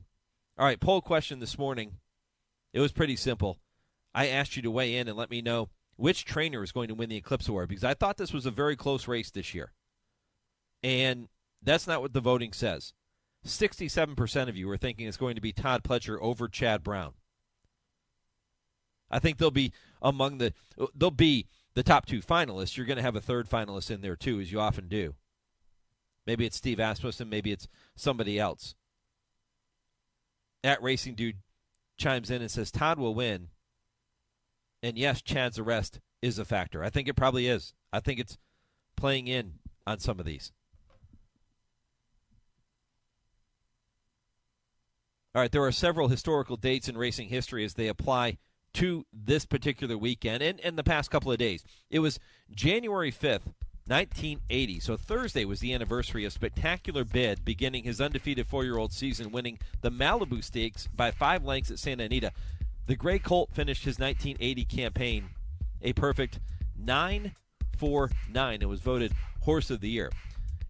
All right, poll question this morning. It was pretty simple. I asked you to weigh in and let me know which trainer is going to win the Eclipse Award, because I thought this was a very close race this year. And that's not what the voting says. 67% of you are thinking it's going to be Todd Pletcher over Chad Brown. I think they'll be the top two finalists. You're going to have a third finalist in there too, as you often do. Maybe it's Steve Asmussen, maybe it's somebody else. At Racing Dude chimes in and says Todd will win. And yes, Chad's arrest is a factor. I think it probably is. I think it's playing in on some of these. All right, there are several historical dates in racing history as they apply to this particular weekend and the past couple of days. It was January 5th, 1980. So Thursday was the anniversary of Spectacular Bid beginning his undefeated 4-year-old season, winning the Malibu Stakes by 5 lengths at Santa Anita. The Gray Colt finished his 1980 campaign a perfect 9-4-9 and was voted Horse of the Year.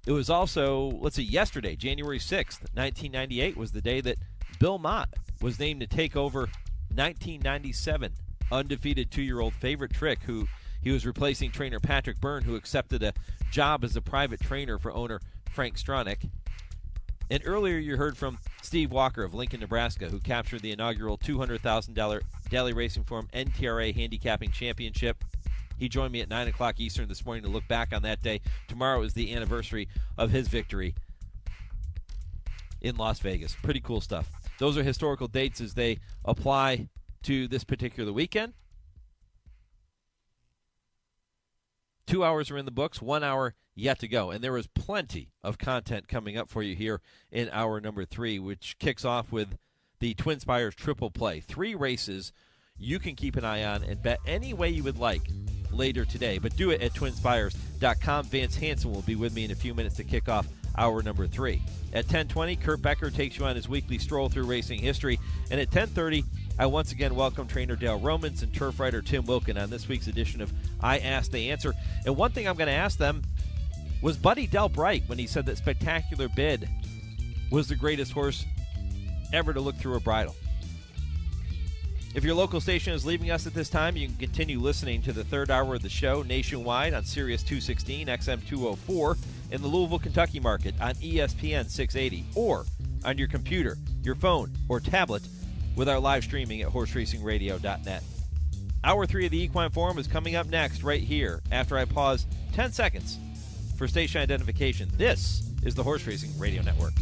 It was also, yesterday, January 6th, 1998 was the day that Bill Mott was named to take over 1997 undefeated 2-year-old Favorite Trick, who he was replacing trainer Patrick Byrne, who accepted a job as a private trainer for owner Frank Stronach. And earlier you heard from Steve Walker of Lincoln, Nebraska, who captured the inaugural $200,000 daily racing form NTRA Handicapping Championship. He joined me at 9 o'clock Eastern this morning to look back on that day. Tomorrow is the anniversary of his victory in Las Vegas. Pretty cool stuff. Those are historical dates as they apply to this particular weekend. 2 hours are in the books, 1 hour yet to go. And there is plenty of content coming up for you here in hour number 3, which kicks off with the TwinSpires Triple Play. 3 races you can keep an eye on and bet any way you would like later today. But do it at TwinSpires.com. Vance Hanson will be with me in a few minutes to kick off hour number 3. At 10:20, Kurt Becker takes you on his weekly stroll through racing history. And at 10:30, I once again welcome trainer Dale Romans and turf writer Tim Wilkin on this week's edition of I Ask, They Answer. And one thing I'm going to ask them, was Buddy Delp right when he said that Spectacular Bid was the greatest horse ever to look through a bridle? If your local station is leaving us at this time, you can continue listening to the third hour of the show nationwide on Sirius 216, XM 204, in the Louisville, Kentucky market on ESPN 680, or on your computer, your phone, or tablet with our live streaming at horseracingradio.net. Hour 3 of the Equine Forum is coming up next right here after I pause 10 seconds for station identification. This is the Horse Racing Radio Network.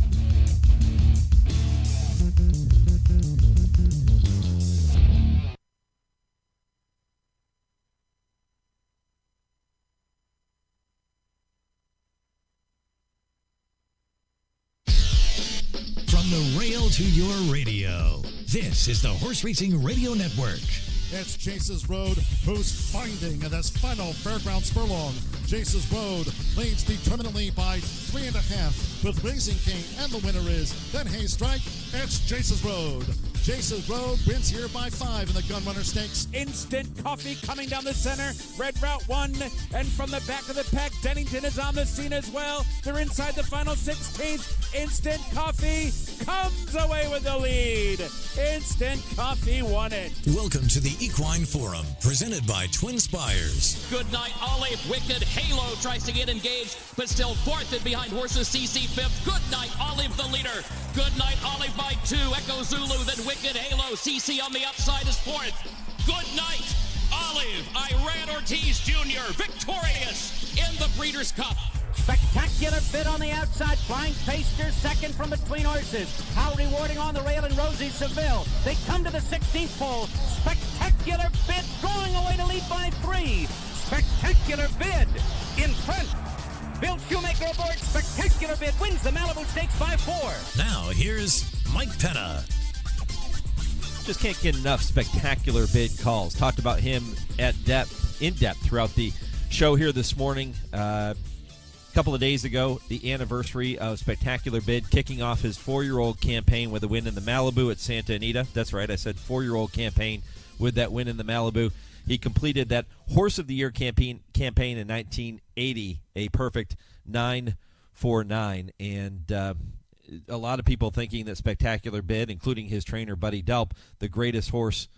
From the rail to your radio, this is the Horse Racing Radio Network.
It's Jace's Road, who's finding this final fairgrounds furlong. Jace's Road leads determinately by 3.5 with Raising King, and the winner is Then Hay Strike. It's Jace's Road. Jace's Road wins here by 5 in the Gunrunner Stakes.
Instant Coffee coming down the center. Red Route 1. And from the back of the pack, Dennington is on the scene as well. They're inside the final 16th. Instant Coffee comes away with the lead. Instant Coffee won it.
Welcome to the Equine Forum, presented by TwinSpires.
Good Night Olive, Wicked Halo tries to get engaged, but still fourth and behind horses. CC fifth. Good Night Olive, the leader. Good Night Olive by 2. Echo Zulu, then Wicked Halo. CC on the upside is fourth. Good Night Olive. Iran Ortiz Jr. victorious in the Breeders' Cup.
Spectacular Bid on the outside. Flying Paster second from between horses. How Rewarding on the rail and Rosie Seville. They come to the 16th pole. Spectacular Bid going away to lead by 3. Spectacular Bid in front. Bill Shoemaker aboard. Spectacular Bid wins the Malibu Stakes by 4.
Now here's Mike Penna.
Just can't get enough Spectacular Bid calls. Talked about him in depth throughout the show here this morning. A couple of days ago, the anniversary of Spectacular Bid, kicking off his 4-year-old campaign with a win in the Malibu at Santa Anita. That's right, I said 4-year-old campaign with that win in the Malibu. He completed that Horse of the Year campaign in 1980, a perfect 9.49, and a lot of people thinking that Spectacular Bid, including his trainer Buddy Delp, the greatest horse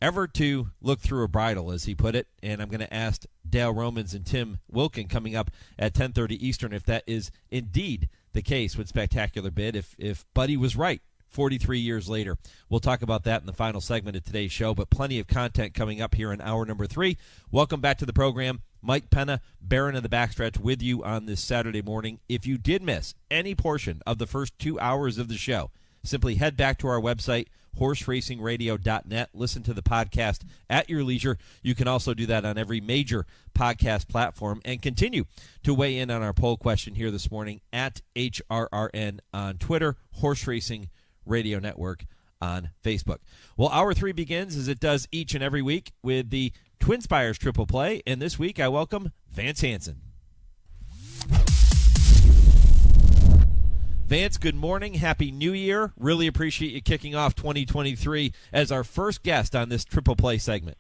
ever to look through a bridle, as he put it. And I'm going to ask Dale Romans and Tim Wilkin coming up at 10:30 Eastern if that is indeed the case with Spectacular Bid, if Buddy was right 43 years later. We'll talk about that in the final segment of today's show, but plenty of content coming up here in hour number 3. Welcome back to the program. Mike Penna, Baron of the Backstretch, with you on this Saturday morning. If you did miss any portion of the first 2 hours of the show, simply head back to our website, horseracingradio.net. Listen to the podcast at your leisure. You can also do that on every major podcast platform, and continue to weigh in on our poll question here this morning at HRRN on Twitter, Horse Racing Radio Network on Facebook. Well, hour 3 begins, as it does each and every week, with the TwinSpires Triple Play, and this week I welcome Vance Hanson. Vance, good morning. Happy New Year. Really appreciate you kicking off 2023 as our first guest on this Triple Play segment.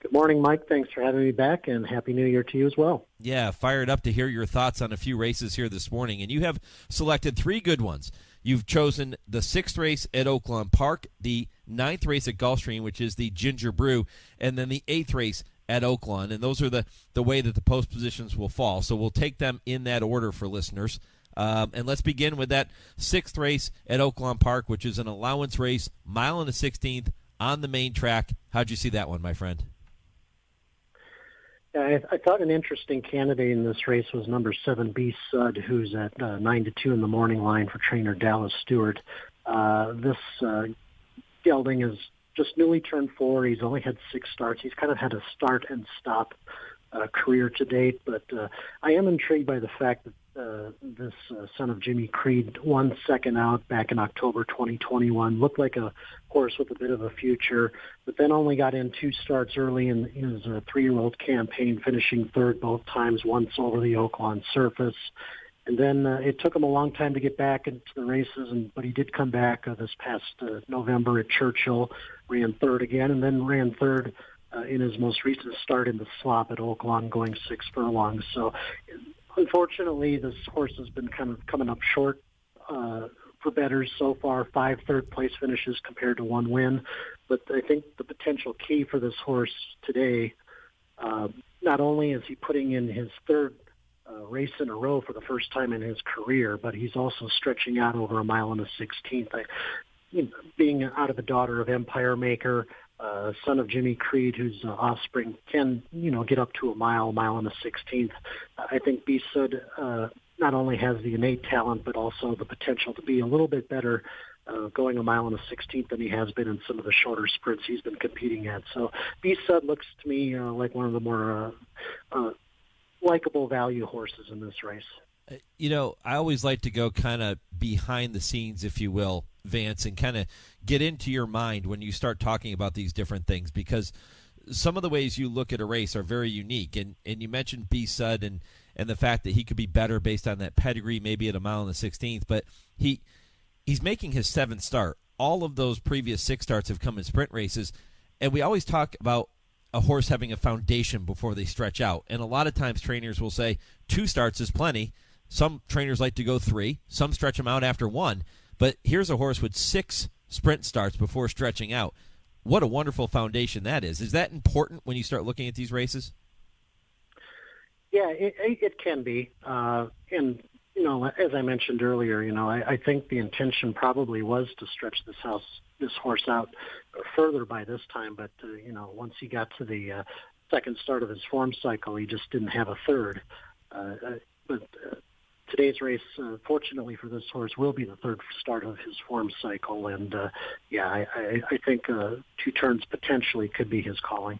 Good morning, Mike. Thanks for having me back, and Happy New Year to you as well.
Yeah, fired up to hear your thoughts on a few races here this morning, and you have selected 3 good ones. You've chosen the 6th race at Oaklawn Park, the 9th race at Gulfstream, which is the Ginger Brew, and then the 8th race at Oaklawn, and those are the way that the post positions will fall. So we'll take them in that order for listeners. And let's begin with that 6th race at Oaklawn Park, which is an allowance race, mile and a 16th on the main track. How'd you see that one, my friend?
I thought an interesting candidate in this race was number 7, B Sud, who's at 9-2 in the morning line for trainer Dallas Stewart. This gelding is just newly turned 4. He's only had 6 starts. He's kind of had a start and stop career to date, but I am intrigued by the fact that this son of Jimmy Creed won second out back in October 2021, looked like a horse with a bit of a future, but then only got in 2 starts early in his 3-year-old campaign, finishing third both times, once over the Oaklawn surface. And then it took him a long time to get back into the races, but he did come back this past November at Churchill, ran third again, and then ran third in his most recent start in the slop at Oaklawn, going 6 furlongs. So unfortunately, this horse has been kind of coming up short for bettors so far, 5 third-place finishes compared to 1 win. But I think the potential key for this horse today, not only is he putting in his third race in a row for the first time in his career, but he's also stretching out over 1 mile and a 16th. Being out of the daughter of Empire Maker, son of Jimmy Creed, whose offspring can, get up to 1 mile, 1 mile and a 16th. I think B Sud not only has the innate talent, but also the potential to be a little bit better going 1 mile and a 16th than he has been in some of the shorter sprints he's been competing at. So B Sud looks to me like one of the more likable value horses in this race.
I always like to go kind of behind the scenes, if you will, Vance, and kind of get into your mind when you start talking about these different things, because some of the ways you look at a race are very unique. And you mentioned B Sud and the fact that he could be better based on that pedigree, maybe at 1 mile and a 16th, but he's making his 7th start. All of those previous 6 starts have come in sprint races, and we always talk about a horse having a foundation before they stretch out. And a lot of times trainers will say 2 starts is plenty. Some trainers like to go 3. Some stretch them out after 1. But here's a horse with 6 sprint starts before stretching out. What a wonderful foundation that is. Is that important when you start looking at these races?
Yeah, it can be. And, as I mentioned earlier, I think the intention probably was to stretch this horse out further by this time. But, once he got to the second start of his form cycle, he just didn't have a third. But today's race, fortunately for this horse, will be the third start of his form cycle. And, I think 2 turns potentially could be his calling.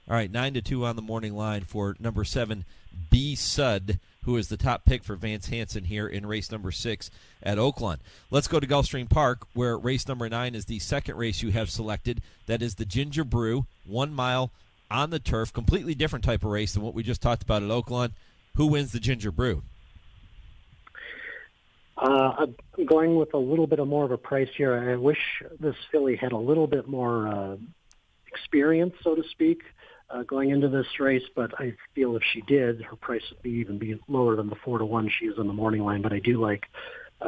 All right, 9-2 on the morning line for number 7, B Sud, who is the top pick for Vance Hanson here in race number 6 at Oaklawn. Let's go to Gulfstream Park, where race number 9 is the second race you have selected. That is the Ginger Brew, 1 mile on the turf, completely different type of race than what we just talked about at Oaklawn. Who wins the Ginger Brew?
I'm going with a little bit more of a price here. I wish this filly had a little bit more experience, so to speak, going into this race, but I feel if she did, her price would be lower than the 4-1 she is in the morning line. But I do like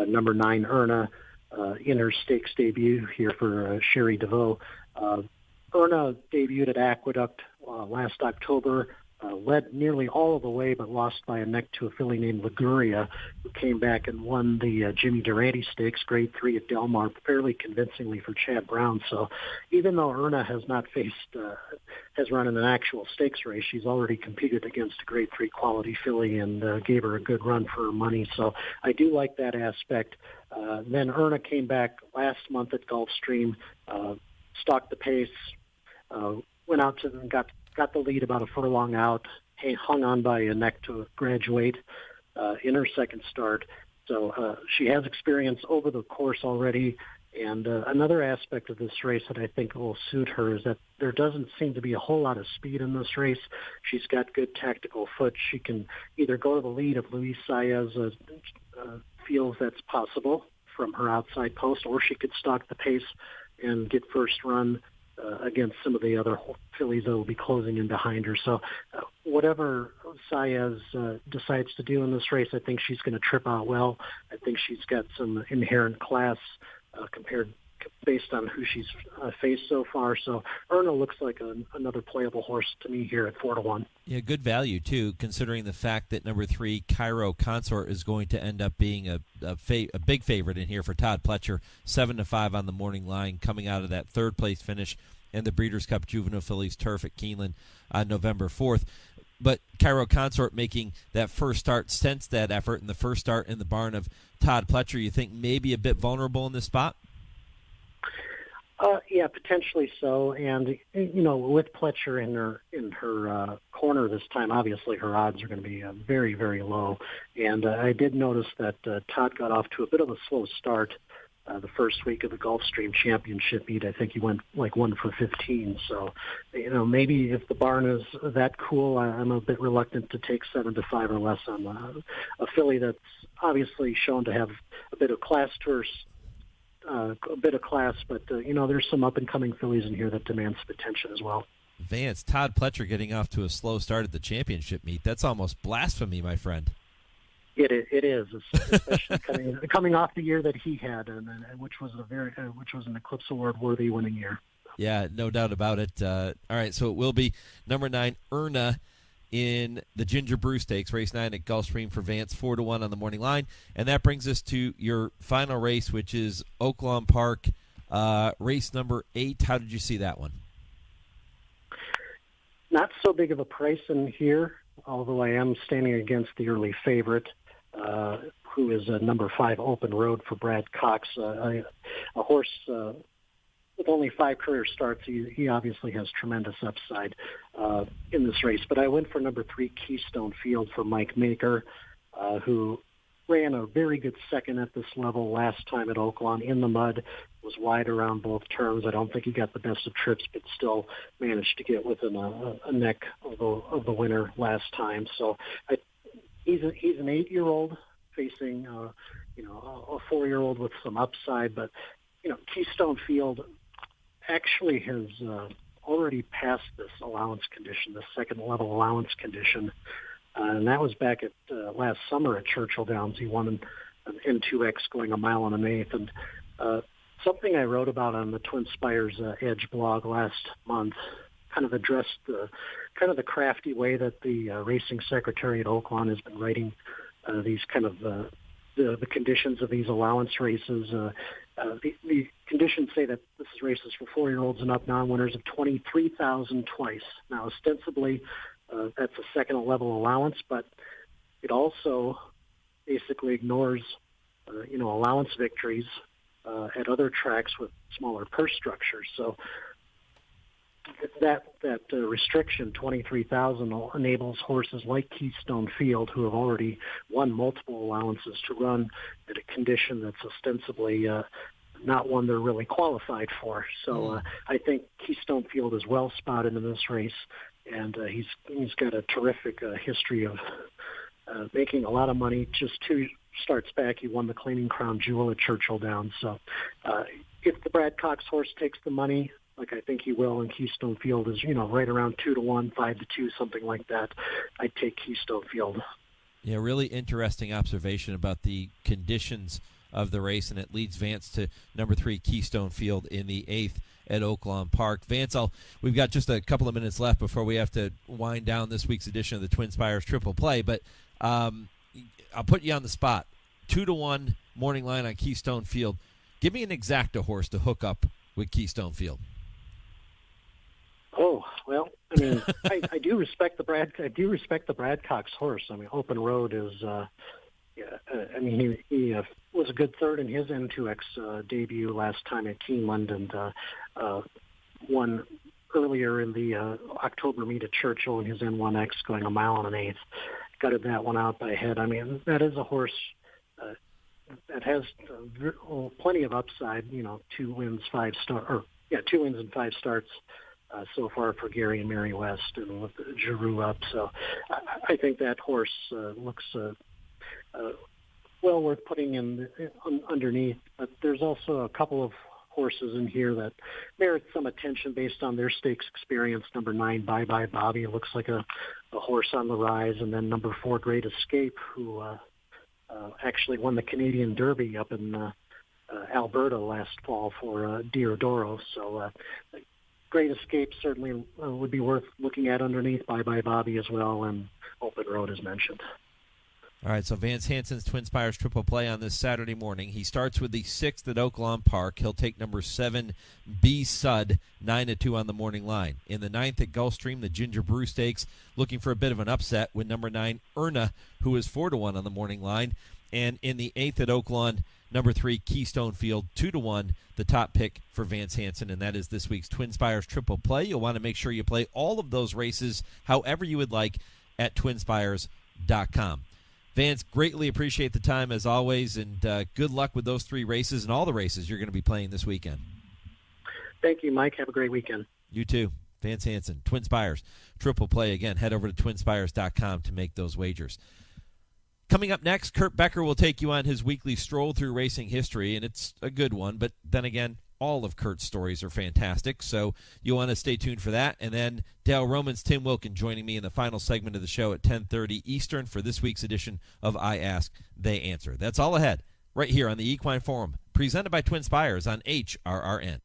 number 9, Erna, in her stakes debut here for Sherry DeVoe. Erna debuted at Aqueduct last October, led nearly all of the way, but lost by a neck to a filly named Liguria, who came back and won the Jimmy Durante Stakes, Grade 3 at Del Mar, fairly convincingly for Chad Brown. So even though Erna has not has run in an actual stakes race, she's already competed against a Grade 3 quality filly and gave her a good run for her money. So I do like that aspect. Then Erna came back last month at Gulfstream, stalked the pace, went out to and got the lead about a furlong out, hung on by a neck to graduate in her second start. So she has experience over the course already. And another aspect of this race that I think will suit her is that there doesn't seem to be a whole lot of speed in this race. She's got good tactical foot. She can either go to the lead if Luis Saez feels that's possible from her outside post, or she could stalk the pace and get first run against some of the other fillies that will be closing in behind her. So whatever Saez decides to do in this race, I think she's going to trip out well. I think she's got some inherent class based on who she's faced so far. So Erna looks like another playable horse to me here at 4-1.
Yeah, good value, too, considering the fact that number 3, Cairo Consort, is going to end up being a big favorite in here for Todd Pletcher, 7-5 on the morning line, coming out of that third-place finish in the Breeders' Cup Juvenile Fillies Turf at Keeneland on November 4th. But Cairo Consort making that first start since that effort and the first start in the barn of Todd Pletcher, you think maybe a bit vulnerable in this spot?
Yeah, potentially so. And with Pletcher in her corner this time, obviously her odds are going to be very, very low. And I did notice that Todd got off to a bit of a slow start the first week of the Gulfstream Championship meet. I think he went like 1 for 15. So, maybe if the barn is that cool, I'm a bit reluctant to take 7-5 or less on a filly that's obviously shown to have a bit of class to her. But there's some up-and-coming fillies in here that demand some attention as well.
Vance, Todd Pletcher getting off to a slow start at the championship meet. That's almost blasphemy, my friend.
It is, especially coming off the year that he had, and which was an Eclipse Award worthy winning year.
Yeah, no doubt about it. All right, so it will be number 9, Erna, in the Ginger Brew Stakes, race 9 at Gulfstream for Vance, 4-1 on the morning line. And that brings us to your final race, which is Oaklawn Park, race number 8. How did you see that one?
Not so big of a price in here, although I am standing against the early favorite, who is number 5, Open Road for Brad Cox, a horse with only 5 career starts. He obviously has tremendous upside in this race. But I went for number 3, Keystone Field for Mike Maker, who ran a very good second at this level last time at Oaklawn in the mud, was wide around both turns. I don't think he got the best of trips, but still managed to get within a neck of the winner last time. So he's an 8-year-old facing a 4-year-old with some upside, but Keystone Field actually has already passed this allowance condition, the second level allowance condition, and that was back at last summer at Churchill Downs. He won an N2X going 1 1/8, and something I wrote about on the Twin Spires Edge blog last month kind of addressed the crafty way that the racing secretary at Oaklawn has been writing these kind of the conditions of these allowance races. The conditions say that this is races for 4-year-olds and up, non-winners of $23,000 twice. Now, ostensibly, that's a second-level allowance, but it also basically ignores, allowance victories at other tracks with smaller purse structures. So that restriction, 23,000, enables horses like Keystone Field, who have already won multiple allowances, to run at a condition that's ostensibly not one they're really qualified for. So I think Keystone Field is well spotted in this race, and he's got a terrific history of making a lot of money. Just 2 starts back, he won the Cleaning Crown Jewel at Churchill Downs. So if the Brad Cox horse takes the money, like I think he will, and Keystone Field is, right around 2-1, 5-2, something like that, I'd take Keystone Field.
Yeah, really interesting observation about the conditions of the race, and it leads Vance to number 3, Keystone Field, in the 8th at Oaklawn Park. Vance, we've got just a couple of minutes left before we have to wind down this week's edition of the Twin Spires Triple Play, but I'll put you on the spot. 2-1 morning line on Keystone Field. Give me an exacta horse to hook up with Keystone Field.
Oh, well, I mean, I do respect the Brad Cox horse. I mean, Open Road is, he was a good third in his N2X debut last time at Keeneland, and won earlier in the October meet at Churchill in his N1X going 1 1/8. Gutted that one out by head. I mean, that is a horse that has plenty of upside. 2 wins and 5 starts. So far for Gary and Mary West, and with Giroux up. So I think that horse looks well worth putting in underneath. But there's also a couple of horses in here that merit some attention based on their stakes experience. Number 9, Bye Bye Bobby, looks like a horse on the rise. And then number 4, Great Escape, who actually won the Canadian Derby up in Alberta last fall for Diodoro. So Great Escape certainly would be worth looking at underneath. Bye Bye Bobby as well, and Open Road as mentioned.
All right, so Vance Hanson's Twin Spires Triple Play on this Saturday morning. He starts with the 6th at Oaklawn Park. He'll take number 7, B Sud, 9-2 on the morning line. In the 9th at Gulfstream, the Ginger Brew Stakes, looking for a bit of an upset with number 9, Erna, who is 4-1 on the morning line. And in the 8th at Oaklawn, number 3, Keystone Field, 2-1, the top pick for Vance Hanson, and that is this week's Twin Spires Triple Play. You'll want to make sure you play all of those races however you would like at TwinSpires.com. Vance, greatly appreciate the time as always, and good luck with those 3 races and all the races you're going to be playing this weekend.
Thank you, Mike. Have a great weekend.
You too. Vance Hanson, Twin Spires Triple Play. Again, head over to TwinSpires.com to make those wagers. Coming up next, Kurt Becker will take you on his weekly stroll through racing history, and it's a good one, but then again, all of Kurt's stories are fantastic, so you'll want to stay tuned for that. And then Dale Romans, Tim Wilkin joining me in the final segment of the show at 10:30 Eastern for this week's edition of I Ask, They Answer. That's all ahead right here on the Equine Forum, presented by Twin Spires on HRRN.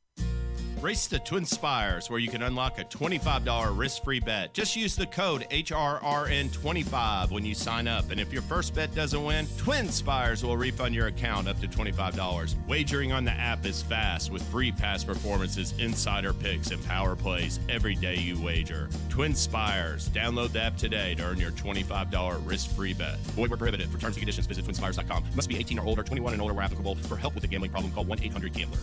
Race to Twin Spires, where you can unlock a $25 risk-free bet. Just use the code HRRN25 when you sign up. And if your first bet doesn't win, Twin Spires will refund your account up to $25. Wagering on the app is fast with free past performances, insider picks, and power plays every day you wager. Twin Spires. Download the app today to earn your $25 risk-free bet. Void where prohibited. For terms and conditions, visit TwinSpires.com. Must be 18 or older, 21 and older where applicable. For help with a gambling problem, call 1-800-GAMBLER.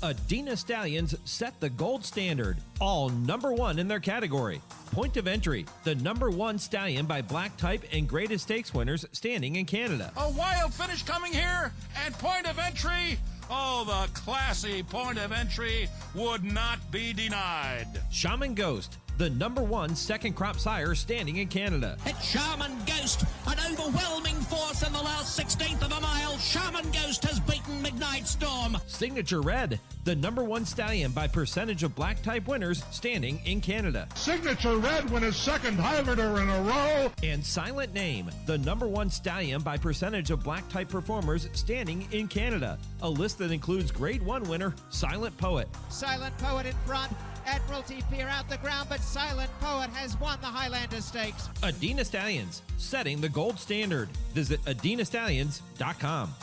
Adina Stallions set the gold standard, all number 1 in their category. Point of entry, the number 1 stallion by black type and greatest stakes winners standing in Canada.
A wild finish coming here, and point of entry. Oh, the classy point of entry would not be denied.
Shaman Ghost, the number 1 second crop sire standing in Canada.
It's Shaman Ghost, an overwhelming force in the last 16th of a mile. Shaman Ghost has beaten Midnight Storm.
Signature Red, the number 1 stallion by percentage of black type winners standing in Canada.
Signature Red win his second Highlander in a row.
And Silent Name, the number 1 stallion by percentage of black type performers standing in Canada. A list that includes Grade 1 winner Silent Poet.
Silent Poet in front. Admiralty Pier out the ground, but Silent Poet has won the Highlander Stakes.
Adina Stallions, setting the gold standard. Visit AdinaStallions.com.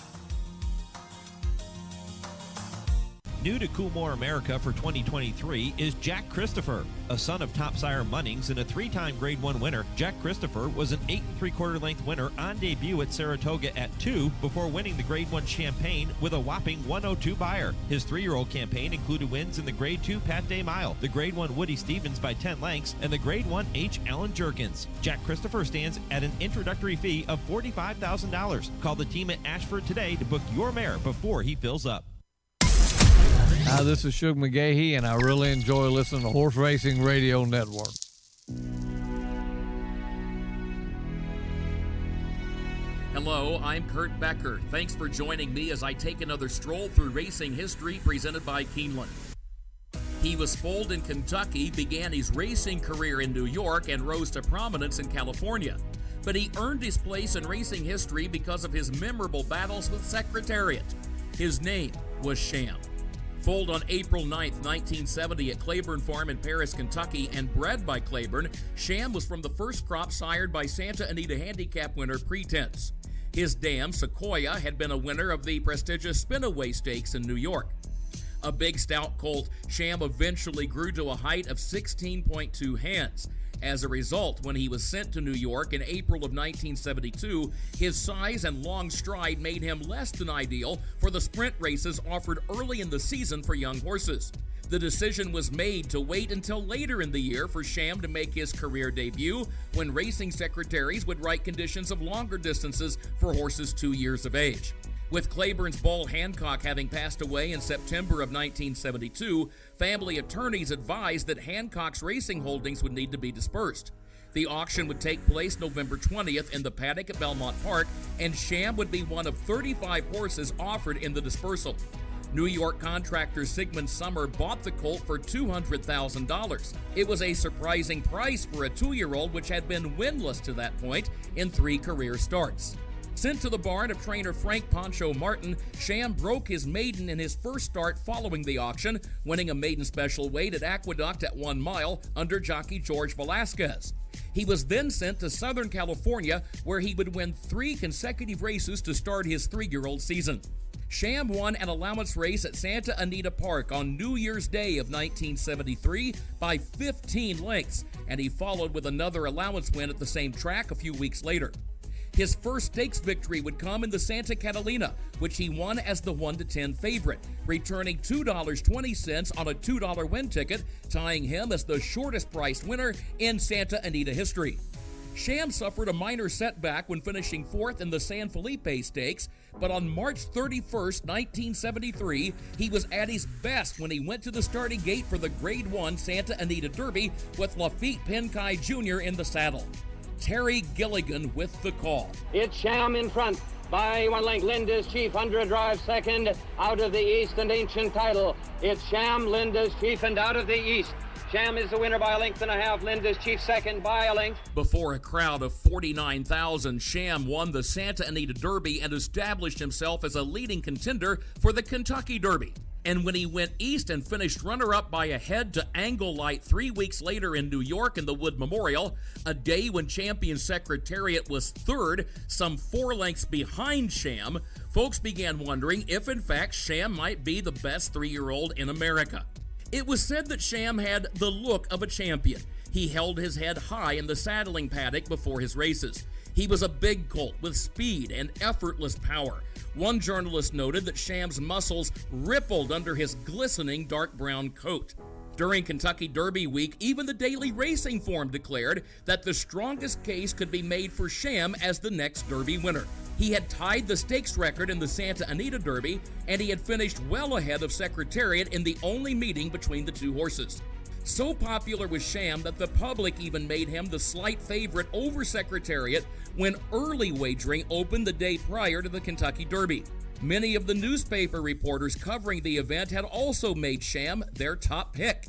New to Coolmore America for 2023 is Jack Christopher. A son of top sire Munnings and a 3-time Grade 1 winner, Jack Christopher was an 8 3/4 length winner on debut at Saratoga at 2 before winning the Grade 1 Champagne with a whopping 102 buyer. His 3-year-old campaign included wins in the Grade 2 Pat Day Mile, the Grade 1 Woody Stevens by 10 lengths, and the Grade 1 H. Allen Jerkins. Jack Christopher stands at an introductory fee of $45,000. Call the team at Ashford today to book your mare before he fills up.
Hi, this is Shug McGahee, and I really enjoy listening to Horse Racing Radio Network.
Hello, I'm Kurt Becker. Thanks for joining me as I take another stroll through racing history presented by Keeneland. He was foaled in Kentucky, began his racing career in New York, and rose to prominence in California. But he earned his place in racing history because of his memorable battles with Secretariat. His name was Sham. Foaled on April 9th, 1970 at Claiborne Farm in Paris, Kentucky, and bred by Claiborne, Sham was from the first crop sired by Santa Anita Handicap winner Pretense. His dam, Sequoia, had been a winner of the prestigious Spinaway Stakes in New York. A big stout colt, Sham eventually grew to a height of 16.2 hands. As a result, when he was sent to New York in April of 1972, his size and long stride made him less than ideal for the sprint races offered early in the season for young horses. The decision was made to wait until later in the year for Sham to make his career debut, when racing secretaries would write conditions of longer distances for horses 2 years of age. With Claiborne's Ball Hancock having passed away in September of 1972, family attorneys advised that Hancock's racing holdings would need to be dispersed. The auction would take place November 20th in the paddock at Belmont Park, and Sham would be one of 35 horses offered in the dispersal. New York contractor Sigmund Summer bought the colt for $200,000. It was a surprising price for a 2-year-old which had been winless to that point in 3 career starts. Sent to the barn of trainer Frank Pancho Martin, Sham broke his maiden in his first start following the auction, winning a maiden special weight at Aqueduct at 1 mile under jockey George Velasquez.
He was then sent to Southern California, where he would win 3 consecutive races to start his 3-year-old season. Sham won an allowance race at Santa Anita Park on New Year's Day of 1973 by 15 lengths, and he followed with another allowance win at the same track a few weeks later. His first stakes victory would come in the Santa Catalina, which he won as the 1-10 favorite, returning $2.20 on a $2 win ticket, tying him as the shortest priced winner in Santa Anita history. Sham suffered a minor setback when finishing 4th in the San Felipe Stakes, but on March 31st, 1973, he was at his best when he went to the starting gate for the Grade 1 Santa Anita Derby with Lafitte Penkai Jr. in the saddle. Terry Gilligan with the call.
It's Sham in front by 1 length. Linda's Chief under a drive second. Out of the East and Ancient Title. It's Sham, Linda's Chief, and out of the East. Sham is the winner by a length and a half. Linda's Chief second by a length.
Before a crowd of 49,000, Sham won the Santa Anita Derby and established himself as a leading contender for the Kentucky Derby. And when he went east and finished runner-up by a head to Angle Light 3 weeks later in New York in the Wood Memorial, a day when Champion Secretariat was 3rd, some 4 lengths behind Sham, folks began wondering if in fact Sham might be the best 3-year-old in America. It was said that Sham had the look of a champion. He held his head high in the saddling paddock before his races. He was a big colt with speed and effortless power. One journalist noted that Sham's muscles rippled under his glistening dark brown coat. During Kentucky Derby week, even the Daily Racing Form declared that the strongest case could be made for Sham as the next Derby winner. He had tied the stakes record in the Santa Anita Derby, and he had finished well ahead of Secretariat in the only meeting between the 2 horses. So popular was Sham that the public even made him the slight favorite over Secretariat when early wagering opened the day prior to the Kentucky Derby. Many of the newspaper reporters covering the event had also made Sham their top pick.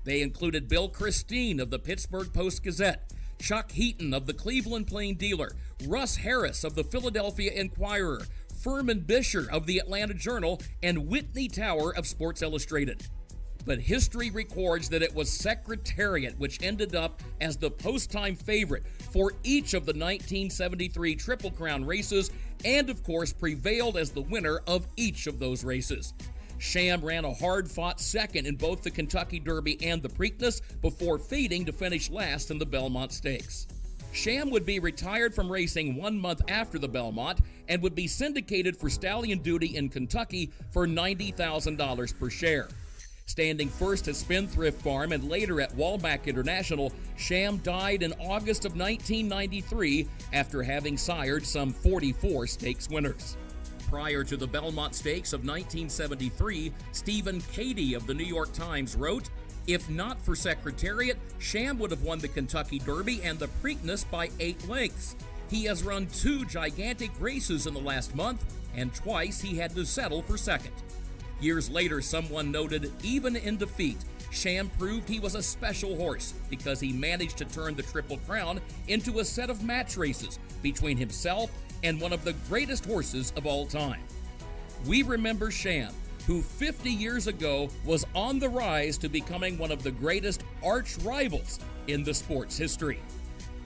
They included Bill Christine of the Pittsburgh Post-Gazette, Chuck Heaton of the Cleveland Plain Dealer, Russ Harris of the Philadelphia Inquirer, Furman Bisher of the Atlanta Journal, and Whitney Tower of Sports Illustrated. But history records that it was Secretariat which ended up as the post-time favorite for each of the 1973 Triple Crown races and, of course, prevailed as the winner of each of those races. Sham ran a hard-fought second in both the Kentucky Derby and the Preakness before fading to finish last in the Belmont Stakes. Sham would be retired from racing 1 month after the Belmont and would be syndicated for stallion duty in Kentucky for $90,000 per share. Standing first at Spendthrift Farm and later at Walbach International, Sham died in August of 1993 after having sired some 44 stakes winners. Prior to the Belmont Stakes of 1973, Stephen Cady of the New York Times wrote, "If not for Secretariat, Sham would have won the Kentucky Derby and the Preakness by 8 lengths. He has run 2 gigantic races in the last month, and twice he had to settle for second." Years later, someone noted, even in defeat, Sham proved he was a special horse because he managed to turn the Triple Crown into a set of match races between himself and one of the greatest horses of all time. We remember Sham, who 50 years ago was on the rise to becoming one of the greatest arch rivals in the sport's history.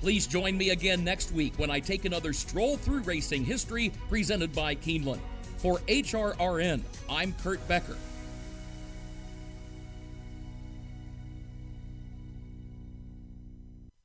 Please join me again next week when I take another stroll through racing history presented by Keeneland. For HRRN, I'm Kurt Becker.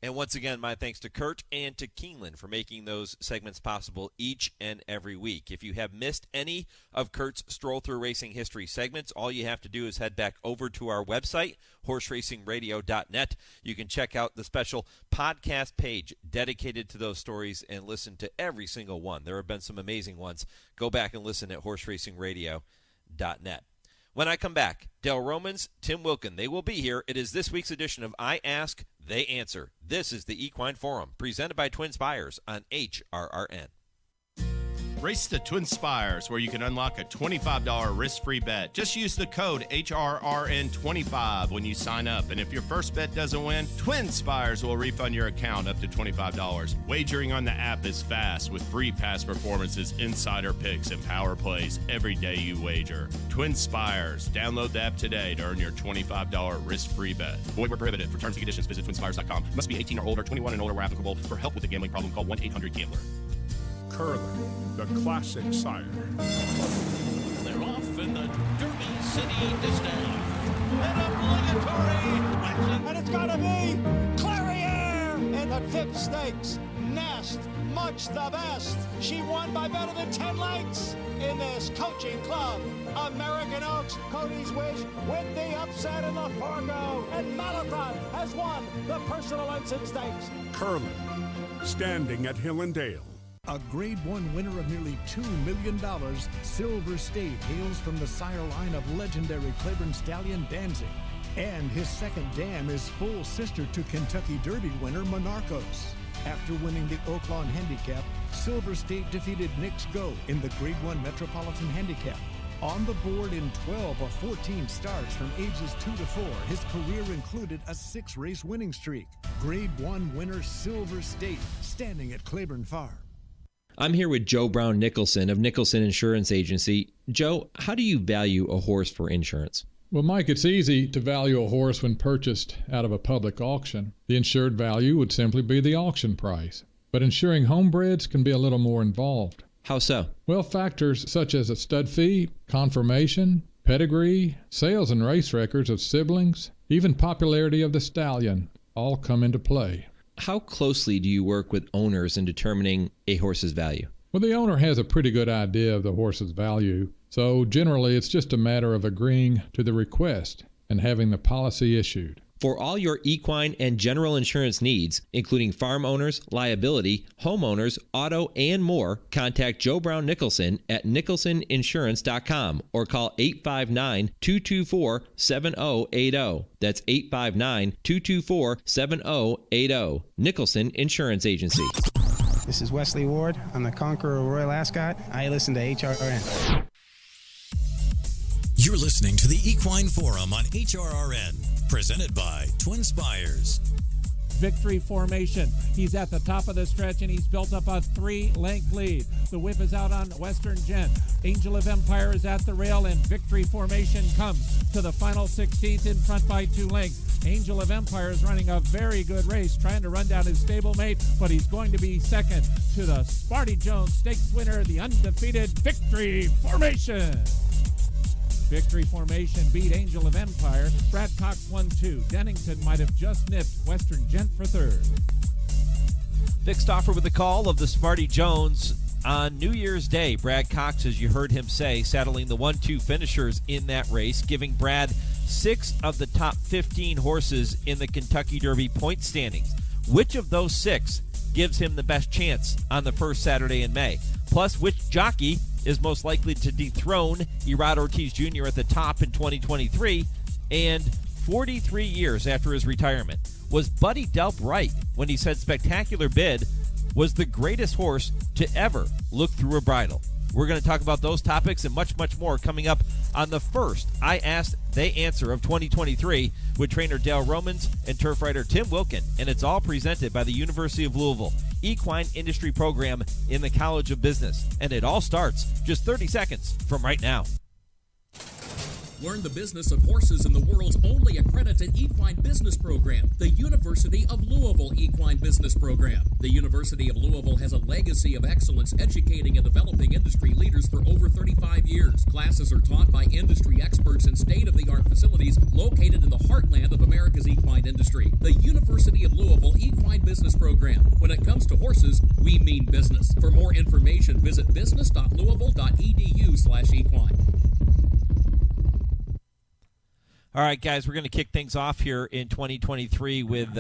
And once again, my thanks to Kurt and to Keeneland for making those segments possible each and every week. If you have missed any of Kurt's Stroll Through Racing History segments, all you have to do is head back over to our website, horseracingradio.net. You can check out the special podcast page dedicated to those stories and listen to every single one. There have been some amazing ones. Go back and listen at horseracingradio.net. When I come back, Dale Romans, Tim Wilkin, they will be here. It is this week's edition of I Ask, They Answer. This is the Equine Forum, presented by Twin Spires on HRRN.
Race the Twin Spires, where you can unlock a $25 risk-free bet. Just use the code HRRN25 when you sign up. And if your first bet doesn't win, Twin Spires will refund your account up to $25. Wagering on the app is fast with free past performances, insider picks, and power plays every day you wager. Twin Spires. Download the app today to earn your $25 risk-free bet. Void where prohibited. For terms and conditions, visit TwinSpires.com. Must be 18 or older, 21 and older where applicable. For help with a gambling problem, call 1-800-GAMBLER.
Curling, the classic sire.
They're off in the Derby City Distaff. And obligatory.
And it's got to be Clariere in the Tip Stakes. Nest, much the best. She won by better than 10 lengths in this coaching club. American Oaks, Cody's Wish with the upset in the Fargo. And Marathon has won the Personal Ensign Stakes.
Curling, standing at Hill and Dale.
A Grade 1 winner of nearly $2 million, Silver State hails from the sire line of legendary Claiborne stallion Danzig. And his second dam is full sister to Kentucky Derby winner Monarchos. After winning the Oaklawn Handicap, Silver State defeated Knicks Go in the Grade 1 Metropolitan Handicap. On the board in 12 or 14 starts from ages 2 to 4, his career included a 6-race winning streak. Grade 1 winner Silver State, standing at Claiborne Farm.
I'm here with Joe Brown Nicholson of Nicholson Insurance Agency. Joe, how do you value a horse for insurance?
Well, Mike, it's easy to value a horse when purchased out of a public auction. The insured value would simply be the auction price. But insuring homebreds can be a little more involved.
How so?
Well, factors such as a stud fee, conformation, pedigree, sales and race records of siblings, even popularity of the stallion, all come into play.
How closely do you work with owners in determining a horse's value?
Well, the owner has a pretty good idea of the horse's value, so generally it's just a matter of agreeing to the request and having the policy issued.
For all your equine and general insurance needs, including farm owners, liability, homeowners, auto, and more, contact Joe Brown Nicholson at nicholsoninsurance.com or call 859-224-7080. That's 859-224-7080. Nicholson Insurance Agency.
This is Wesley Ward. I'm the Conqueror Royal Ascot. I listen to HRRN.
You're listening to the Equine Forum on HRRN, presented by TwinSpires.
Victory formation. He's at the top of the stretch, and he's built up a 3-length lead. The whip is out on Western Gent. Angel of Empire is at the rail, and Victory formation comes to the final 16th in front by 2 lengths. Angel of Empire is running a very good race, trying to run down his stablemate, but he's going to be second to the Sparty Jones Stakes winner, the undefeated Victory formation. Victory formation beat Angel of Empire. Brad Cox 1-2. Dennington might have just nipped Western Gent for third.
Vic Stauffer with the call of the Smarty Jones on New Year's Day. Brad Cox, as you heard him say, saddling the 1-2 finishers in that race, giving Brad 6 of the top 15 horses in the Kentucky Derby point standings. Which of those 6 gives him the best chance on the first Saturday in May? Plus, which jockey is most likely to dethrone Erod Ortiz Jr. at the top in 2023? And 43 years after his retirement, was Buddy Delp right when he said Spectacular Bid was the greatest horse to ever look through a bridle? We're going to talk about those topics and much, much more coming up on the first I Asked, They Answer of 2023 with trainer Dale Romans and turf writer Tim Wilkin. And it's all presented by the University of Louisville Equine Industry Program in the College of Business. And it all starts just 30 seconds from right now.
Learn the business of horses in the world's only accredited equine business program, the University of Louisville Equine Business Program. The University of Louisville has a legacy of excellence educating and developing industry leaders for over 35 years. Classes are taught by industry experts in state-of-the-art facilities located in the heartland of America's equine industry. The University of Louisville Equine Business Program. When it comes to horses, we mean business. For more information, visit business.louisville.edu/equine.
All right, guys, we're going to kick things off here in 2023 with,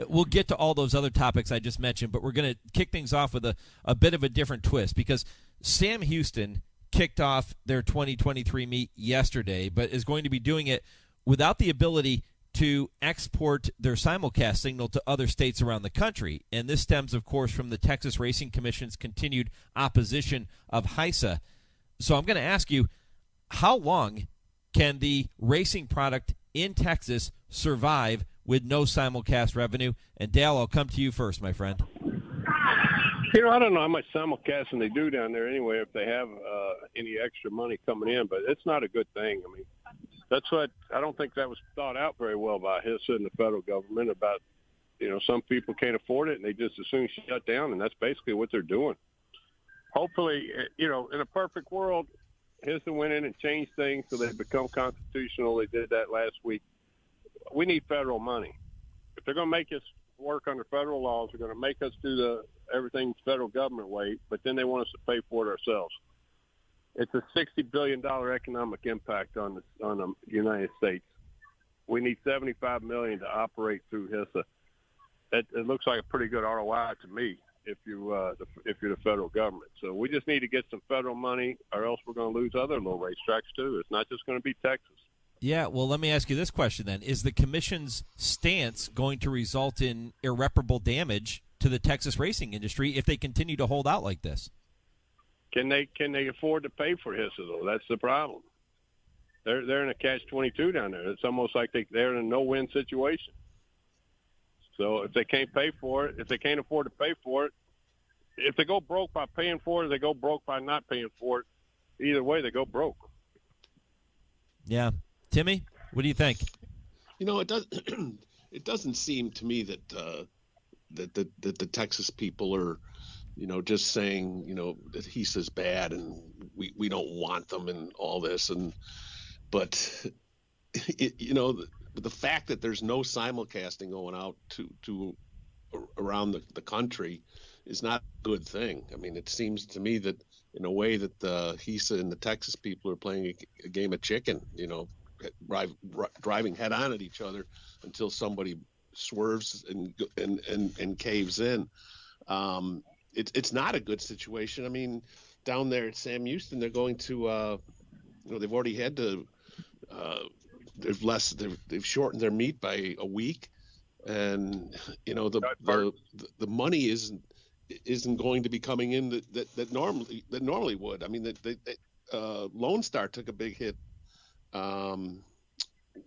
we'll get to all those other topics I just mentioned, but we're going to kick things off with a bit of a different twist because Sam Houston kicked off their 2023 meet yesterday, but is going to be doing it without the ability to export their simulcast signal to other states around the country. And this stems, of course, from the Texas Racing Commission's continued opposition of HISA. So I'm going to ask you, how long can the racing product in Texas survive with no simulcast revenue? And Dale, I'll come to you first, my friend.
I don't know how much simulcasting they do down there anyway, if they have any extra money coming in, but it's not a good thing. I mean, that's what I don't think that was thought out very well by HISA and the federal government about, some people can't afford it and they just as soon shut down, and that's basically what they're doing. Hopefully, in a perfect world, HISA went in and changed things so they become constitutional. They did that last week. We need federal money. If they're going to make us work under federal laws, they're going to make us do everything federal government way, but then they want us to pay for it ourselves. It's a $60 billion economic impact on the United States. We need $75 million to operate through HISA. It looks like a pretty good ROI to me if you're the federal government. So we just need to get some federal money, or else we're going to lose other little racetracks too. It's not just going to be Texas.
Yeah, well, let me ask you this question then. Is the commission's stance going to result in irreparable damage to the Texas racing industry if they continue to hold out like this?
Can they afford to pay for HISA, though? That's the problem. They're in a catch-22 down there. It's almost like they're in a no-win situation. So if they can't pay for it, if they can't afford to pay for it, if they go broke by paying for it, or they go broke by not paying for it, either way they go broke.
Yeah. Timmy, what do you think?
It doesn't seem to me that the Texas people are, just saying, that HISA's bad and we don't want them and all this. But the fact that there's no simulcasting going out to around the country is not a good thing. I mean, it seems to me that in a way that the HISA and the Texas people are playing a game of chicken, driving head on at each other until somebody swerves and caves in. It's not a good situation. I mean, down there at Sam Houston, they're going to, they've already had to, they've shortened their meet by a week, and the money isn't going to be coming in that normally would. I mean, Lone Star took a big hit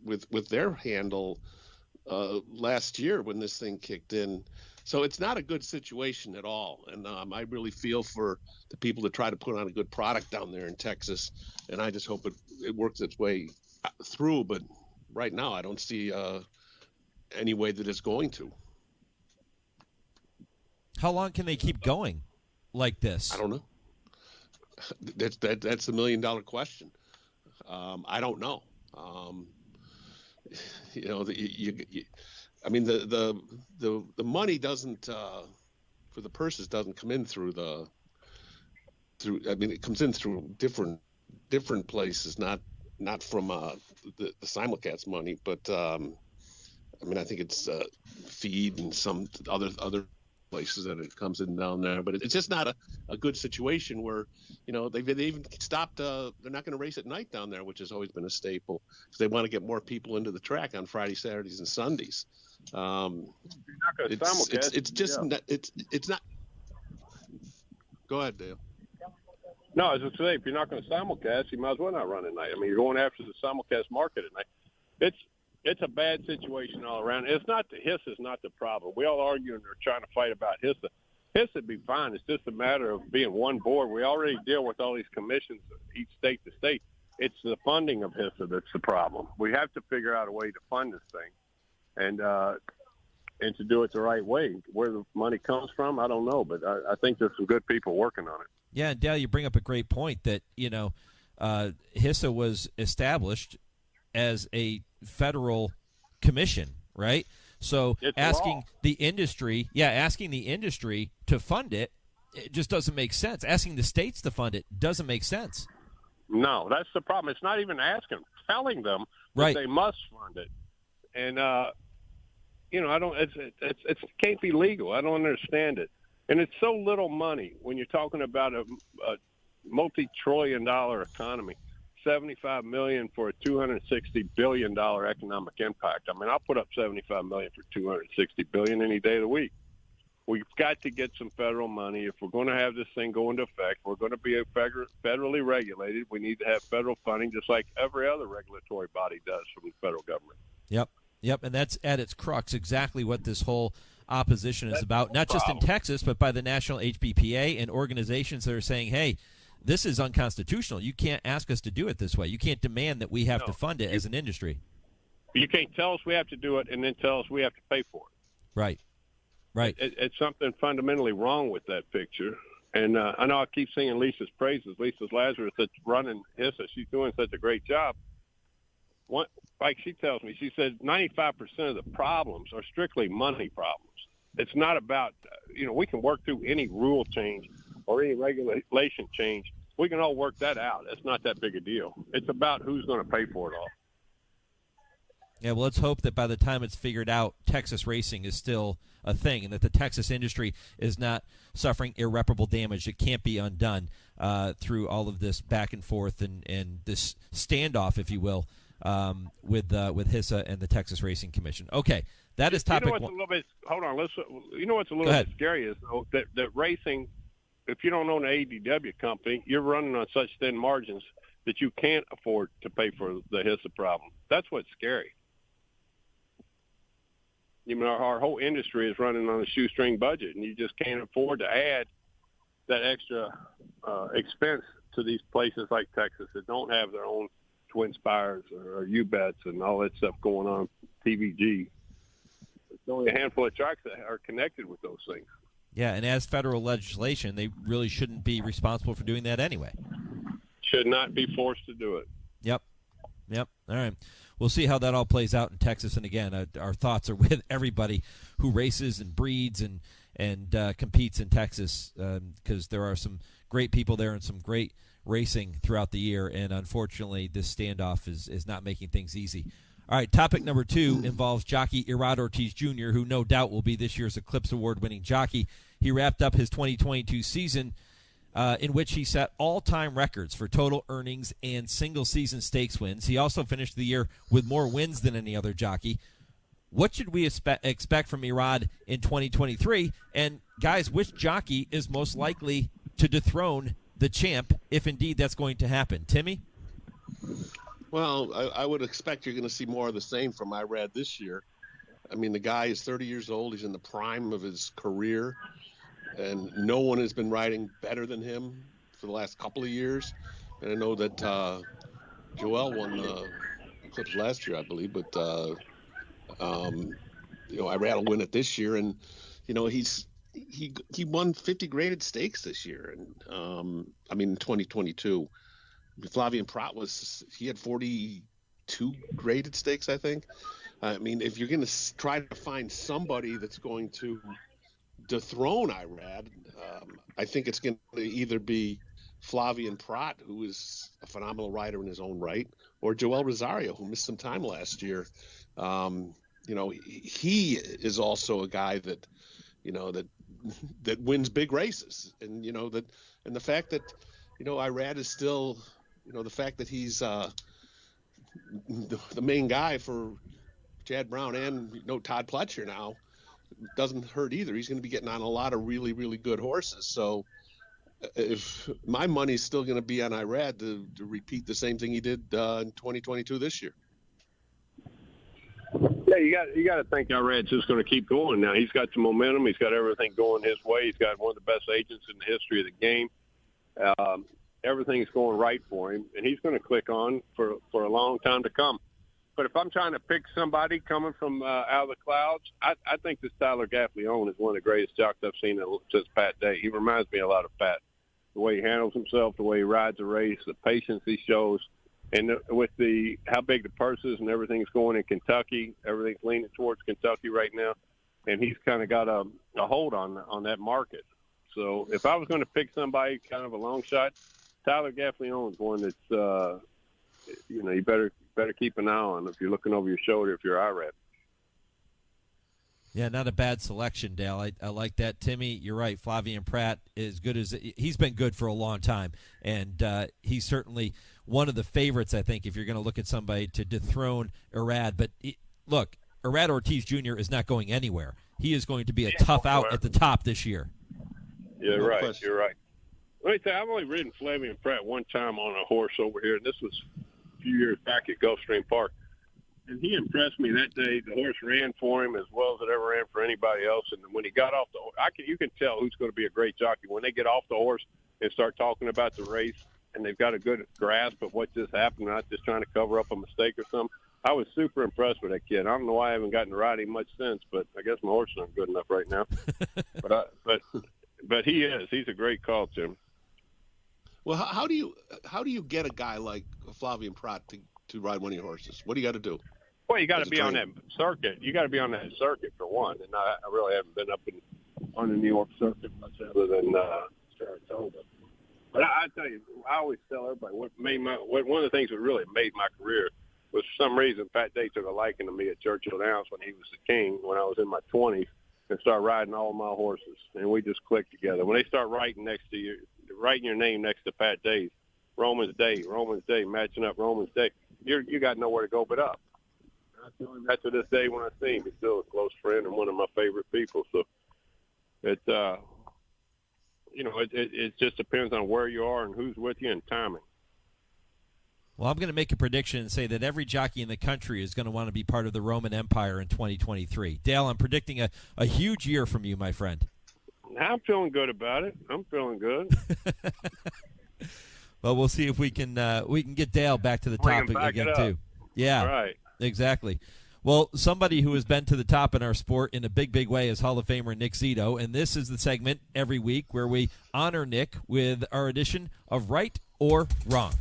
with their handle last year when this thing kicked in. So it's not a good situation at all. And I really feel for the people that try to put on a good product down there in Texas. And I just hope it works its way through. But right now, I don't see any way that it's going to.
How long can they keep going like this?
I don't know. That's the $1 million question. I don't know. I mean, the money doesn't for the purses doesn't come in through. I mean, it comes in through different places, not from the simulcast money, but I mean, I think it's feed and some other places that it comes in down there. But it's just not a good situation where, they even stopped. They're not going to race at night down there, which has always been a staple. If they want to get more people into the track on Fridays, Saturdays, and Sundays. It's just not. Go ahead, Dale.
No, I was going to say, if you're not going to simulcast, you might as well not run at night. I mean, you're going after the simulcast market at night. It's a bad situation all around. It's not HISA's not the problem. We all argue and are trying to fight about HISA. HISA'd be fine. It's just a matter of being one board. We already deal with all these commissions, each state to state. It's the funding of HISA that's the problem. We have to figure out a way to fund this thing, and to do it the right way. Where the money comes from, I don't know, but I think there's some good people working on it.
Yeah, and Dale, you bring up a great point that HISA was established as a federal commission, right? So asking the industry to fund it just doesn't make sense. Asking the states to fund it doesn't make sense.
No, that's the problem. It's not even asking, telling them that they must fund it. And it can't be legal. I don't understand it. And it's so little money when you're talking about a multi-trillion-dollar economy. $75 million for a $260 billion economic impact. I mean, I'll put up $75 million for $260 billion any day of the week. We've got to get some federal money. If we're going to have this thing go into effect, we're going to be federally regulated. We need to have federal funding just like every other regulatory body does from the federal government.
Yep, and that's at its crux exactly what this whole opposition is about, not just in Texas, but by the national HBPA and organizations that are saying, hey, this is unconstitutional. You can't ask us to do it this way. You can't demand that we have to fund it as an industry.
You can't tell us we have to do it and then tell us we have to pay for it.
Right.
It's something fundamentally wrong with that picture. And I know I keep singing Lisa's praises. Lisa's Lazarus that's running HISA. She's doing such a great job. Like she tells me, she said 95% of the problems are strictly money problems. It's not about, we can work through any rule change or any regulation change. We can all work that out. It's not that big a deal. It's about who's going to pay for it all.
Yeah, well, let's hope that by the time it's figured out, Texas racing is still a thing and that the Texas industry is not suffering irreparable damage that can't be undone through all of this back and forth and this standoff, if you will, with HISA and the Texas Racing Commission. Okay, that is topic one.
Hold on. You know what's a little bit scary is, though, that racing, if you don't own an ADW company, you're running on such thin margins that you can't afford to pay for the HISA problem. That's what's scary. Our whole industry is running on a shoestring budget, and you just can't afford to add that extra expense to these places like Texas that don't have their own TwinSpires or U-Bets and all that stuff going on, TVG. There's only a handful of tracks that are connected with those things.
Yeah, and as federal legislation, they really shouldn't be responsible for doing that anyway.
Should not be forced to do it.
Yep. All right. We'll see how that all plays out in Texas. And again, our thoughts are with everybody who races and breeds and competes in Texas because there are some great people there and some great racing throughout the year. And unfortunately, this standoff is not making things easy. All right, topic number 2 involves jockey Irad Ortiz Jr., who no doubt will be this year's Eclipse Award-winning jockey. He wrapped up his 2022 season in which he set all-time records for total earnings and single-season stakes wins. He also finished the year with more wins than any other jockey. What should we expect from Irad in 2023? And, guys, which jockey is most likely to dethrone the champ, if indeed that's going to happen? Timmy?
Well, I would expect you're going to see more of the same from Irad this year. I mean, the guy is 30 years old. He's in the prime of his career. And no one has been riding better than him for the last couple of years. And I know that Joel won the Eclipse last year, I believe. But, Irad will win it this year. And, he won 50 graded stakes this year. And, in 2022. Flavien Prat he had 42 graded stakes, I think. I mean, if you're going to try to find somebody that's going to dethrone Irad, I think it's going to either be Flavien Prat, who is a phenomenal rider in his own right, or Joel Rosario, who missed some time last year. He is also a guy that, that wins big races, and and the fact that Irad is still, the fact that he's the main guy for Chad Brown and Todd Pletcher now doesn't hurt either. He's going to be getting on a lot of really, really good horses. So if my money's still going to be on Irad to repeat the same thing he did in 2022 this year.
Yeah, you got to think Irad's just going to keep going now. He's got the momentum. He's got everything going his way. He's got one of the best agents in the history of the game. Everything's going right for him, and he's going to click on for a long time to come. But if I'm trying to pick somebody coming from out of the clouds, I think this Tyler Gaffalione is one of the greatest jocks I've seen since Pat Day. He reminds me a lot of Pat. The way he handles himself, the way he rides a race, the patience he shows, and with how big the purse is and everything's going in Kentucky, everything's leaning towards Kentucky right now, and he's kind of got a hold on that market. So if I was going to pick somebody kind of a long shot, Tyler Gaffalione is one that's you better keep an eye on if you're looking over your shoulder if you're Irad.
Yeah, not a bad selection, Dale. I like that. Timmy, you're right. Flavien Prat is good he's been good for a long time, and he certainly one of the favorites, I think, if you're going to look at somebody to dethrone Arad. But look, Arad Ortiz Jr. is not going anywhere. He is going to be a tough out at the top this year.
Yeah, right. You're right. Let me tell you, I've only ridden Flavian Pratt one time on a horse over here, and this was a few years back at Gulfstream Park. And he impressed me that day. The horse ran for him as well as it ever ran for anybody else. And when he got off the horse, you can tell who's going to be a great jockey when they get off the horse and start talking about the race, and they've got a good grasp of what just happened, not just trying to cover up a mistake or something. I was super impressed with that kid. I don't know why I haven't gotten to ride him much since, but I guess my horse isn't good enough right now. But he is. He's a great call, Tim.
Well, how do you get a guy like Flavian Pratt to ride one of your horses? What do you got to do?
Well, you got to be on that circuit. You got to be on that circuit for one. And I really haven't been up on the New York circuit much other than Saratoga. But I tell you, I always tell everybody one of the things that really made my career was for some reason Pat Day took a liking to me at Churchill Downs when he was the king when I was in my 20s and started riding all my horses. And we just clicked together. When they start writing your name next to Pat Day's, Romans Day, matching up Romans Day, you got nowhere to go but up. I tell him that to this day when I see him. He's still a close friend and one of my favorite people. So it just depends on where you are and who's with you and timing.
Well, I'm going to make a prediction and say that every jockey in the country is going to want to be part of the Roman Empire in 2023. Dale, I'm predicting a huge year from you, my friend.
I'm feeling good about it. I'm feeling good.
Well, we'll see if we can get Dale back to the top again too. Yeah,
right.
Exactly. Well, somebody who has been to the top in our sport in a big, big way is Hall of Famer Nick Zito, and this is the segment every week where we honor Nick with our edition of Right or Wrong.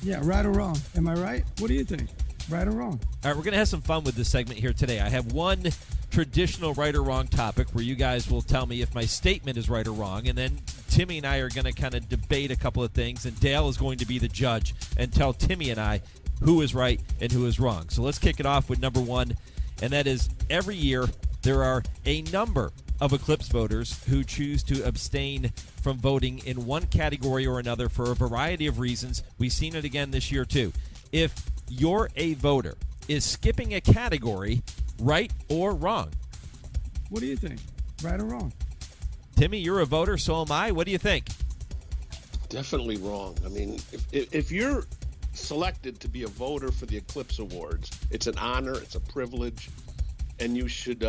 Yeah, right or wrong. Am I right? What do you think? Right or wrong?
All right, we're going to have some fun with this segment here today. I have one traditional right or wrong topic where you guys will tell me if my statement is right or wrong, and then Timmy and I are going to kind of debate a couple of things, and Dale is going to be the judge and tell Timmy and I who is right and who is wrong. So let's kick it off with number one, and that is every year there are a number of Eclipse voters who choose to abstain from voting in one category or another for a variety of reasons. We've seen it again this year too. If you're a voter, is skipping a category right or wrong?
What do you think? Right or wrong?
Timmy, you're a voter, so am I. What do you think?
Definitely wrong. I mean, if you're selected to be a voter for the Eclipse Awards, it's an honor, it's a privilege, and you should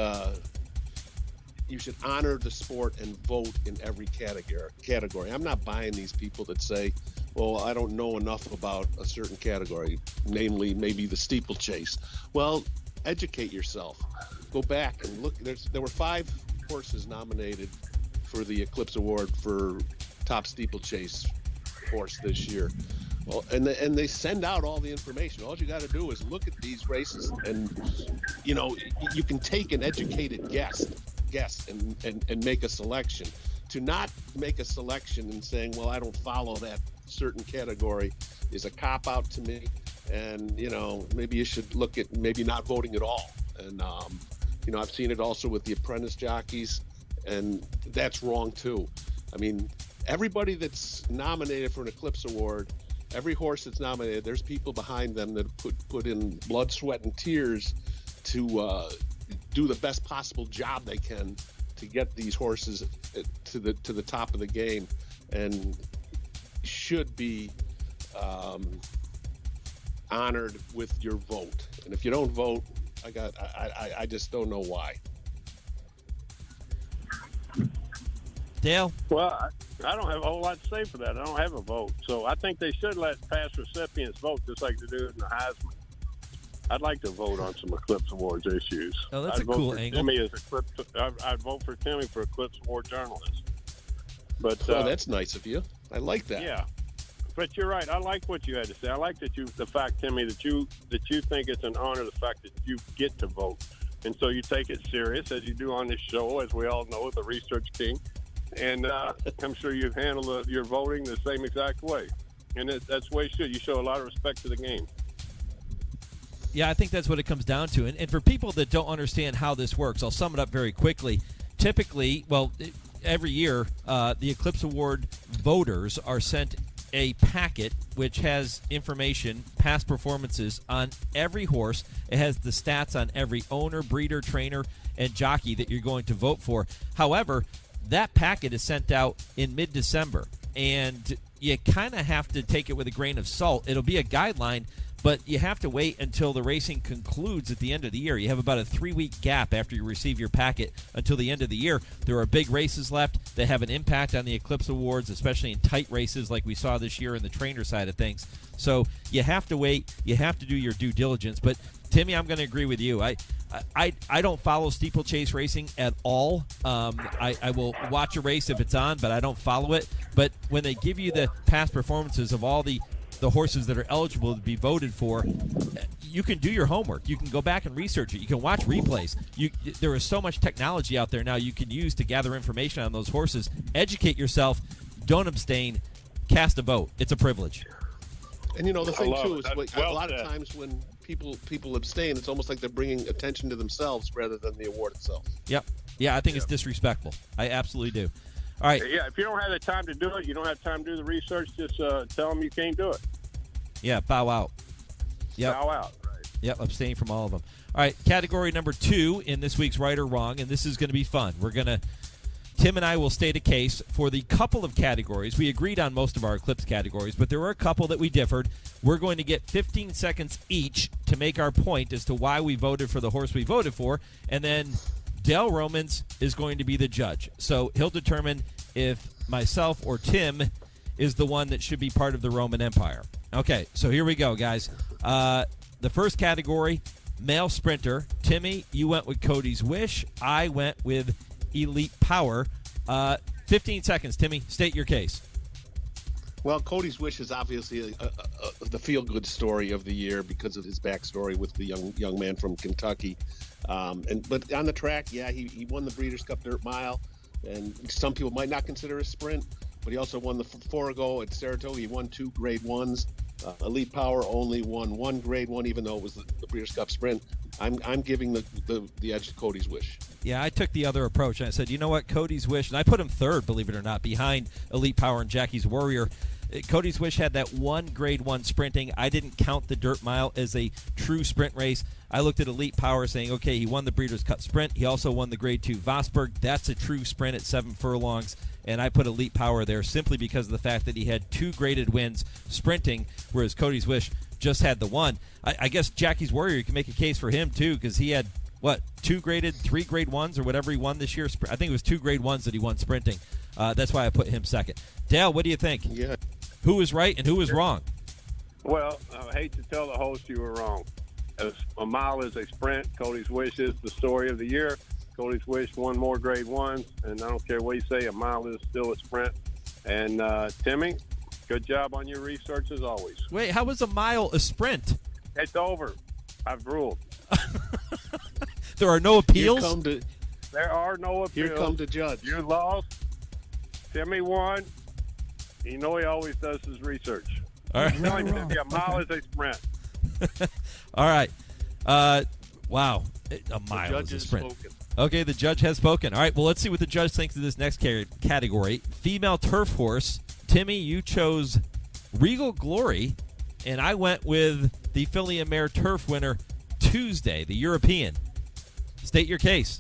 honor the sport and vote in every category. I'm not buying these people that say, well, I don't know enough about a certain category, namely maybe the steeplechase. Well, educate yourself. Go back and look. There were 5 horses nominated for the Eclipse Award for top steeplechase horse this year. Well, and they send out all the information. All you got to do is look at these races, and you can take an educated guess and make a selection. To not make a selection and saying, well, I don't follow that certain category is a cop-out to me. And, maybe you should look at maybe not voting at all. And, I've seen it also with the apprentice jockeys, and that's wrong too. I mean, everybody that's nominated for an Eclipse Award, every horse that's nominated, there's people behind them that put in blood, sweat, and tears to do the best possible job they can to get these horses to the top of the game, and should be honored with your vote. And if you don't vote, I just don't know why.
Dale?
Well, I don't have a whole lot to say for that. I don't have a vote. So I think they should let past recipients vote just like they do in the Heisman. I'd like to vote on some Eclipse Awards issues.
Oh, that's a cool angle.
I'd vote for Timmy for Eclipse Award journalist. But
that's nice of you. I like that.
Yeah, but you're right. I like what you had to say. I like the fact, Timmy, that you think it's an honor, the fact that you get to vote, and so you take it serious as you do on this show, as we all know, the Research King. And I'm sure you've handled your voting the same exact way, and that's the way you should. You show a lot of respect to the game.
Yeah, I think that's what it comes down to. And for people that don't understand how this works, I'll sum it up very quickly. Typically, every year, the Eclipse Award voters are sent a packet which has information, past performances on every horse. It has the stats on every owner, breeder, trainer, and jockey that you're going to vote for. However, that packet is sent out in mid-December, and you kind of have to take it with a grain of salt. It'll be a guideline, but you have to wait until the racing concludes at the end of the year. You have about a 3-week gap after you receive your packet until the end of the year. There are big races left that have an impact on the Eclipse Awards, especially in tight races like we saw this year in the trainer side of things. So you have to wait. You have to do your due diligence. But, Timmy, I'm going to agree with you. I don't follow steeplechase racing at all. I will watch a race if it's on, but I don't follow it. But when they give you the past performances of all the horses that are eligible to be voted for, you can do your homework. You can go back and research it. You can watch replays. There is so much technology out there now you can use to gather information on those horses. Educate yourself. Don't abstain. Cast a vote. It's a privilege.
And, the thing, too, is a lot of times when people abstain, it's almost like they're bringing attention to themselves rather than the award itself.
Yep. Yeah, I think it's disrespectful. I absolutely do. All right.
Yeah, if you don't have the time to do it, you don't have time to do the research, just tell them you can't do it.
Yeah, bow out. Yep.
Bow out, right.
Yep, abstain from all of them. All right, category number 2 in this week's Right or Wrong, and this is going to be fun. Tim and I will state a case for the couple of categories. We agreed on most of our Eclipse categories, but there were a couple that we differed. We're going to get 15 seconds each to make our point as to why we voted for the horse we voted for, and then Dale Romans is going to be the judge. So he'll determine if myself or Tim is the one that should be part of the Roman Empire. Okay, so here we go, guys. The first category, male sprinter. Timmy, you went with Cody's Wish. I went with Elite Power. 15 seconds, Timmy. State your case.
Well, Cody's Wish is obviously the feel-good story of the year because of his backstory with the young man from Kentucky. But on the track, yeah, he won the Breeders' Cup Dirt Mile, and some people might not consider a sprint, but he also won the Forego at Saratoga. He won 2 Grade 1s. Elite Power only won 1 Grade 1, even though it was the Breeders' Cup Sprint. I'm giving the edge to Cody's Wish.
Yeah, I took the other approach, and I said, you know what, Cody's Wish, and I put him third, believe it or not, behind Elite Power and Jackie's Warrior. Cody's Wish had that 1 Grade 1 sprinting. I didn't count the Dirt Mile as a true sprint race. I looked at Elite Power saying, okay, he won the Breeders' Cup Sprint. He also won the Grade 2 Vosburg. That's a true sprint at 7 furlongs, and I put Elite Power there simply because of the fact that he had 2 graded wins sprinting, whereas Cody's Wish just had the 1. I guess Jackie's Warrior, you can make a case for him, too, because he had, 3 Grade 1s or whatever he won this year? I think it was 2 Grade 1s that he won sprinting. That's why I put him second. Dale, what do you think?
Yeah.
Who was right and who was wrong?
Well, I hate to tell the host you were wrong. As a mile is a sprint. Cody's Wish is the story of the year. Cody's Wish won more Grade 1s, and I don't care what you say, a mile is still a sprint. And Timmy, good job on your research as always.
Wait, how was a mile a sprint?
It's over. I've ruled.
There are no appeals?
There are no appeals.
Here come the judge.
You lost. Timmy won. You know he always does his research.
All right.
A mile is a sprint.
All right. Wow. A mile is a sprint.
Spoken.
Okay, the judge has spoken. All right, well, let's see what the judge thinks of this next category. Female turf horse. Timmy, you chose Regal Glory, and I went with the filly and mare turf winner, Tuesday, the European. State your case.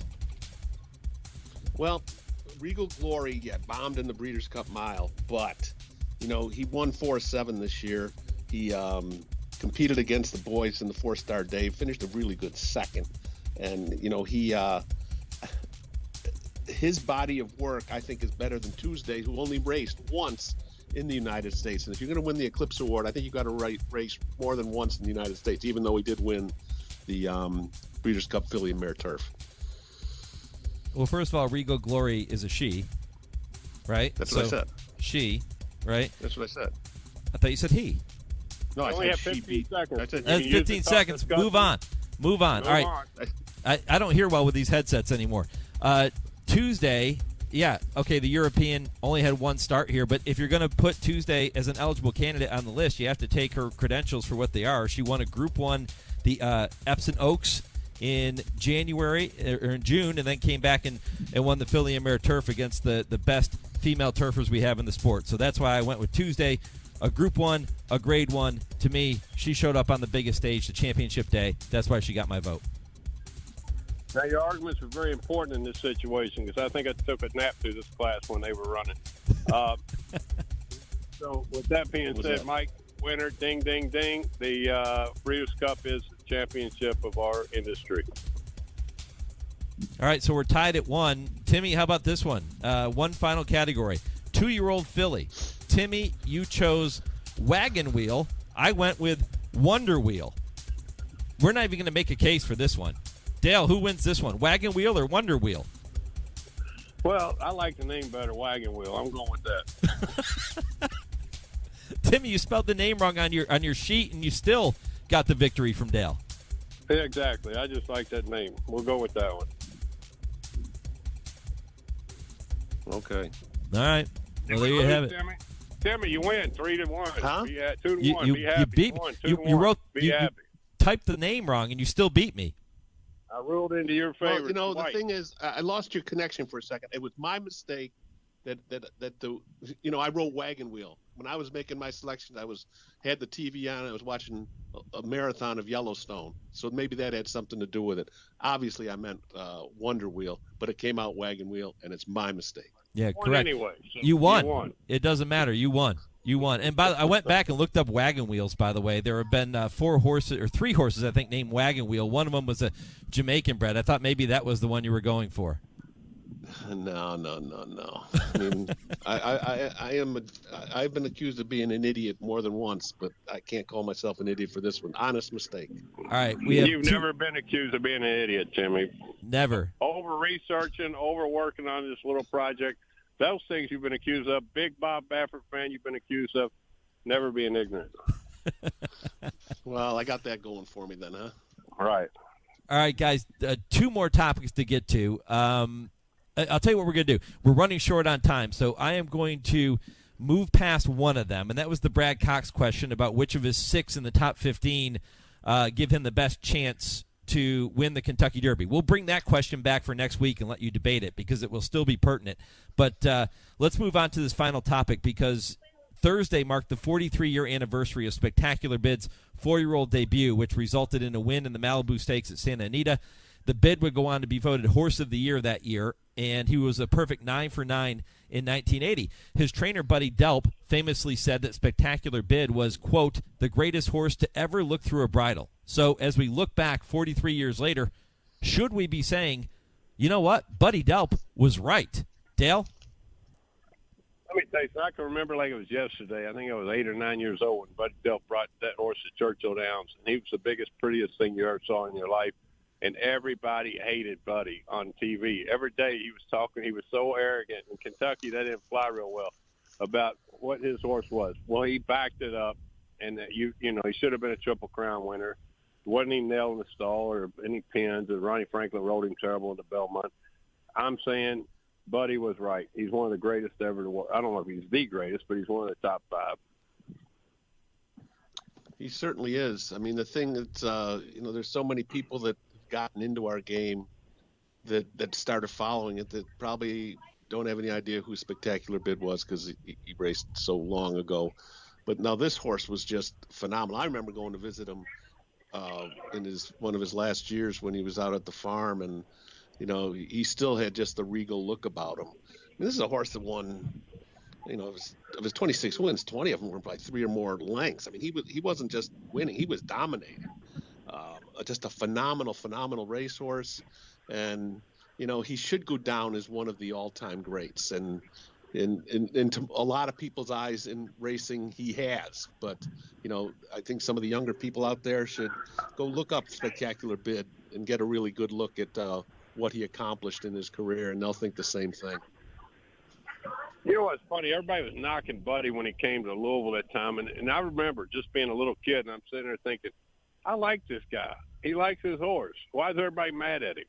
Well, Regal Glory, bombed in the Breeders' Cup Mile, but, he won 4-7 this year. He competed against the boys in the 4-star day, finished a really good second. And, his body of work, I think, is better than Tuesday, who only raced once in the United States. And if you're going to win the Eclipse Award, I think you've got to race more than once in the United States, even though he did win the Breeders' Cup filly and mare turf.
Well, first of all, Regal Glory is a she, right?
That's what I said.
She, right?
That's what I said.
I thought you said he.
No, I
only
said
have 15 seconds.
That's 15 seconds. Move on. All right. I don't hear well with these headsets anymore. Tuesday, the European only had 1 start here, but if you're going to put Tuesday as an eligible candidate on the list, you have to take her credentials for what they are. She won a Group 1, the Epsom Oaks, in January or in June, and then came back and won the filly and mare turf against the best female turfers we have in the sport. So that's why I went with Tuesday. a Group 1, a Grade 1. To me, she showed up on the biggest stage, the championship day. That's why she got my vote.
Now, your arguments are very important in this situation because I think I took a nap through this class when they were running. So, with that being said, Mike, winner, ding, ding, ding. The Breeders' Cup is the championship of our industry.
All right, so we're tied at 1. Timmy, how about this one? One final category. 2-year-old filly. Timmy, you chose Wagon Wheel. I went with Wonder Wheel. We're not even going to make a case for this one. Dale, who wins this one, Wagon Wheel or Wonder Wheel?
Well, I like the name better, Wagon Wheel. I'm going with that.
Timmy, you spelled the name wrong on your sheet, and you still got the victory from Dale.
Yeah, exactly. I just like that name. We'll go with that one.
Okay.
All right. Well, there you have it.
Timmy, you win 3-1.
Huh?
2-1.
You
Be happy.
beat me. You wrote. You typed the name wrong, and you still beat me.
I ruled into your favor.
Well, the thing is, I lost your connection for a second. It was my mistake that I wrote Wagon Wheel. When I was making my selections, had the TV on. I was watching a marathon of Yellowstone, so maybe that had something to do with it. Obviously, I meant Wonder Wheel, but it came out Wagon Wheel, and it's my mistake.
Yeah, correct.
Anyway, so
you won. It doesn't matter. You won. And I went back and looked up wagon wheels, by the way. There have been 3 horses, I think, named Wagon Wheel. One of them was a Jamaican bred. I thought maybe that was the one you were going for.
No. I mean, I've been accused of being an idiot more than once, but I can't call myself an idiot for this one. Honest mistake.
All right.
You've never been accused of being an idiot, Jimmy.
Never.
Over-researching, overworking on this little project. Those things you've been accused of. Big Bob Baffert fan you've been accused of. Never being ignorant.
Well, I got that going for me then, huh?
Right.
All right, guys. 2 more topics to get to. I'll tell you what we're going to do. We're running short on time, so I am going to move past one of them, and that was the Brad Cox question about which of his 6 in the top 15 give him the best chance to win the Kentucky Derby. We'll bring that question back for next week and let you debate it because it will still be pertinent. But let's move on to this final topic because Thursday marked the 43-year anniversary of Spectacular Bid's 4-year-old debut, which resulted in a win in the Malibu Stakes at Santa Anita. The Bid would go on to be voted Horse of the Year that year, and he was a perfect 9 for 9 in 1980. His trainer, Buddy Delp, famously said that Spectacular Bid was, quote, the greatest horse to ever look through a bridle. So as we look back 43 years later, should we be saying, you know what, Buddy Delp was right? Dale?
Let me tell you, I can remember like it was yesterday. I think I was 8 or 9 years old when Buddy Delp brought that horse to Churchill Downs, and he was the biggest, prettiest thing you ever saw in your life. And everybody hated Buddy on TV. Every day he was talking. He was so arrogant. In Kentucky, that didn't fly real well about what his horse was. Well, he backed it up, and he should have been a Triple Crown winner. Wasn't he nailed in the stall or any pins? And Ronnie Franklin rode him terrible in the Belmont. I'm saying Buddy was right. He's one of the greatest ever to work. I don't know if he's the greatest, but he's one of the top 5.
He certainly is. I mean, the thing that, there's so many people that gotten into our game that started following it that probably don't have any idea who Spectacular Bid was because he raced so long ago. But now this horse was just phenomenal. I remember going to visit him in one of his last years when he was out at the farm, and he still had just the regal look about him. I mean, this is a horse that won, of his 26 wins, 20 of them were by 3 or more lengths. I mean, he wasn't just winning; he was dominating. Just a phenomenal racehorse, and he should go down as one of the all-time greats. And to a lot of people's eyes in racing, he has. But I think some of the younger people out there should go look up Spectacular Bid and get a really good look at what he accomplished in his career, and they'll think the same thing.
You know what's funny? Everybody was knocking Buddy when he came to Louisville that time, and I remember just being a little kid, and I'm sitting there thinking, I like this guy. He likes his horse. Why is everybody mad at him?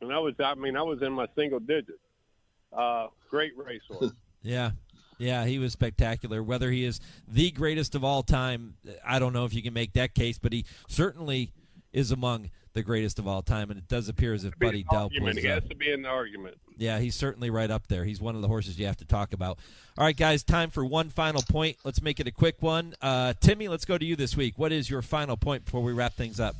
And I was in my single digits. Great racehorse.
Yeah, he was spectacular. Whether he is the greatest of all time, I don't know if you can make that case, but he certainly is among the greatest of all time, and it does appear as if Buddy Delp was.
He has to be in the argument.
Yeah, he's certainly right up there. He's one of the horses you have to talk about. All right, guys, time for one final point. Let's make it a quick one. Timmy, let's go to you this week. What is your final point before we wrap things up?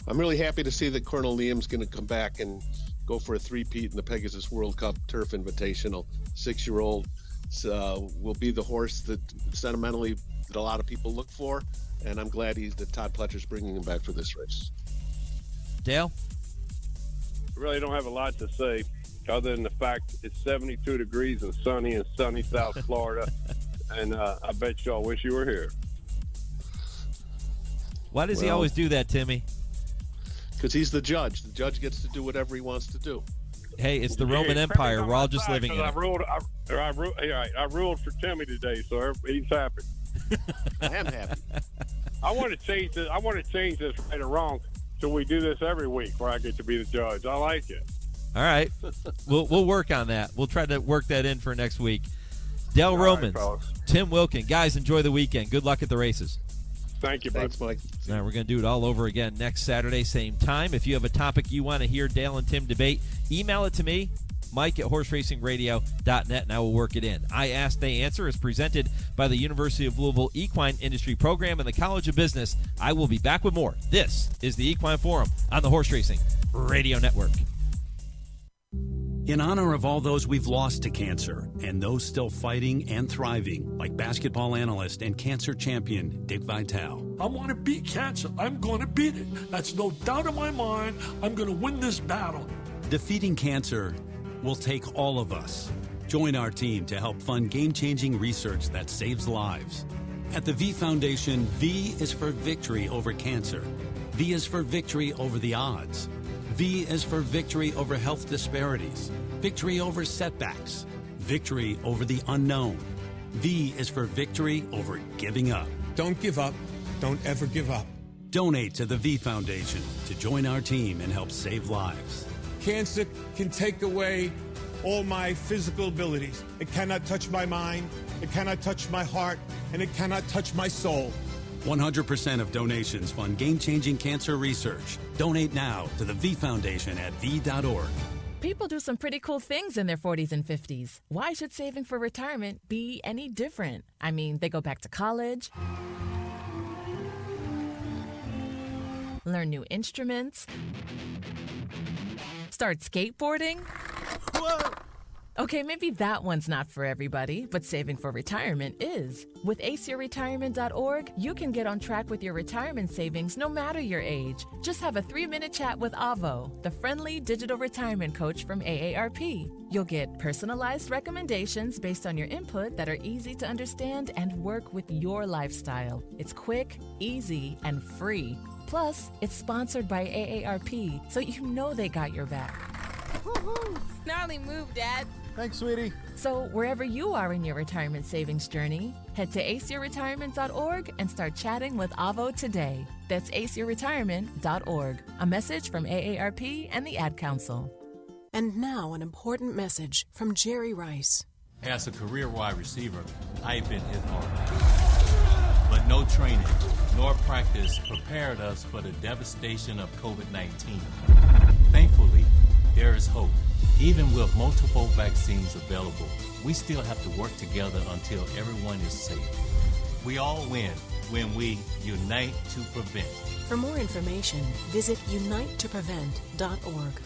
I'm really happy to see that Colonel Liam's going to come back and go for a three-peat in the Pegasus World Cup Turf Invitational. 6-year-old will be the horse that sentimentally that a lot of people look for, and I'm glad that Todd Pletcher's bringing him back for this race.
Dale?
I really don't have a lot to say other than the fact it's 72 degrees and sunny in sunny South Florida, and I bet y'all wish you were here.
Why does he always do that, Timmy?
Because he's the judge. The judge gets to do whatever he wants to do.
Hey, it's the Roman Empire. We're all just living in it.
I ruled for Timmy today, so he's happy.
I am happy.
I want to change this. I want to change this right or wrong, so we do this every week where I get to be the judge. I like it.
All right, we'll work on that. We'll try to work that in for next week. Dale Romans, Tim Wilkin, guys, enjoy the weekend. Good luck at the races.
Thank you, bud.
Thanks, Mike.
All right, we're going to do it all over again next Saturday, same time. If you have a topic you want to hear Dale and Tim debate, email it to me, Mike@horseracingradio.net, and I will work it in. I Ask, They Answer is presented by the University of Louisville Equine Industry Program and the College of Business. I will be back with more. This is the Equine Forum on the Horse Racing Radio Network.
In honor of all those we've lost to cancer and those still fighting and thriving, like basketball analyst and cancer champion Dick Vitale.
I want to beat cancer. I'm going to beat it. That's no doubt in my mind. I'm going to win this battle.
Defeating cancer will take all of us. Join our team to help fund game-changing research that saves lives. At the V Foundation, V is for victory over cancer. V is for victory over the odds. V is for victory over health disparities, victory over setbacks, victory over the unknown. V is for victory over giving up.
Don't give up. Don't ever give up.
Donate to the V Foundation to join our team and help save lives.
Cancer can take away all my physical abilities. It cannot touch my mind, it cannot touch my heart, and it cannot touch my soul.
100% of donations fund game-changing cancer research. Donate now to the V Foundation at v.org.
People do some pretty cool things in their 40s and 50s. Why should saving for retirement be any different? I mean, they go back to college, learn new instruments, start skateboarding. Whoa! Okay, maybe that one's not for everybody, but saving for retirement is. With aceyourretirement.org, you can get on track with your retirement savings no matter your age. Just have a 3-minute chat with Avo, the friendly digital retirement coach from AARP. You'll get personalized recommendations based on your input that are easy to understand and work with your lifestyle. It's quick, easy, and free. Plus, it's sponsored by AARP, so you know they got your back.
Woohoo! Gnarly move, Dad.
Thanks, sweetie.
So wherever you are in your retirement savings journey, head to aceyourretirement.org and start chatting with Avo today. That's aceyourretirement.org. A message from AARP and the Ad Council.
And now an important message from Jerry Rice.
As a career wide receiver, I've been hit hard. But no training nor practice prepared us for the devastation of COVID-19. Thankfully, there is hope. Even with multiple vaccines available, we still have to work together until everyone is safe. We all win when we unite to prevent.
For more information, visit unitetoprevent.org.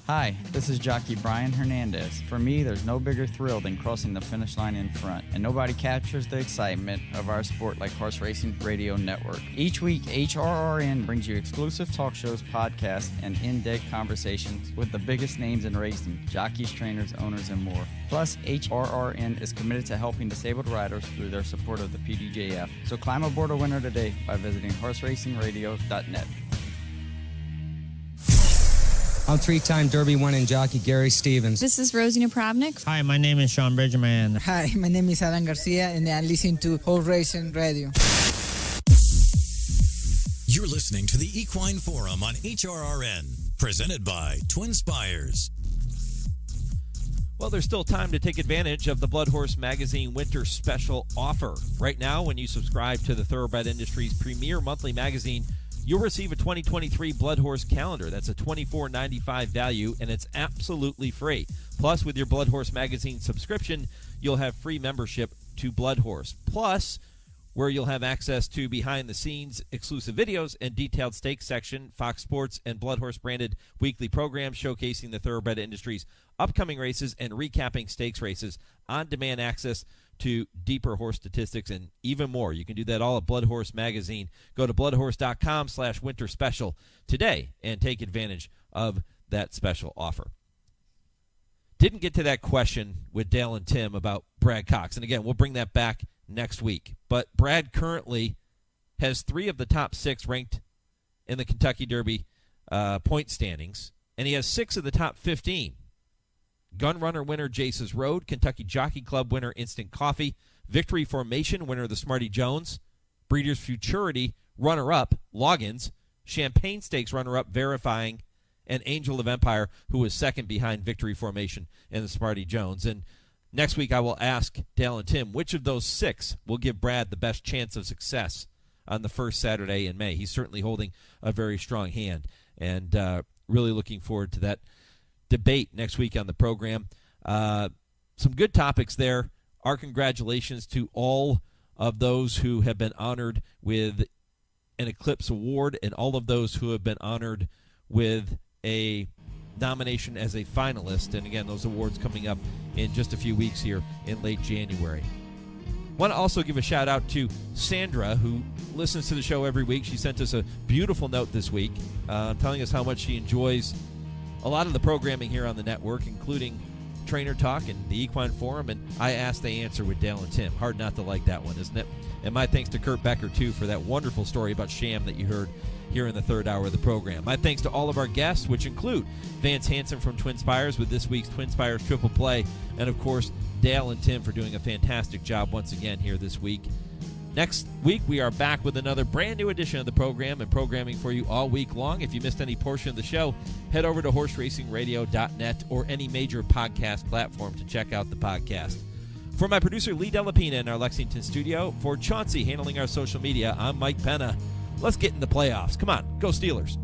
Hi, this is jockey Brian Hernandez. For me, there's no bigger thrill than crossing the finish line in front, and nobody captures the excitement of our sport like Horse Racing Radio Network. Each week, HRRN brings you exclusive talk shows, podcasts, and in-depth conversations with the biggest names in racing, jockeys, trainers, owners, and more. Plus, HRRN is committed to helping disabled riders through their support of the PDJF. So climb aboard a winner today by visiting horseracingradio.net.
I'm three-time Derby winning jockey Gary Stevens.
This is Rosie Napravnik.
Hi, my name is Sean Bridgerman.
Hi, my name is Alan Garcia, and I listen to Horse Racing Radio.
You're listening to the Equine Forum on HRRN, presented by TwinSpires.
Well, there's still time to take advantage of the Blood Horse Magazine Winter Special offer. Right now, when you subscribe to the Thoroughbred Industry's premier monthly magazine, you'll receive a 2023 Blood Horse calendar. That's a $24.95 value, and it's absolutely free. Plus, with your Blood Horse magazine subscription, you'll have free membership to Blood Horse. Plus, where you'll have access to behind-the-scenes exclusive videos and detailed stakes section, Fox Sports and Blood Horse-branded weekly programs showcasing the thoroughbred industry's upcoming races and recapping stakes races, on-demand access to deeper horse statistics, and even more. You can do that all at Blood Horse Magazine. Go to bloodhorse.com/winter special today and take advantage of that special offer. Didn't get to that question with Dale and Tim about Brad Cox. And again, we'll bring that back next week. But Brad currently has 3 of the top 6 ranked in the Kentucky Derby point standings, and he has 6 of the top 15. Gun Runner winner Jace's Road, Kentucky Jockey Club winner Instant Coffee, Victory Formation winner the Smarty Jones, Breeders' Futurity runner-up Loggins, Champagne Stakes runner-up Verifying, and Angel of Empire, who was second behind Victory Formation and the Smarty Jones. And next week I will ask Dale and Tim which of those 6 will give Brad the best chance of success on the first Saturday in May. He's certainly holding a very strong hand, and really looking forward to that debate next week on the program. Some good topics there. Our congratulations to all of those who have been honored with an Eclipse Award and all of those who have been honored with a nomination as a finalist. And again, those awards coming up in just a few weeks here in late January. Want to also give a shout out to Sandra, who listens to the show every week. She sent us a beautiful note this week telling us how much she enjoys a lot of the programming here on the network, including Trainer Talk and the Equine Forum, and I Ask, They Answer with Dale and Tim. Hard not to like that one, isn't it? And my thanks to Kurt Becker, too, for that wonderful story about Sham that you heard here in the third hour of the program. My thanks to all of our guests, which include Vance Hanson from TwinSpires with this week's TwinSpires Triple Play, and, of course, Dale and Tim for doing a fantastic job once again here this week. Next week, we are back with another brand new edition of the program and programming for you all week long. If you missed any portion of the show, head over to horseracingradio.net or any major podcast platform to check out the podcast. For my producer, Lee Delapina, in our Lexington studio, for Chauncey handling our social media, I'm Mike Penna. Let's get in the playoffs. Come on, go Steelers.